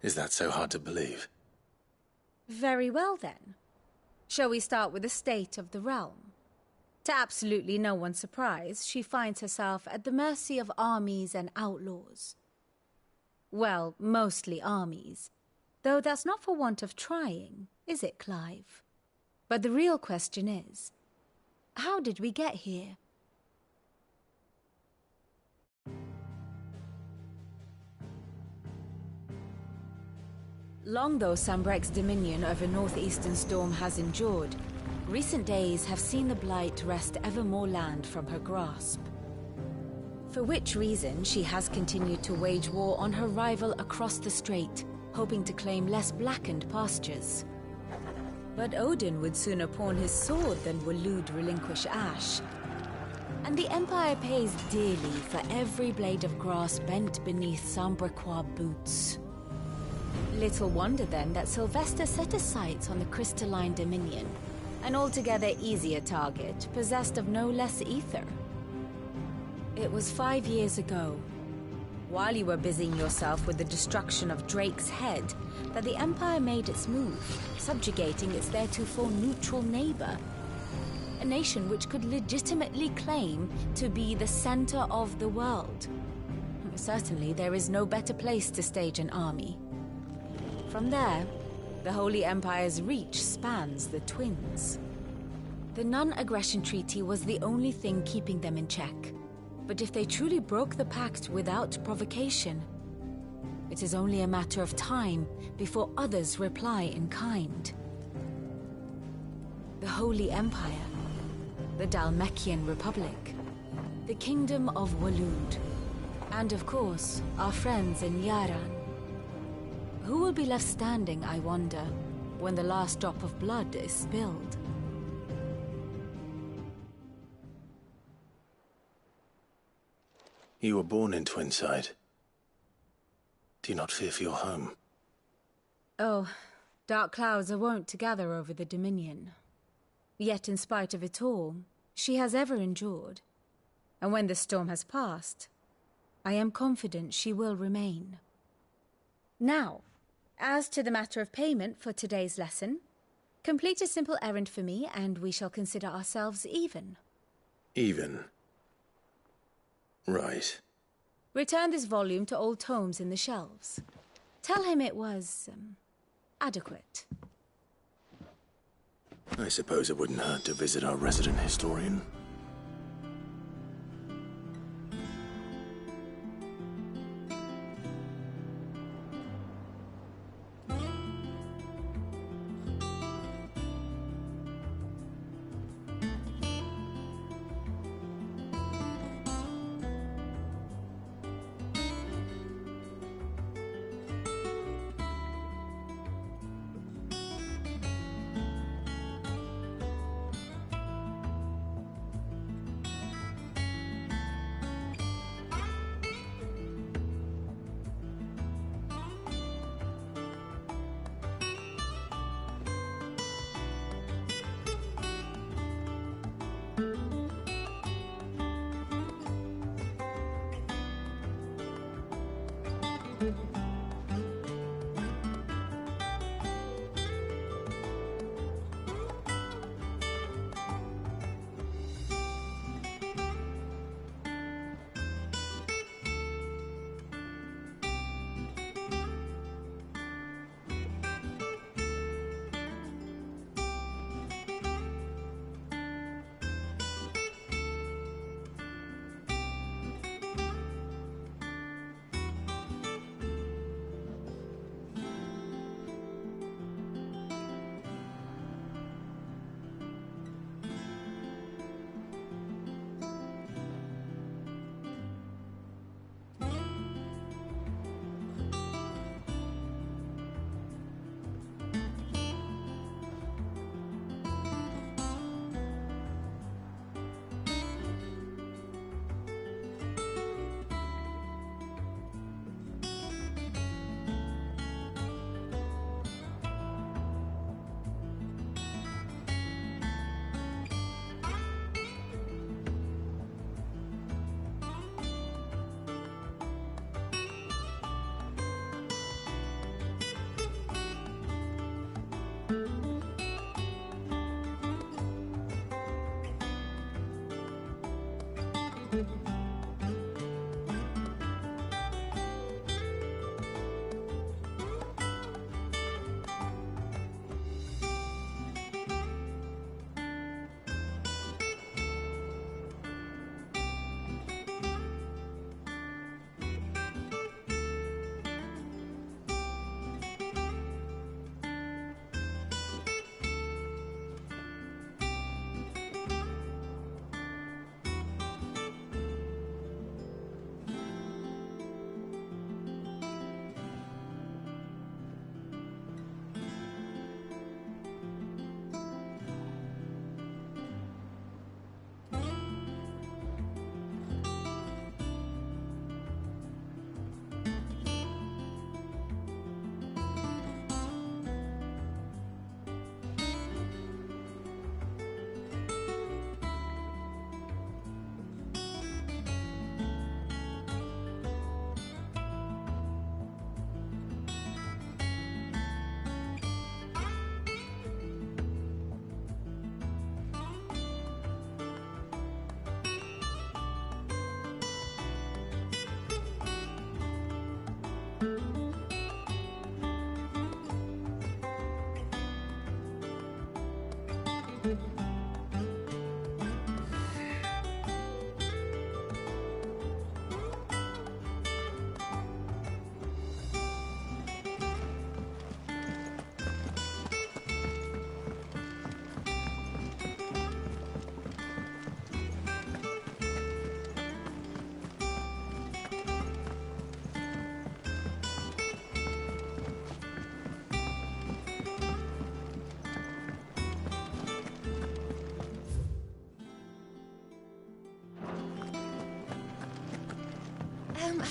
Is that so hard to believe? Very well, then. Shall we start with the state of the realm? To absolutely no one's surprise, she finds herself at the mercy of armies and outlaws. Well, mostly armies. Though that's not for want of trying, is it, Clive? But the real question is, how did we get here? Long though Sambrek's dominion over northeastern Storm has endured, recent days have seen the Blight wrest ever more land from her grasp. For which reason she has continued to wage war on her rival across the strait, hoping to claim less blackened pastures. But Odin would sooner pawn his sword than Waloed relinquish Ash. And the Empire pays dearly for every blade of grass bent beneath Sambrequois boots. Little wonder then that Sylvester set his sights on the crystalline dominion, an altogether easier target, possessed of no less ether. It was 5 years ago, while you were busying yourself with the destruction of Drake's head, that the Empire made its move, subjugating its theretofore neutral neighbor. A nation which could legitimately claim to be the center of the world. Certainly, there is no better place to stage an army. From there, the Holy Empire's reach spans the Twins. The non-aggression treaty was the only thing keeping them in check. But if they truly broke the pact without provocation, it is only a matter of time before others reply in kind. The Holy Empire, the Dhalmekian Republic, the Kingdom of Waloed, and of course, our friends in Yaran. Who will be left standing, I wonder, when the last drop of blood is spilled? You were born in Twinside. Do you not fear for your home? Oh, dark clouds are wont to gather over the Dominion. Yet in spite of it all, she has ever endured. And when the storm has passed, I am confident she will remain. Now, as to the matter of payment for today's lesson, complete a simple errand for me and we shall consider ourselves even. Even? Right. Return this volume to old tomes in the shelves. Tell him it was, adequate. I suppose it wouldn't hurt to visit our resident historian.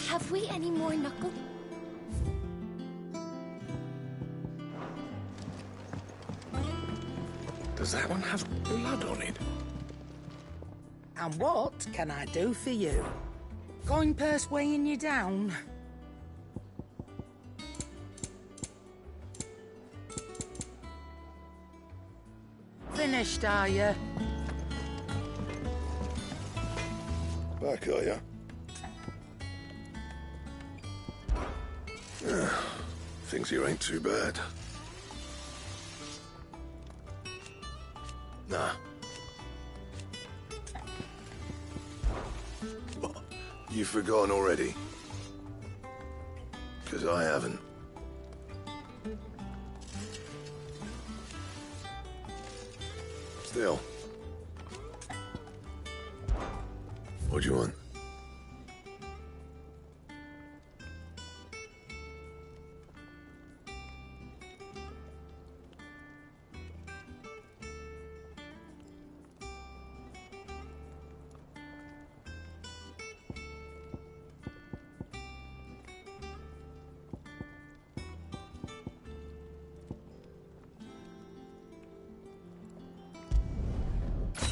Have we any more knuckle? Does that one have blood on it? And what can I do for you? Coin purse weighing you down? Finished, are you? Back, are ya? Things here ain't too bad. Nah. What? You've forgotten already? 'Cause I haven't. Still. What do you want?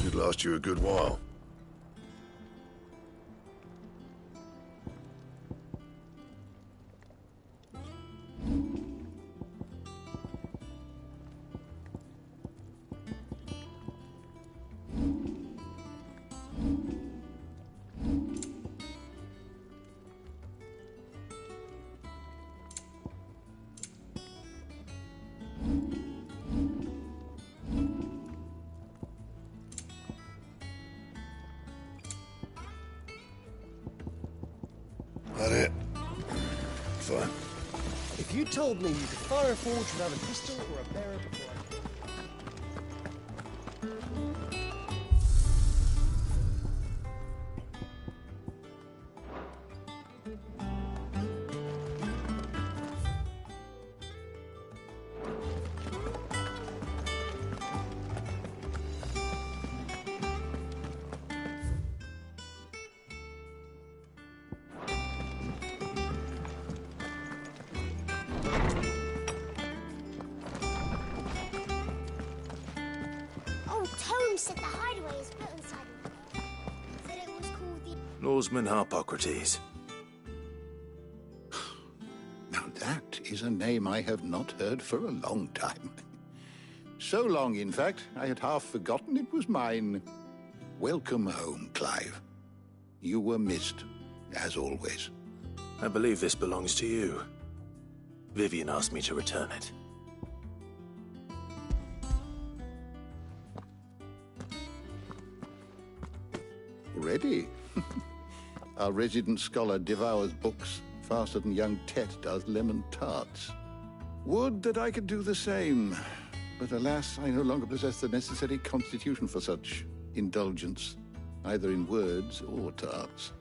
It'd last you a good while. That it? Fine. If you told me you could fire a forge without a pistol or a barrel before I killed said the hideaway is built inside of it. Said it was called the... Norseman Harpocrates. Now that is a name I have not heard for a long time. So long, in fact, I had half forgotten it was mine. Welcome home, Clive. You were missed, as always. I believe this belongs to you. Vivian asked me to return it. Ready? Our resident scholar devours books faster than young Tet does lemon tarts. Would that I could do the same. But alas, I no longer possess the necessary constitution for such indulgence, either in words or tarts.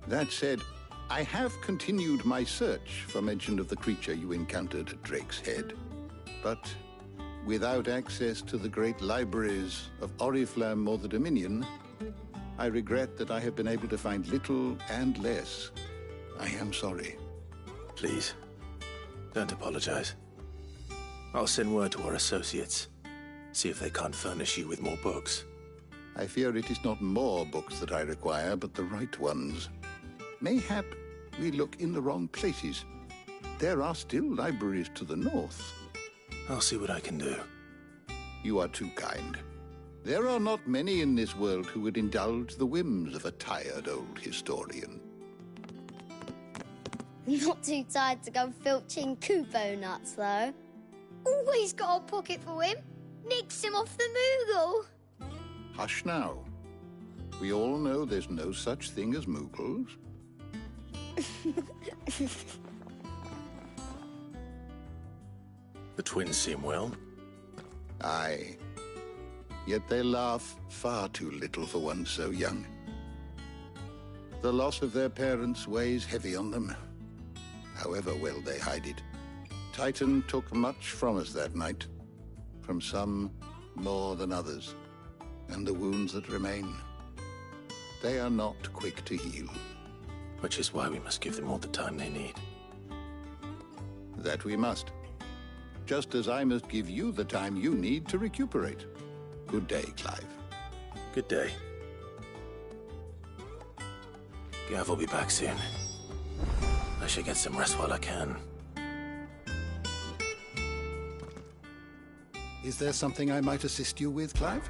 That said, I have continued my search for mention of the creature you encountered at Drake's Head. But without access to the great libraries of Oriflamme or the Dominion, I regret that I have been able to find little and less. I am sorry. Please, don't apologize. I'll send word to our associates. See if they can't furnish you with more books. I fear it is not more books that I require, but the right ones. Mayhap we look in the wrong places. There are still libraries to the north. I'll see what I can do. You are too kind. There are not many in this world who would indulge the whims of a tired old historian. Not too tired to go filching Kupo nuts, though. Always got a pocket for him. Nicks him off the Moogle. Hush now. We all know there's no such thing as Moogles. The twins seem well. Aye. Yet they laugh far too little for one so young. The loss of their parents weighs heavy on them, however well they hide it. Titan took much from us that night, from some more than others, and the wounds that remain, they are not quick to heal. Which is why we must give them all the time they need. That we must. Just as I must give you the time you need to recuperate. Good day, Clive. Good day. Gav will be back soon. I should get some rest while I can. Is there something I might assist you with, Clive?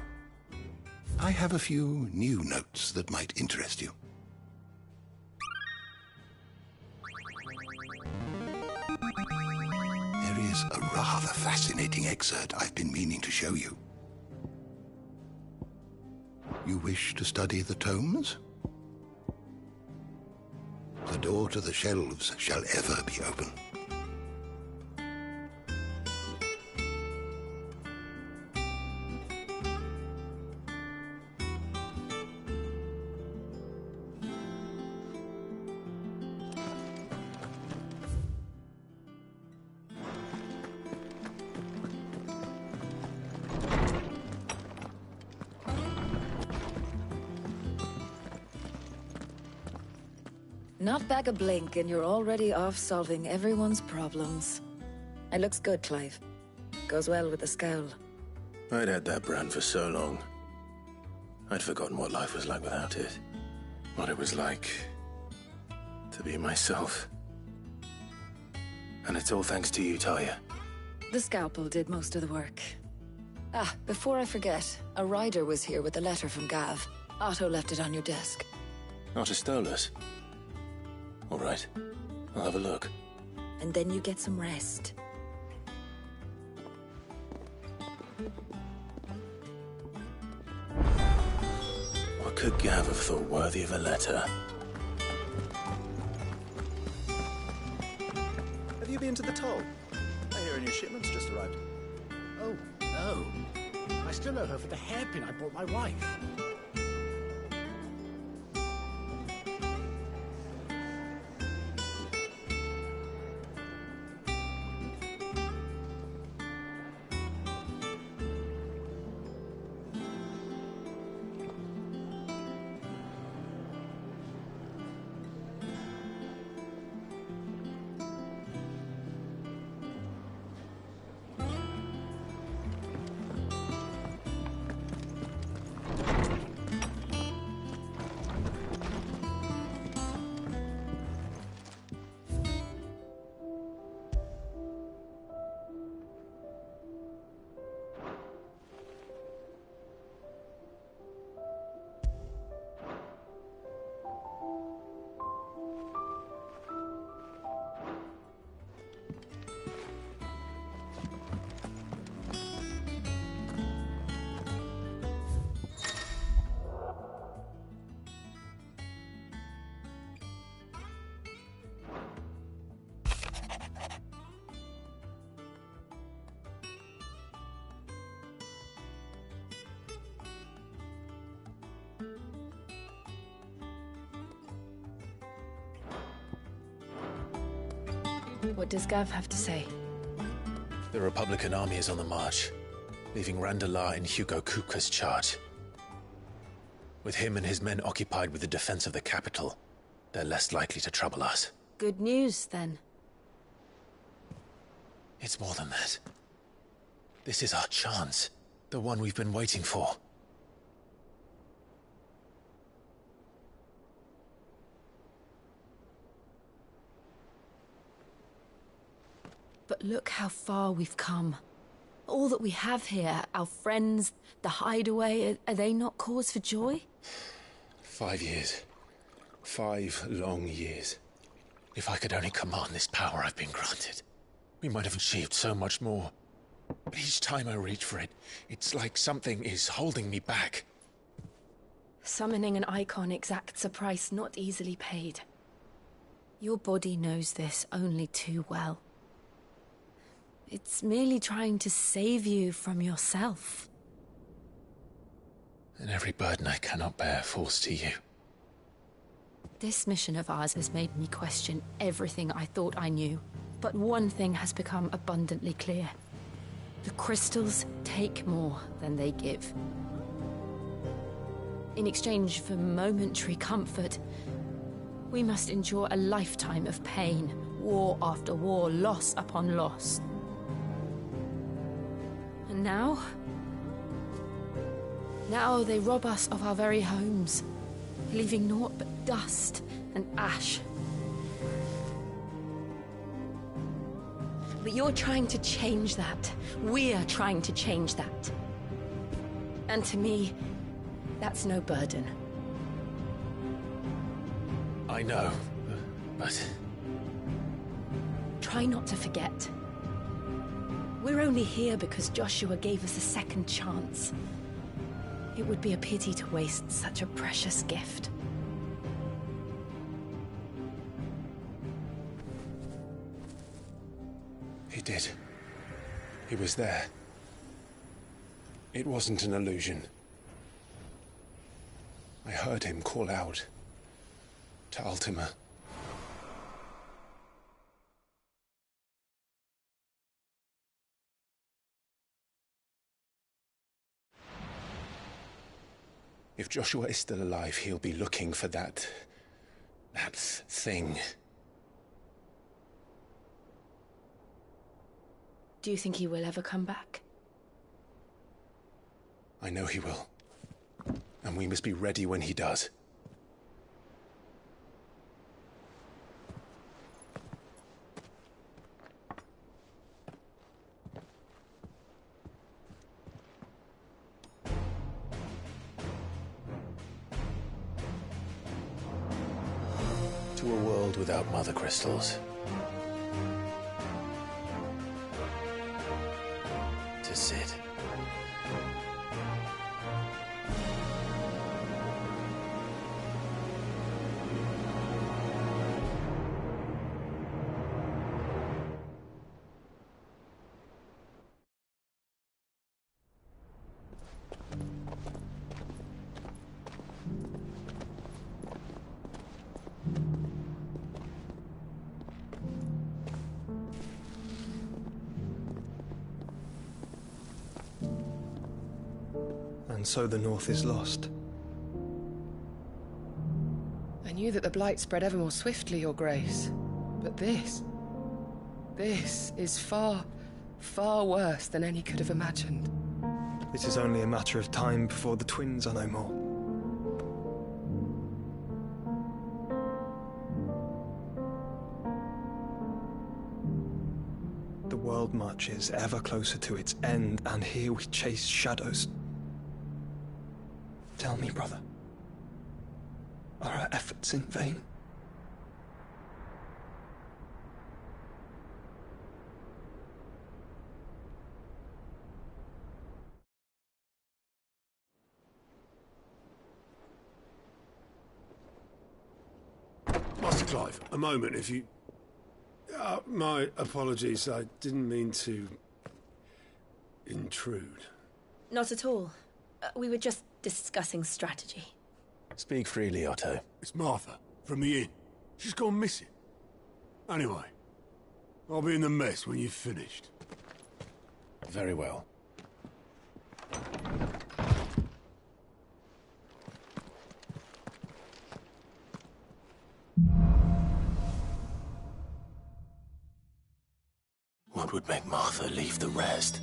I have a few new notes that might interest you. There is a rather fascinating excerpt I've been meaning to show you. You wish to study the tomes? The door to the shelves shall ever be open. Not back a blink and you're already off solving everyone's problems. It looks good, Clive. Goes well with the scowl. I'd had that brand for so long. I'd forgotten what life was like without it. What it was like to be myself. And it's all thanks to you, Talia. The scalpel did most of the work. Ah, before I forget, a rider was here with a letter from Gav. Otto left it on your desk. Otto stole us. All right, I'll have a look. And then you get some rest. What could Gav have thought worthy of a letter? Have you been to the toll? I hear a new shipment's just arrived. Oh, no. I still owe her for the hairpin I bought my wife. What does Gav have to say? The Republican army is on the march, leaving Randalar in Hugo Kupka's charge. With him and his men occupied with the defense of the capital, they're less likely to trouble us. Good news, then. It's more than that. This is our chance. The one we've been waiting for. But look how far we've come. All that we have here, our friends, the hideaway, are they not cause for joy? 5 years. 5 long years. If I could only command this power I've been granted, we might have achieved so much more. But each time I reach for it, it's like something is holding me back. Summoning an icon exacts a price not easily paid. Your body knows this only too well. It's merely trying to save you from yourself. And every burden I cannot bear falls to you. This mission of ours has made me question everything I thought I knew. But one thing has become abundantly clear. The crystals take more than they give. In exchange for momentary comfort, we must endure a lifetime of pain, war after war, loss upon loss. And now they rob us of our very homes, leaving naught but dust and ash. But you're trying to change that. We're trying to change that. And to me, that's no burden. I know, but... Try not to forget. We're only here because Joshua gave us a second chance. It would be a pity to waste such a precious gift. He did. He was there. It wasn't an illusion. I heard him call out to Ultima. If Joshua is still alive, he'll be looking for that thing. Do you think he will ever come back? I know he will. And we must be ready when he does. To a world without mother crystals. To Sid. And so the North is lost. I knew that the Blight spread ever more swiftly, Your Grace. But this is far, far worse than any could have imagined. It is only a matter of time before the twins are no more. The world marches ever closer to its end, and here we chase shadows. Tell me, brother, are our efforts in vain? Master Clive, a moment, if you... my apologies, I didn't mean to... intrude. Not at all. We were just discussing strategy. Speak freely, Otto. It's Martha, from the inn. She's gone missing. Anyway, I'll be in the mess when you've finished. Very well. What would make Martha leave the rest?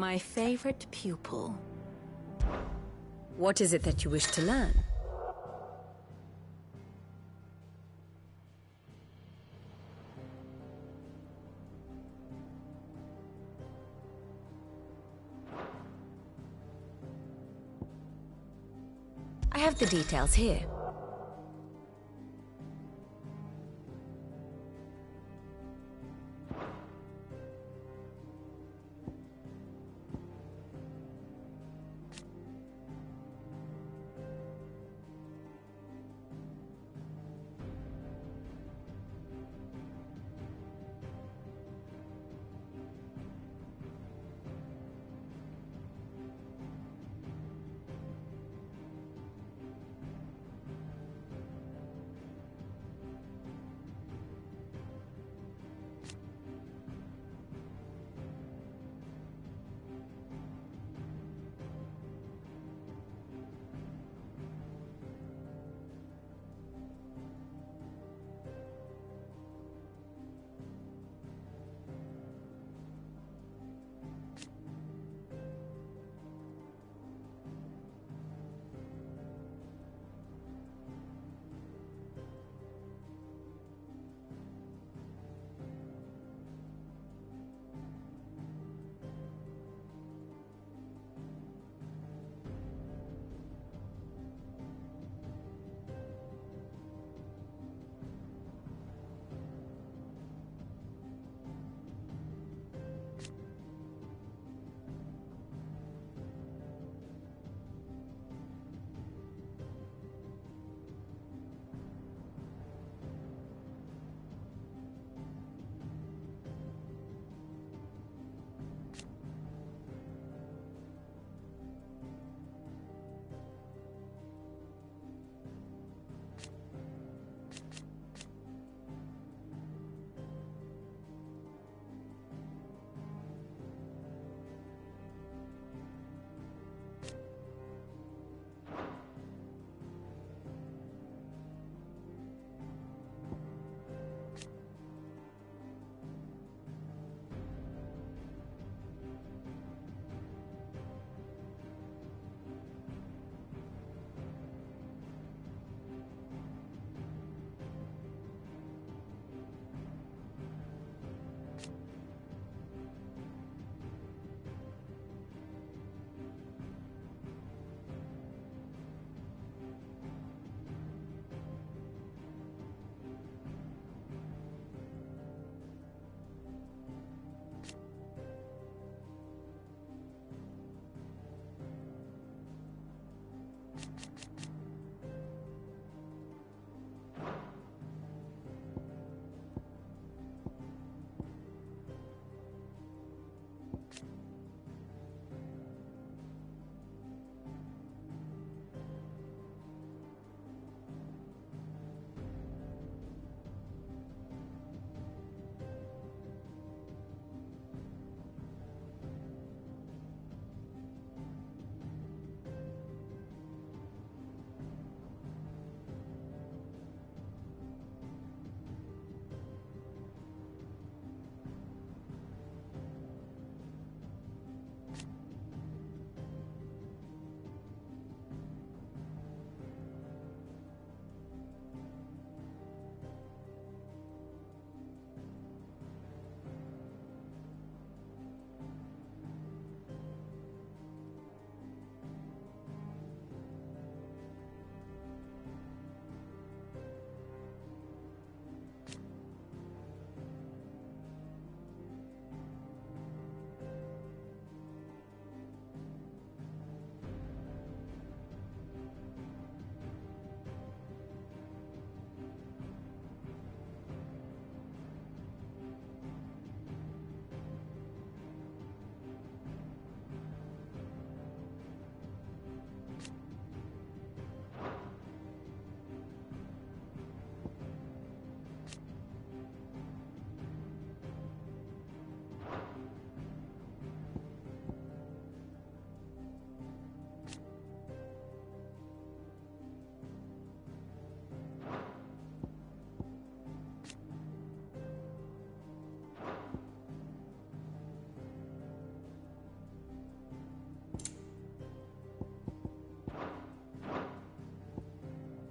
My favorite pupil. What is it that you wish to learn? I have the details here.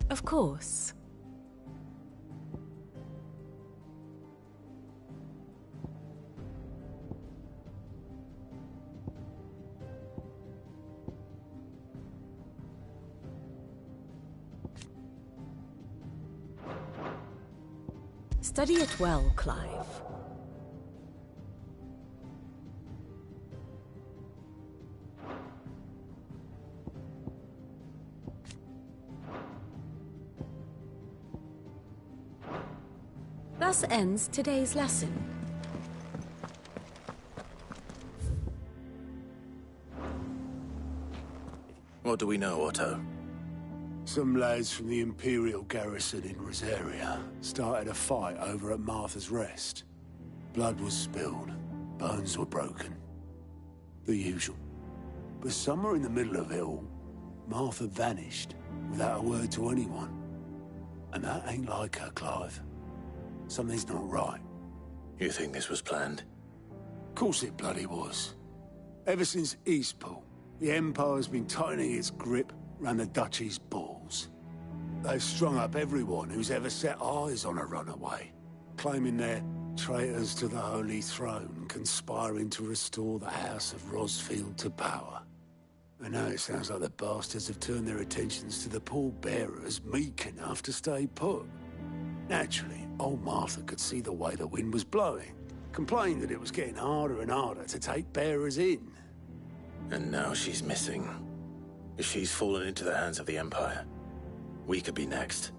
Of course. Study it well, Clive. Thus ends today's lesson. What do we know, Otto? Some lads from the Imperial garrison in Rosaria started a fight over at Martha's Rest. Blood was spilled, bones were broken. The usual. But somewhere in the middle of it all, Martha vanished without a word to anyone. And that ain't like her, Clive. Something's not right. You think this was planned? Of course it bloody was. Ever since Eastpool, the Empire's been tightening its grip round the Duchy's balls. They've strung up everyone who's ever set eyes on a runaway, claiming they're traitors to the Holy Throne, conspiring to restore the House of Rosfield to power. And now it sounds like the bastards have turned their attentions to the pallbearers meek enough to stay put. Naturally, old Martha could see the way the wind was blowing, complained that it was getting harder and harder to take bearers in. And now she's missing. If she's fallen into the hands of the Empire, we could be next.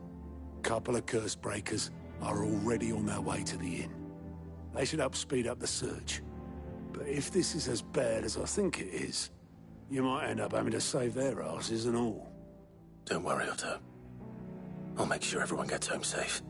Couple of curse breakers are already on their way to the inn. They should help speed up the search. But if this is as bad as I think it is, you might end up having to save their asses and all. Don't worry, Otto. I'll make sure everyone gets home safe.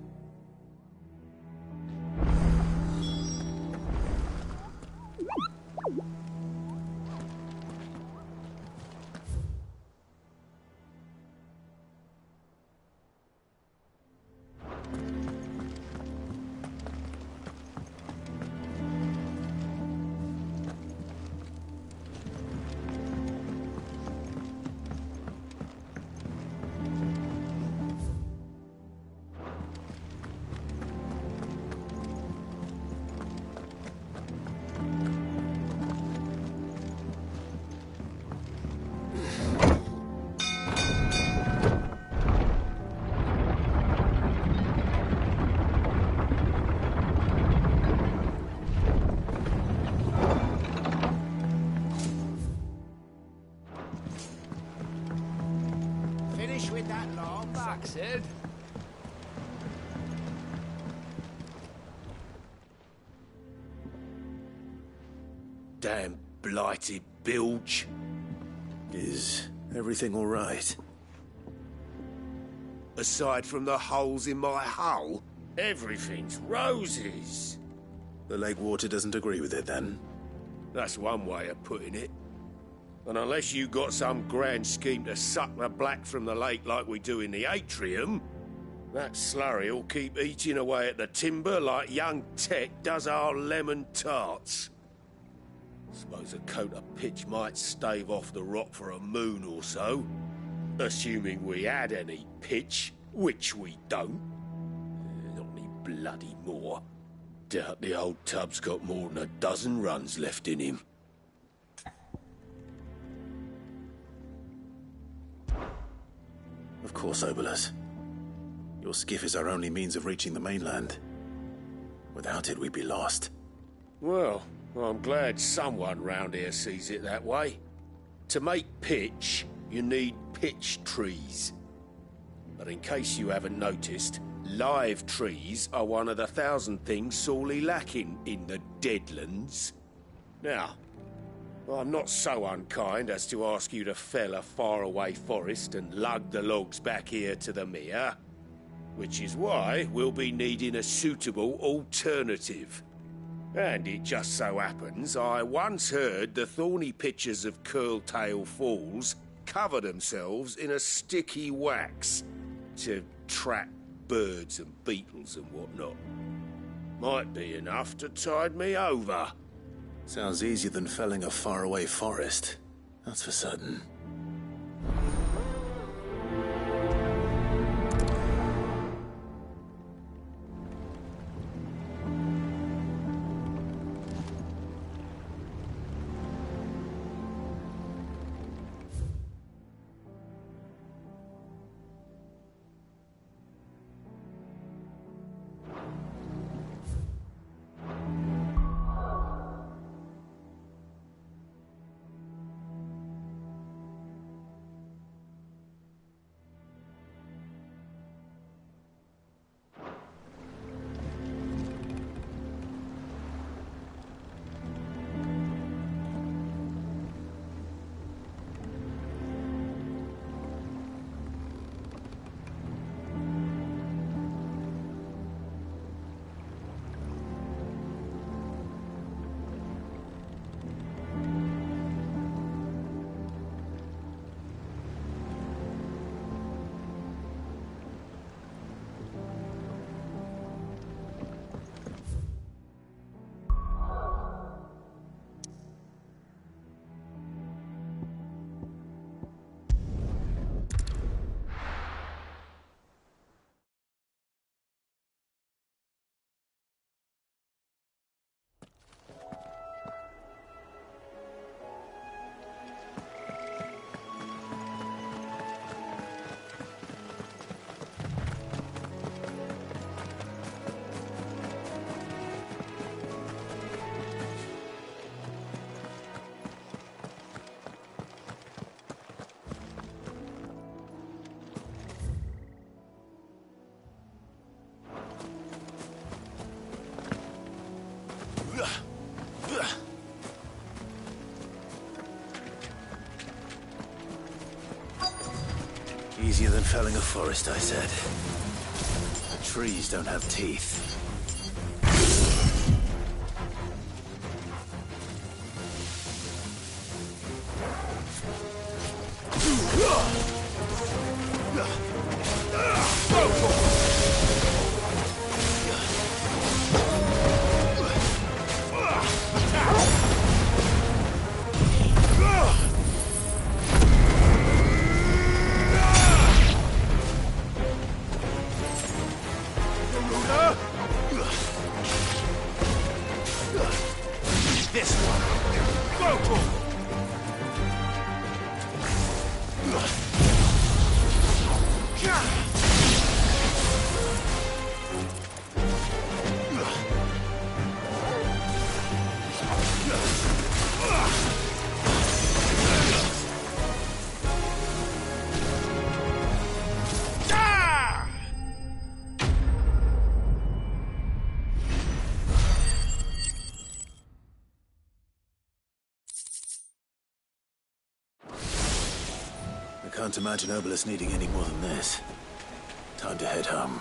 With that long back, Sid. Damn blighted bilge. Is everything all right? Aside from the holes in my hull, everything's roses. The lake water doesn't agree with it, then? That's one way of putting it. And unless you got some grand scheme to suck the black from the lake like we do in the atrium, that slurry will keep eating away at the timber like young Tet does our lemon tarts. Suppose a coat of pitch might stave off the rot for a moon or so, assuming we had any pitch, which we don't. Not any bloody more. Doubt the old tub's got more than a dozen runs left in him. Of course, Obolus. Your skiff is our only means of reaching the mainland. Without it, we'd be lost. Well, I'm glad someone round here sees it that way. To make pitch, you need pitch trees. But in case you haven't noticed, live trees are one of the 1,000 things sorely lacking in the Deadlands. Now, I'm not so unkind as to ask you to fell a faraway forest and lug the logs back here to the mere, which is why we'll be needing a suitable alternative. And it just so happens I once heard the thorny pitchers of Curltail Falls cover themselves in a sticky wax to trap birds and beetles and whatnot. Might be enough to tide me over. Sounds easier than felling a faraway forest. That's for certain. easier than felling a forest, I said. The trees don't have teeth. This one. Go! I can't imagine Obelisk needing any more than this. Time to head home.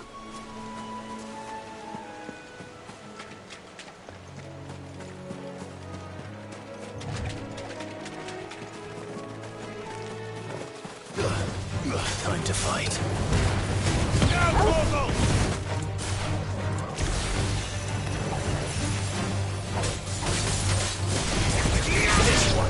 Time to fight. Now, Torgal! This one.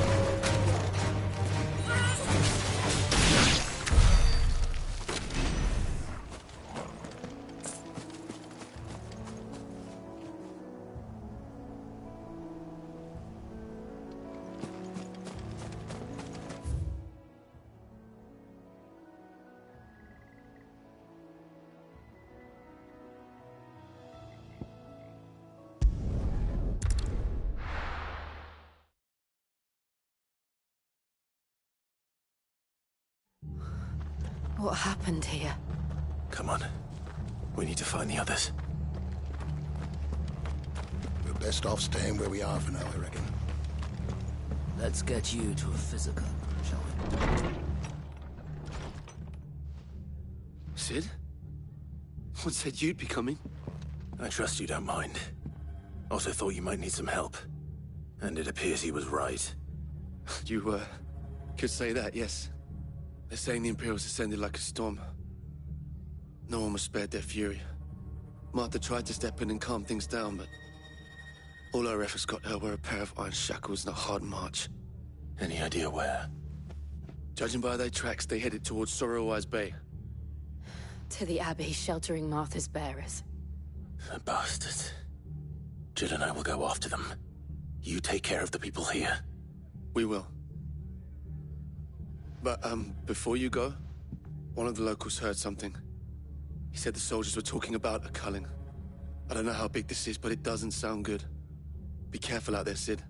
What happened here? Come on. We need to find the others. We're best off staying where we are for now, I reckon. Let's get you to a physical, shall we? Sid? What said you'd be coming? I trust you don't mind. Also thought you might need some help. And it appears he was right. You, could say that, yes. They're saying the Imperials ascended like a storm. No one was spared their fury. Martha tried to step in and calm things down, but all our efforts got her were a pair of iron shackles and a hard march. Any idea where? Judging by their tracks, they headed towards Sorrowwise Bay. To the Abbey sheltering Martha's bearers. The bastards. Jill and I will go after them. You take care of the people here. We will. But, before you go, one of the locals heard something. He said the soldiers were talking about a culling. I don't know how big this is, but it doesn't sound good. Be careful out there, Sid.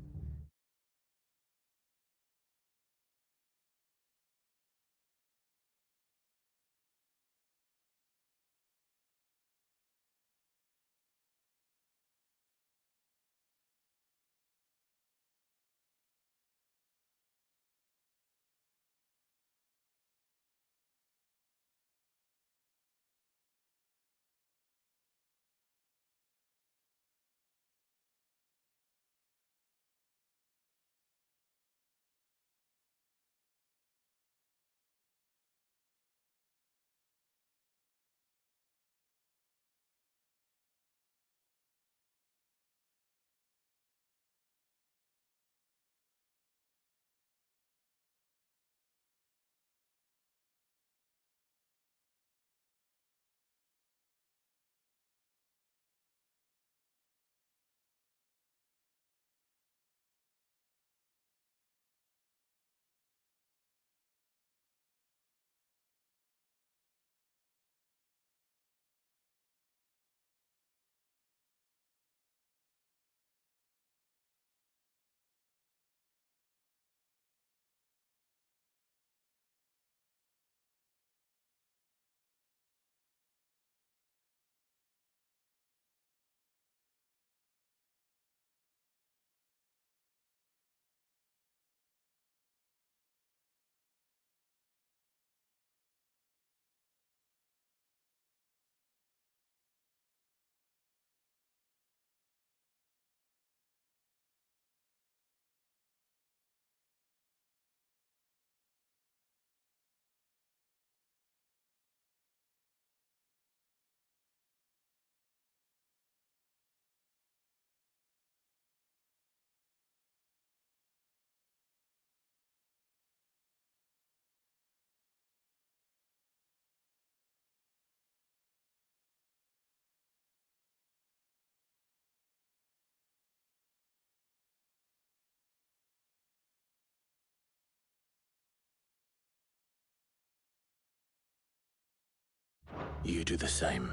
You do the same.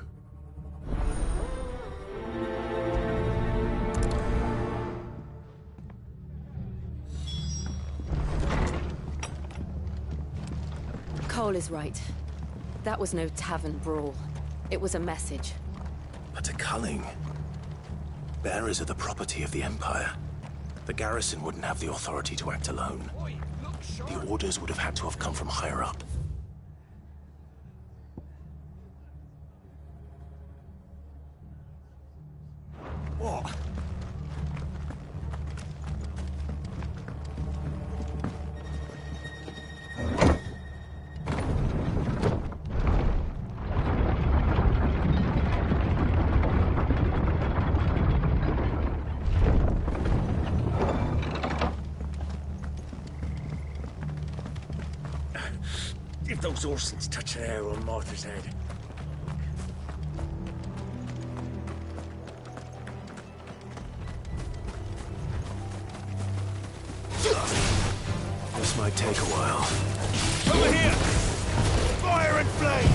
Cole is right. That was no tavern brawl. It was a message. But a culling. Bearers are the property of the Empire. The garrison wouldn't have the authority to act alone. The orders would have had to have come from higher up. What? If those Orsons touch an arrow on Martha's head. This might take a while. Over here! Fire and flame!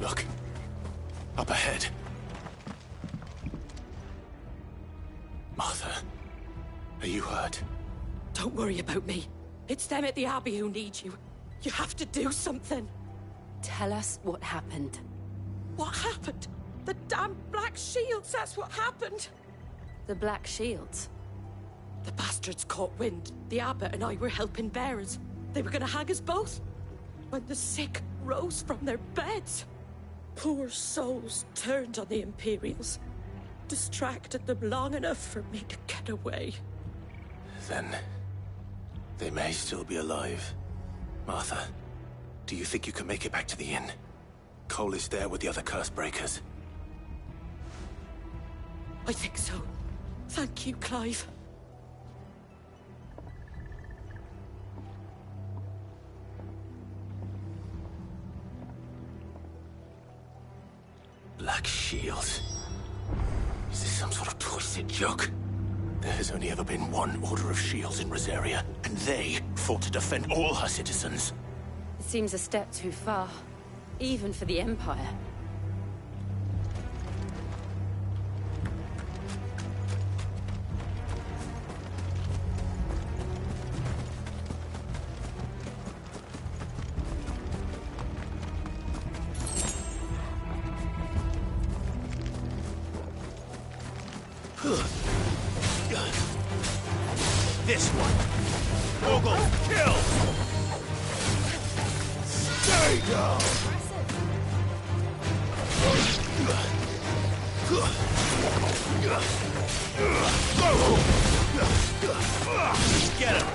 Look. Up ahead. Martha, are you hurt? Don't worry about me. It's them at the Abbey who need you. You have to do something. Tell us what happened. What happened? The damn Black Shields, that's what happened. The Black Shields? The bastards caught wind. The Abbot and I were helping bearers. They were gonna hang us both. When the sick rose from their beds. Poor souls turned on the Imperials. Distracted them long enough for me to get away. Then they may still be alive. Martha, do you think you can make it back to the inn? Cole is there with the other curse breakers. I think so. Thank you, Clive. Black Shields. Is this some sort of twisted joke? There has only ever been one Order of Shields in Rosaria, and they fought to defend all her citizens. It seems a step too far, even for the Empire. This one. Ogle, kill! Stay down! Get him!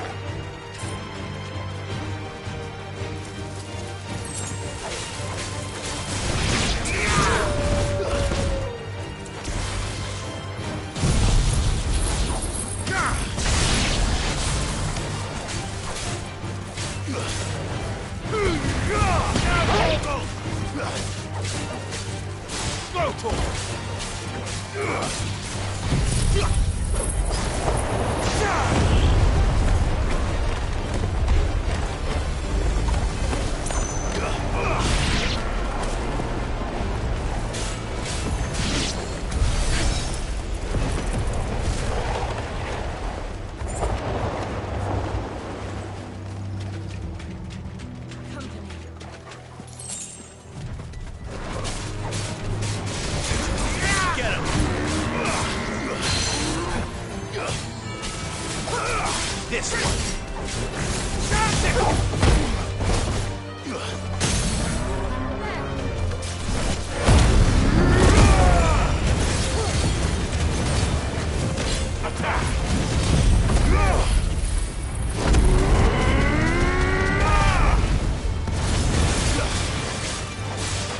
This one.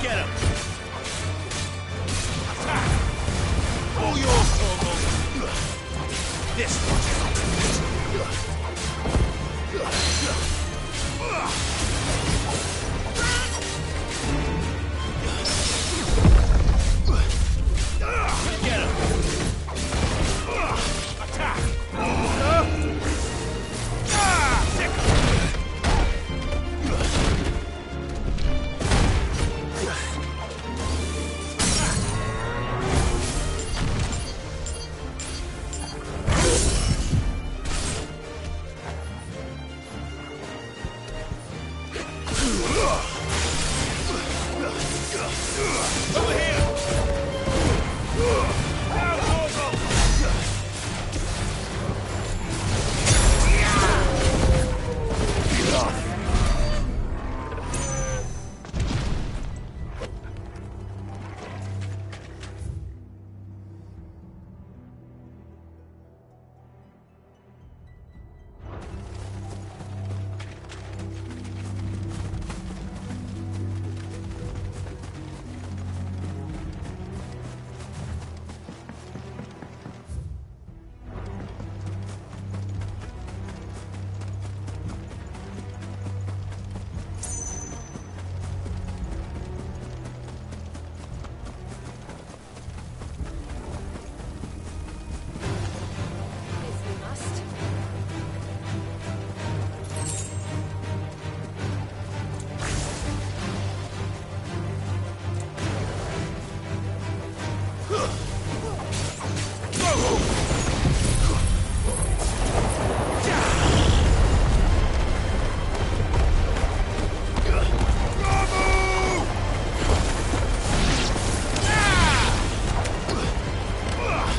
Get him. This one. Get him! Attack!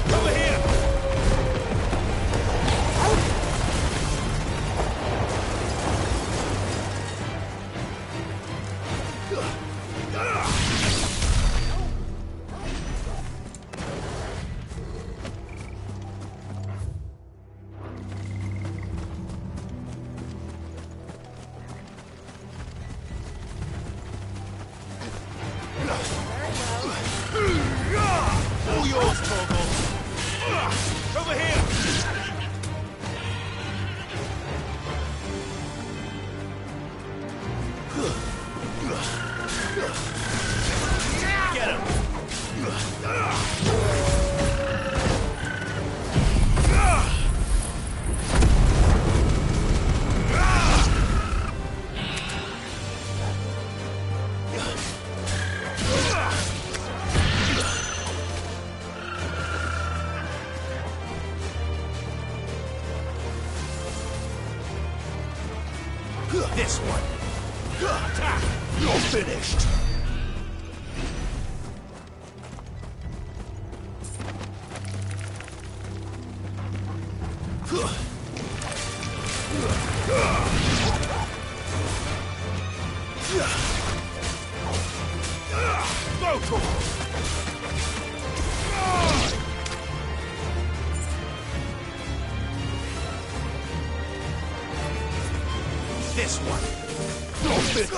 Over here! Now, Torgo! All yours, Torgo. Over here! Get him! This one. Attack! You're finished. Vocal! This one. You're finished.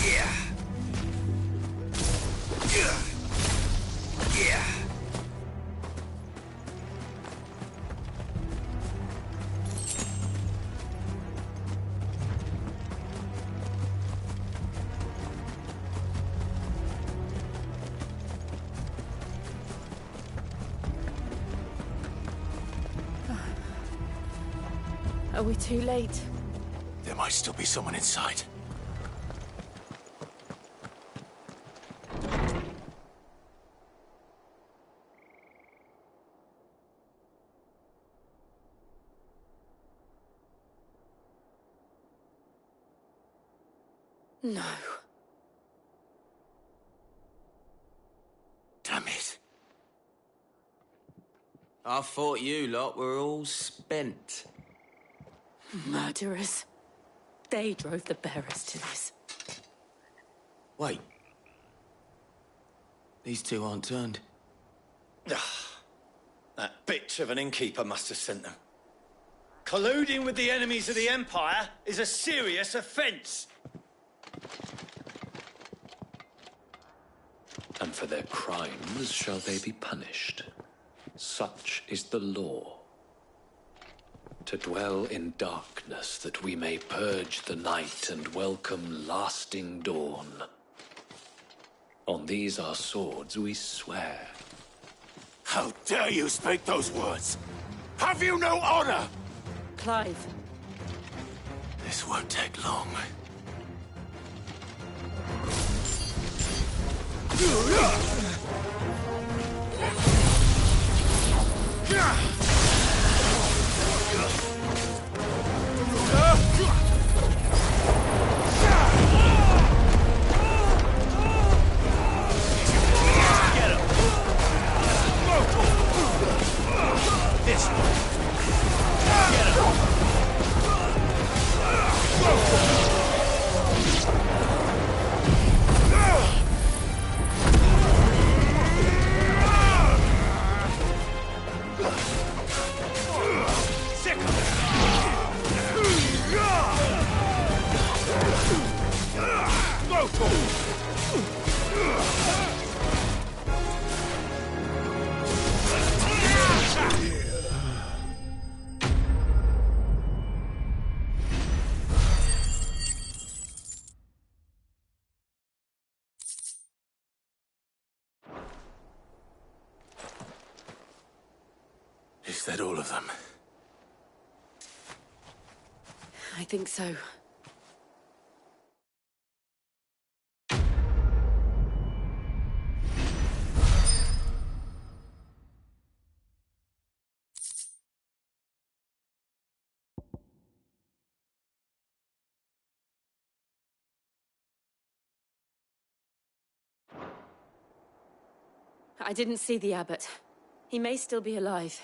Yeah. Are we too late? There might still be someone inside. No. Damn it. I thought you lot were all spent. Murderers. They drove the bearers to this. Wait. These two aren't turned. That bitch of an innkeeper must have sent them. Colluding with the enemies of the Empire is a serious offence. and for their crimes shall they be punished. Such is the law. To dwell in darkness that we may purge the night and welcome lasting dawn. On these our swords we swear. How dare you speak those words? Have you no honor? Clive. This won't take long. This one. Get him. Sick of it. Go for Is that all of them? I think so. I didn't see the abbot. He may still be alive.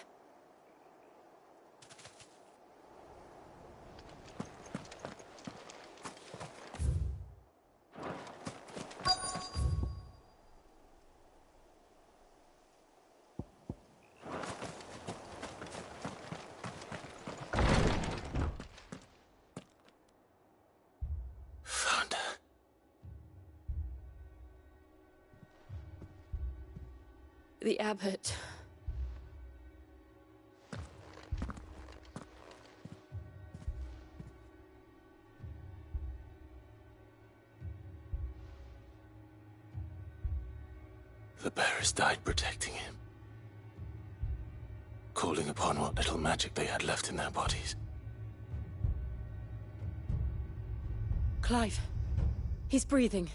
Found her. The abbot. The bearers died protecting him. Calling upon what little magic they had left in their bodies. Clive. He's breathing.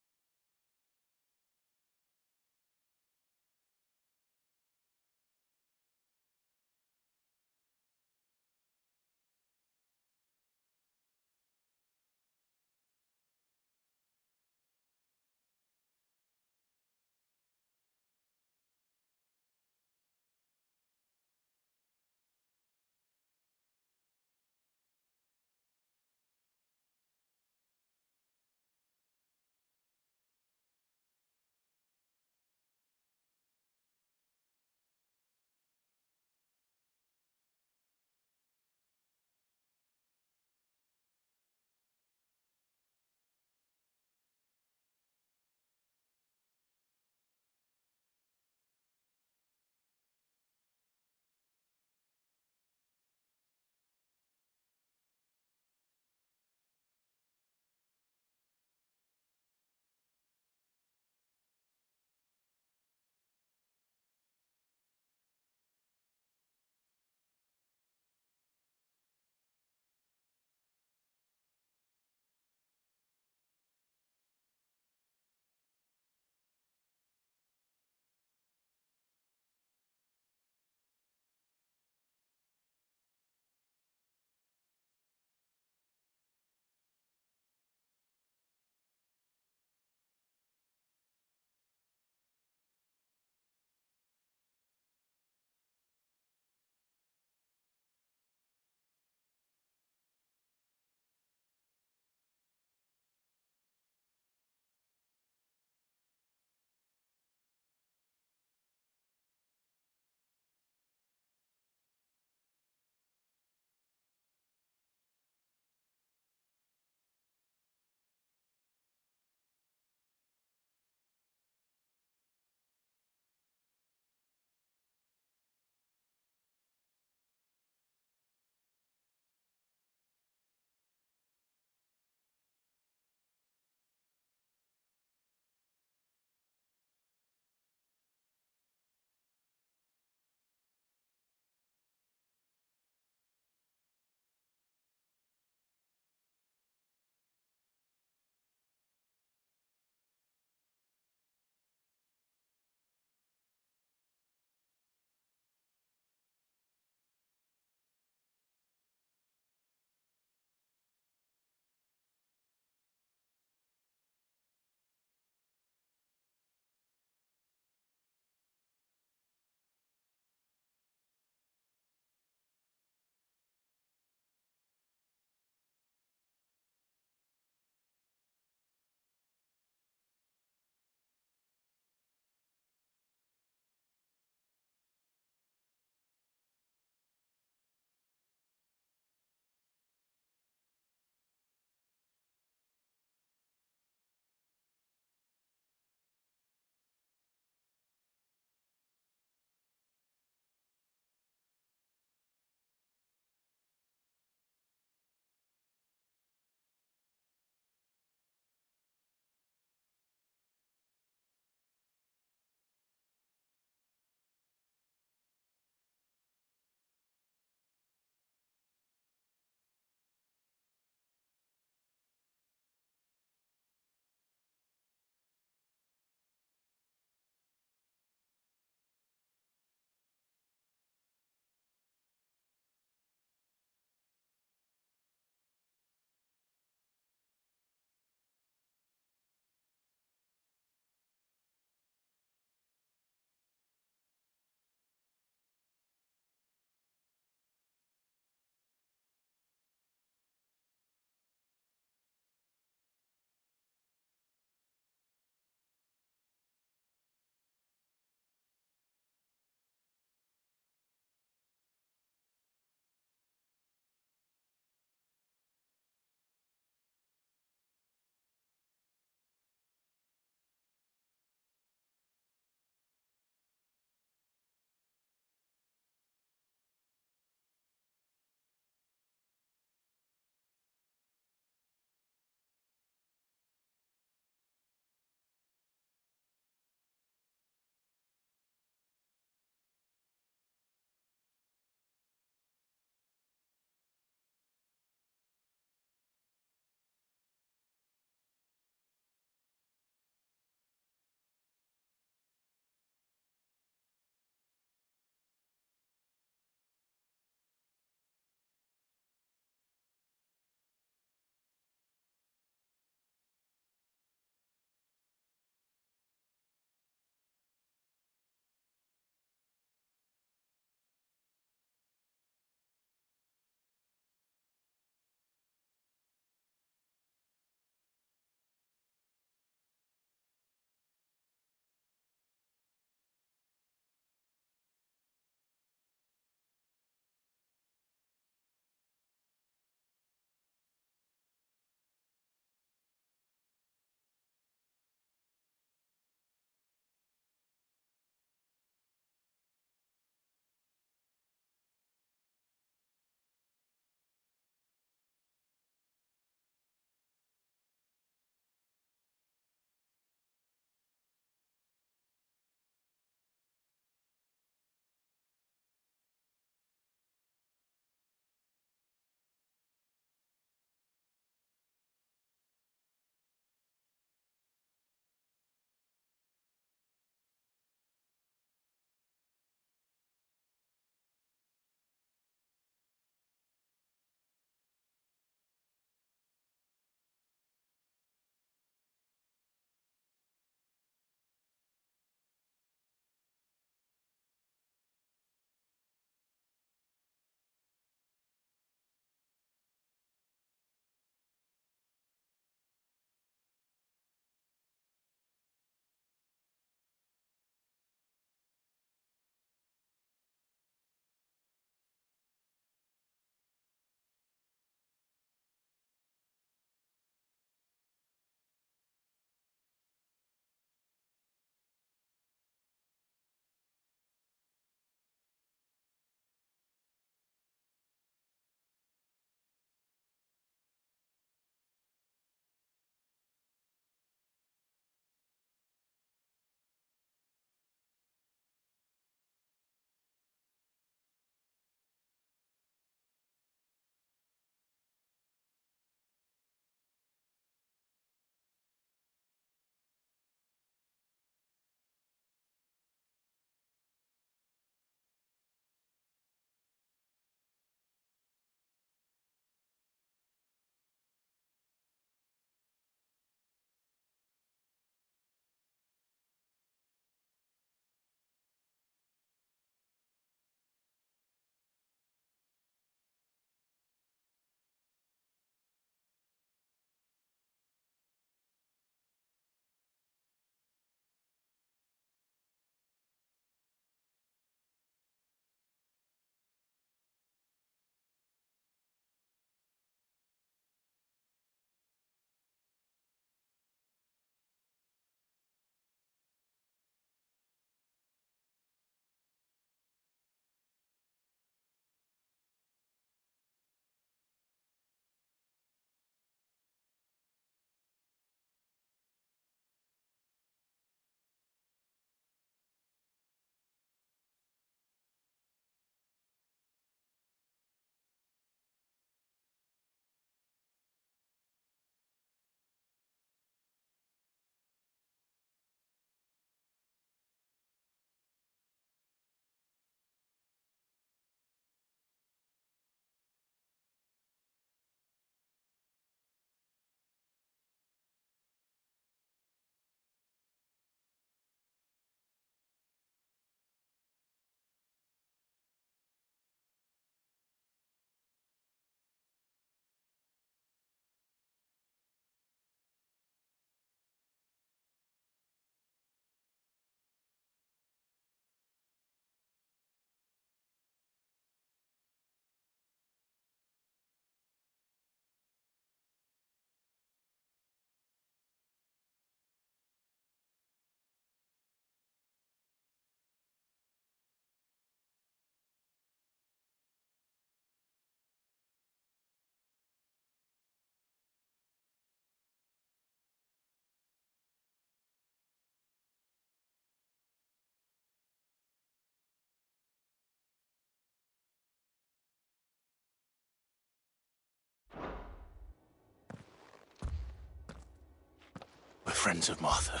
friends of Martha.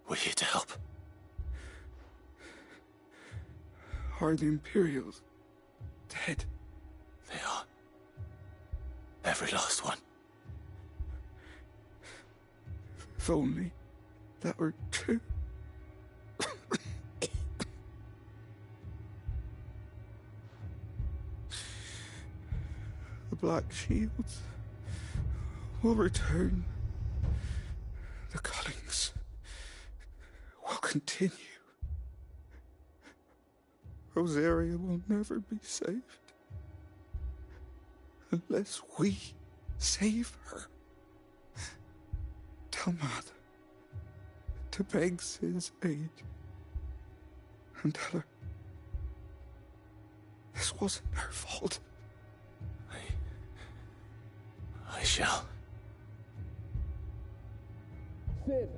We're here to help. Are the Imperials dead? They are. Every last one. If only that were true. The Black Shields will return. The cullings will continue. Rosaria will never be saved unless we save her. Tell Mother to beg Cid's aid and tell her this wasn't her fault. I shall. Cid!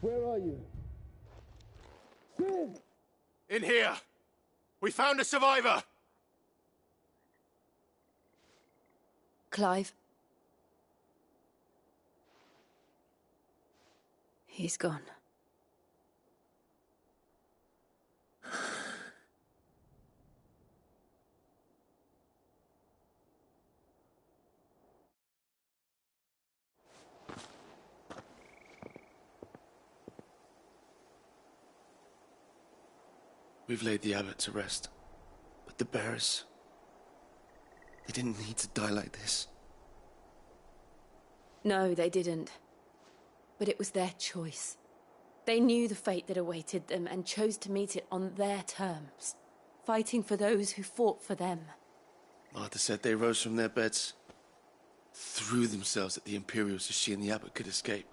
Where are you? Cid! In here! We found a survivor! Clive. He's gone. We've laid the abbot to rest. But the bearers... they didn't need to die like this. No, they didn't. But it was their choice. They knew the fate that awaited them and chose to meet it on their terms, fighting for those who fought for them. Martha said they rose from their beds, threw themselves at the Imperials so she and the abbot could escape.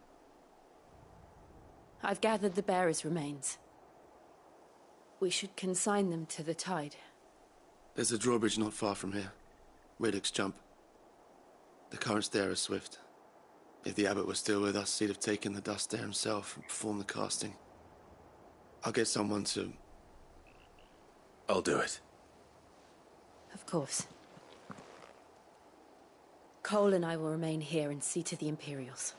I've gathered the bearers' remains. We should consign them to the tide. There's a drawbridge not far from here. Riddick's Jump. The currents there are swift. If the abbot was still with us, he'd have taken the dust there himself and performed the casting. I'll get someone to... I'll do it. Of course. Cole and I will remain here and see to the Imperials.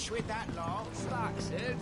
Finish with that lot. Start, Sid.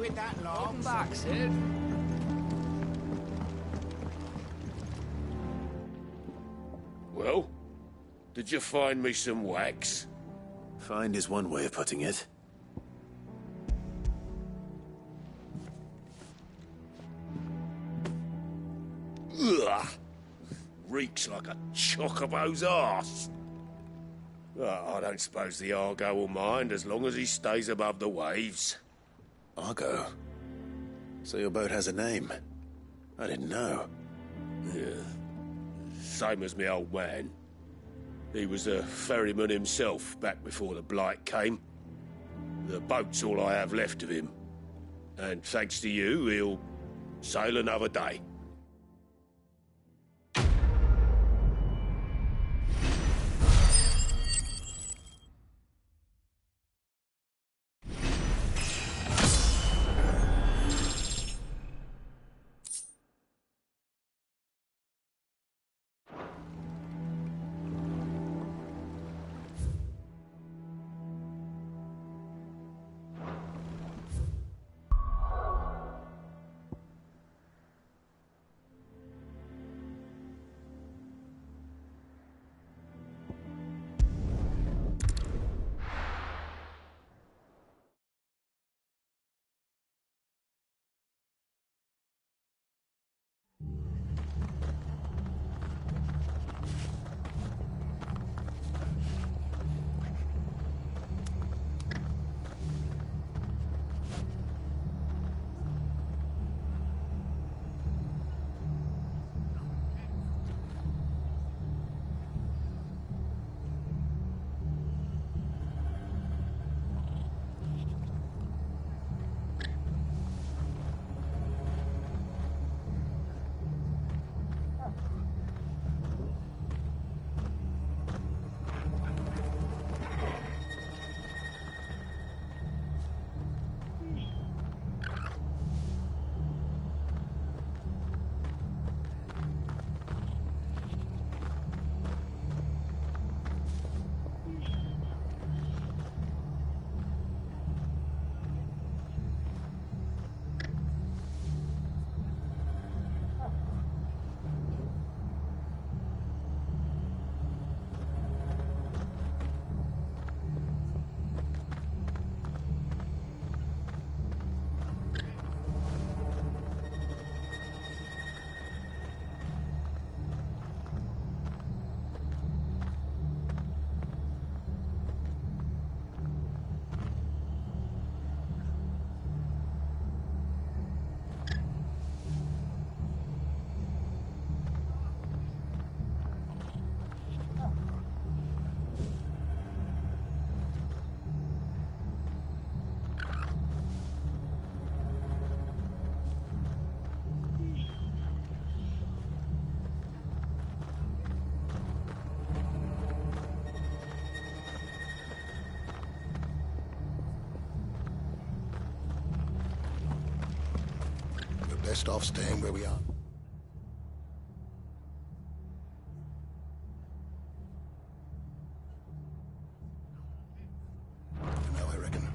with that lot. Welcome back, Sid. Well, did you find me some wax? Find is one way of putting it. Ugh! Reeks like a chocobo's arse. I don't suppose the Argo will mind as long as he stays above the waves. Argo? So your boat has a name? I didn't know. Yeah. Same as me old man. He was a ferryman himself back before the Blight came. The boat's all I have left of him. And thanks to you, he'll sail another day. Best off staying where we are. For now, I reckon.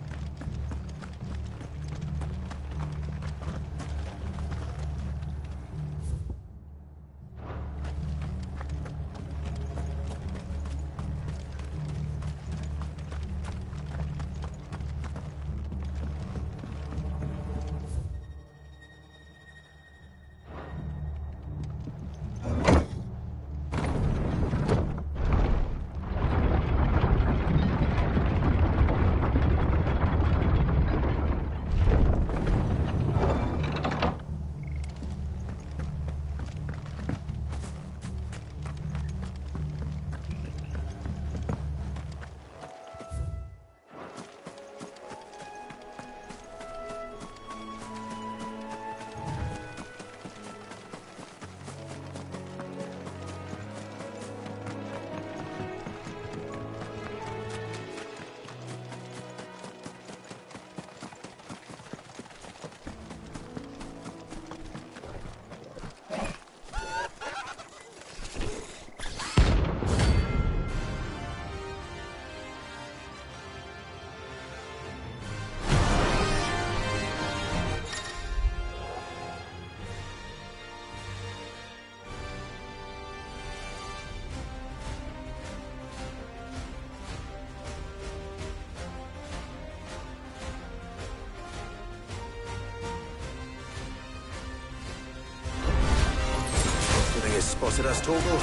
has spotted us, Torgal?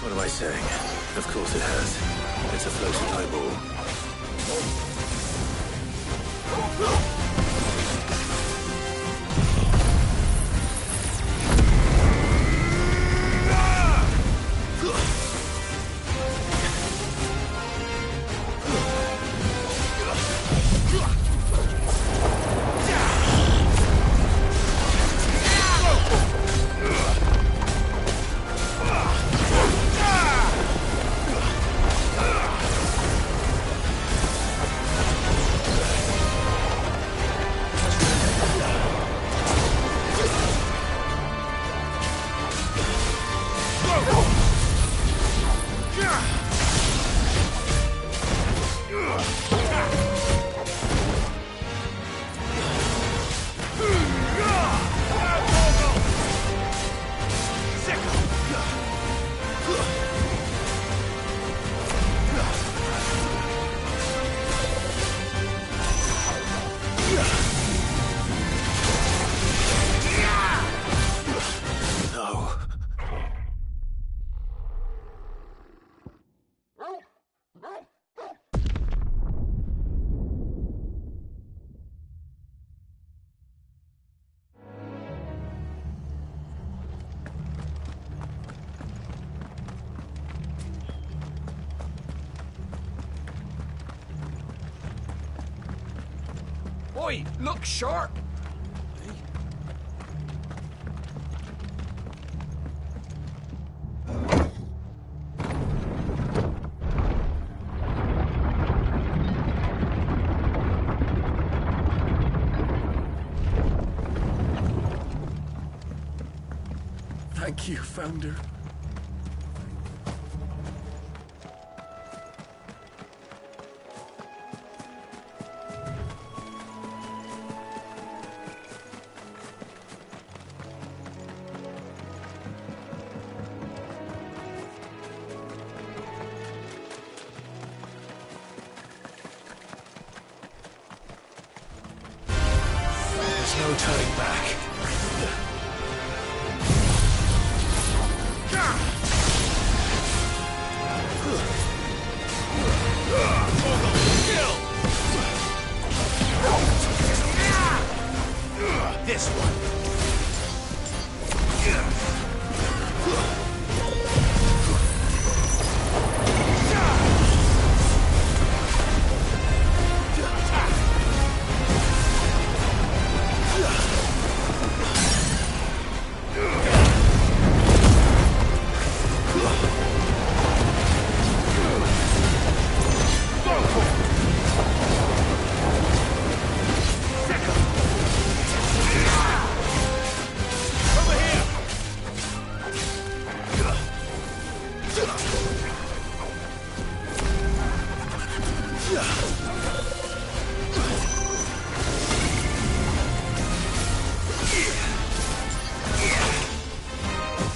What am I saying? Of course it has. It's a floating eyeball. Oi, look sharp! Thank you, Founder. There's no turning back. This one.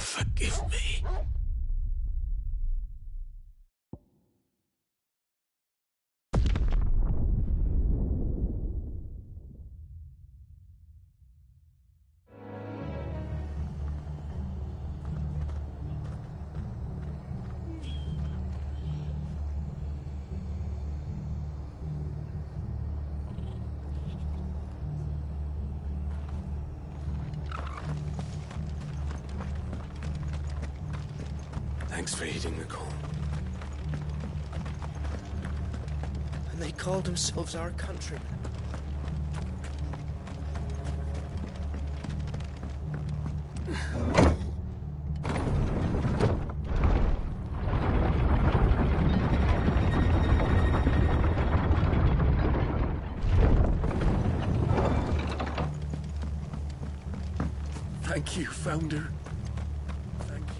Forgive me. Thanks for heeding the call. And they called themselves our countrymen. Thank you, Founder. Thank you.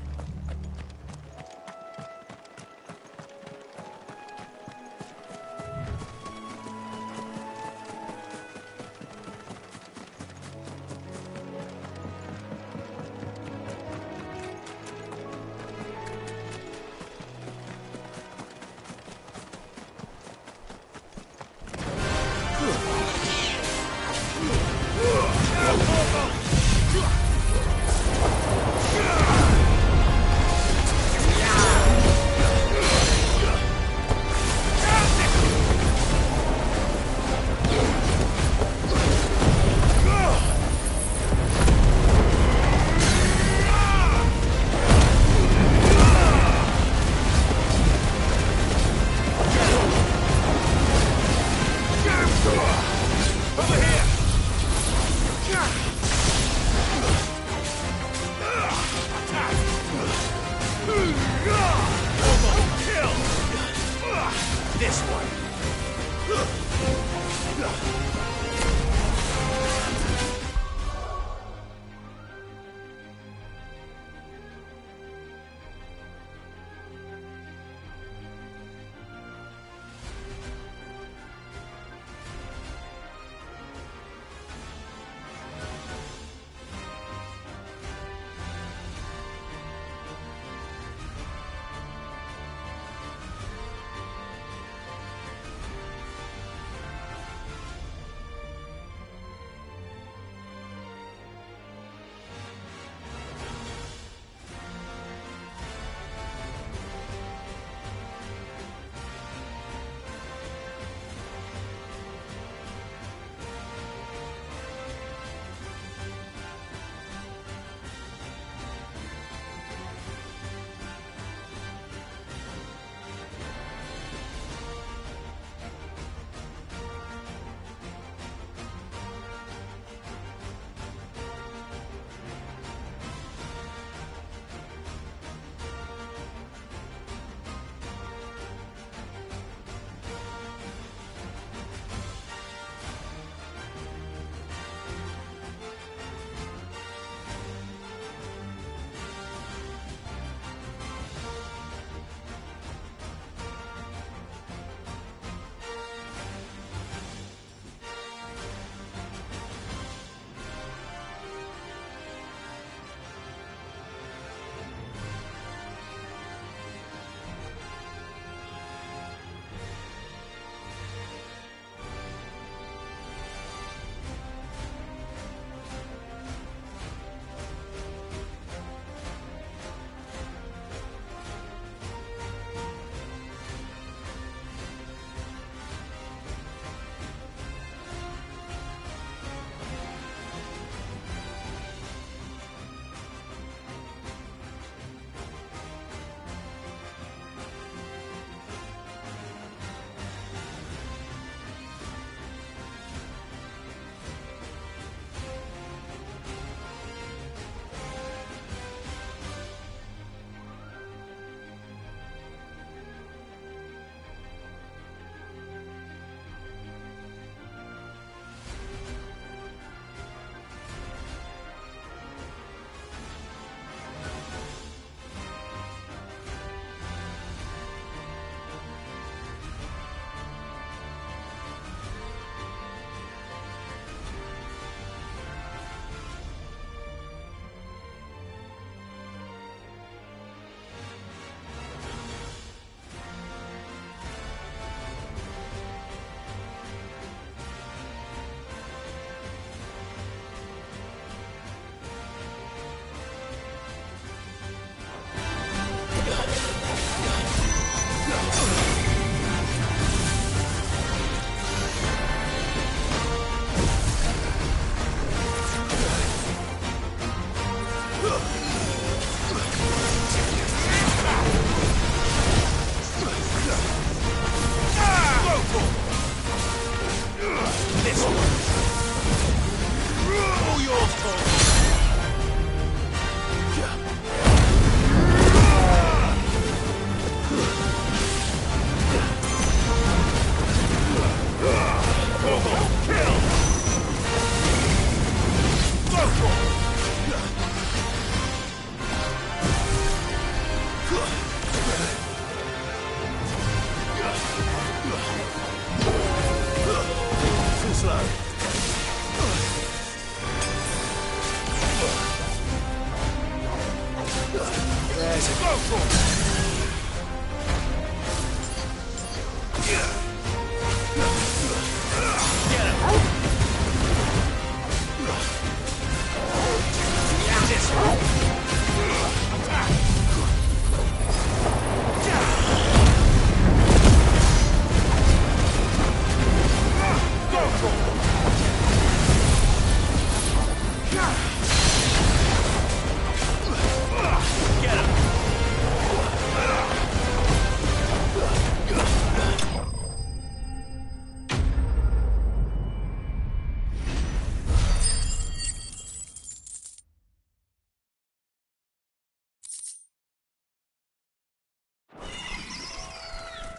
There's a go for it.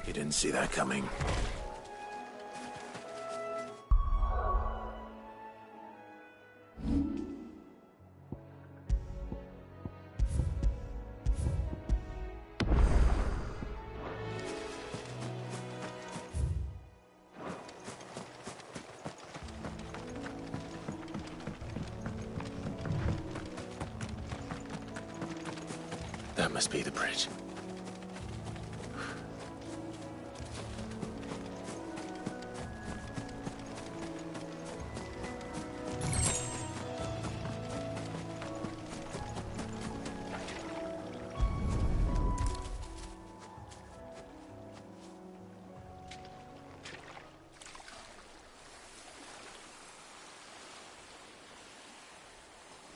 You didn't see that coming. That must be the bridge.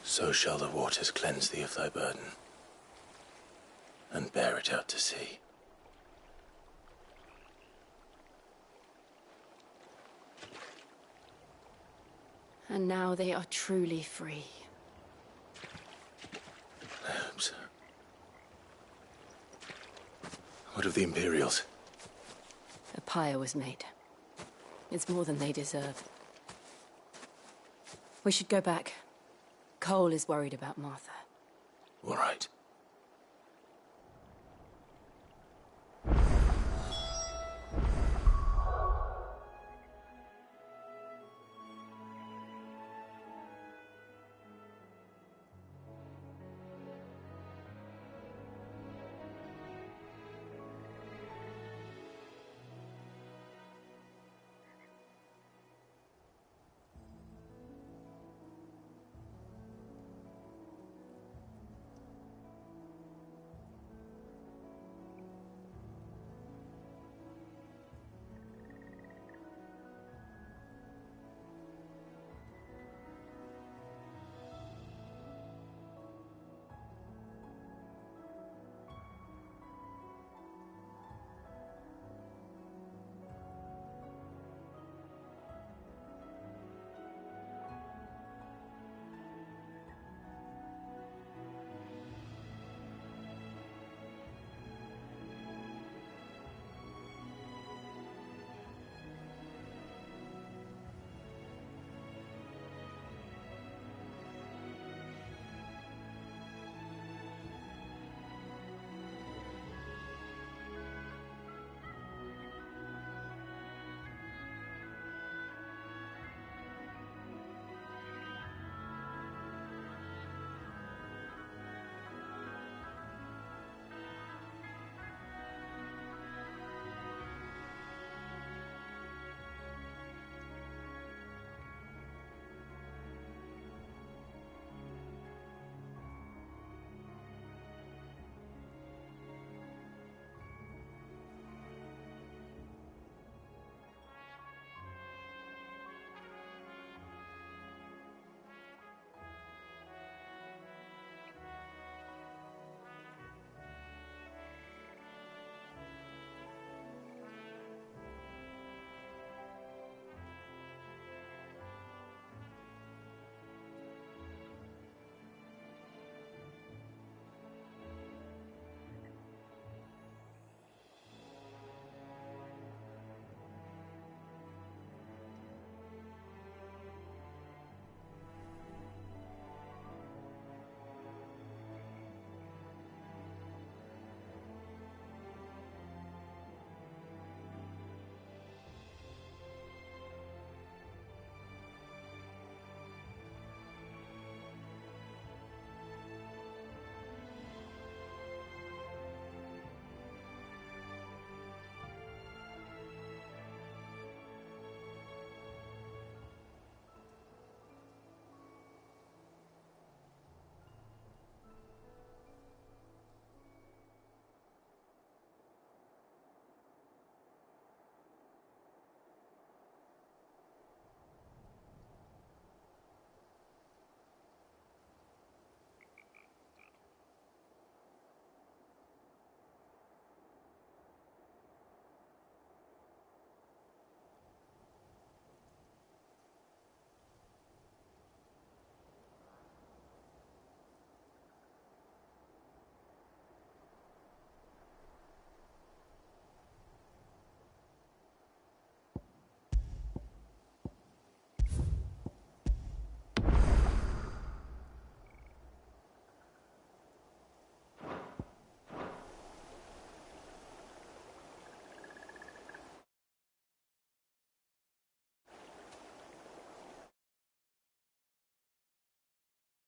So shall the waters cleanse thee of thy burden, and bear it out to sea. And now they are truly free. I hope so. What of the Imperials? A pyre was made. It's more than they deserve. We should go back. Cole is worried about Martha. All right.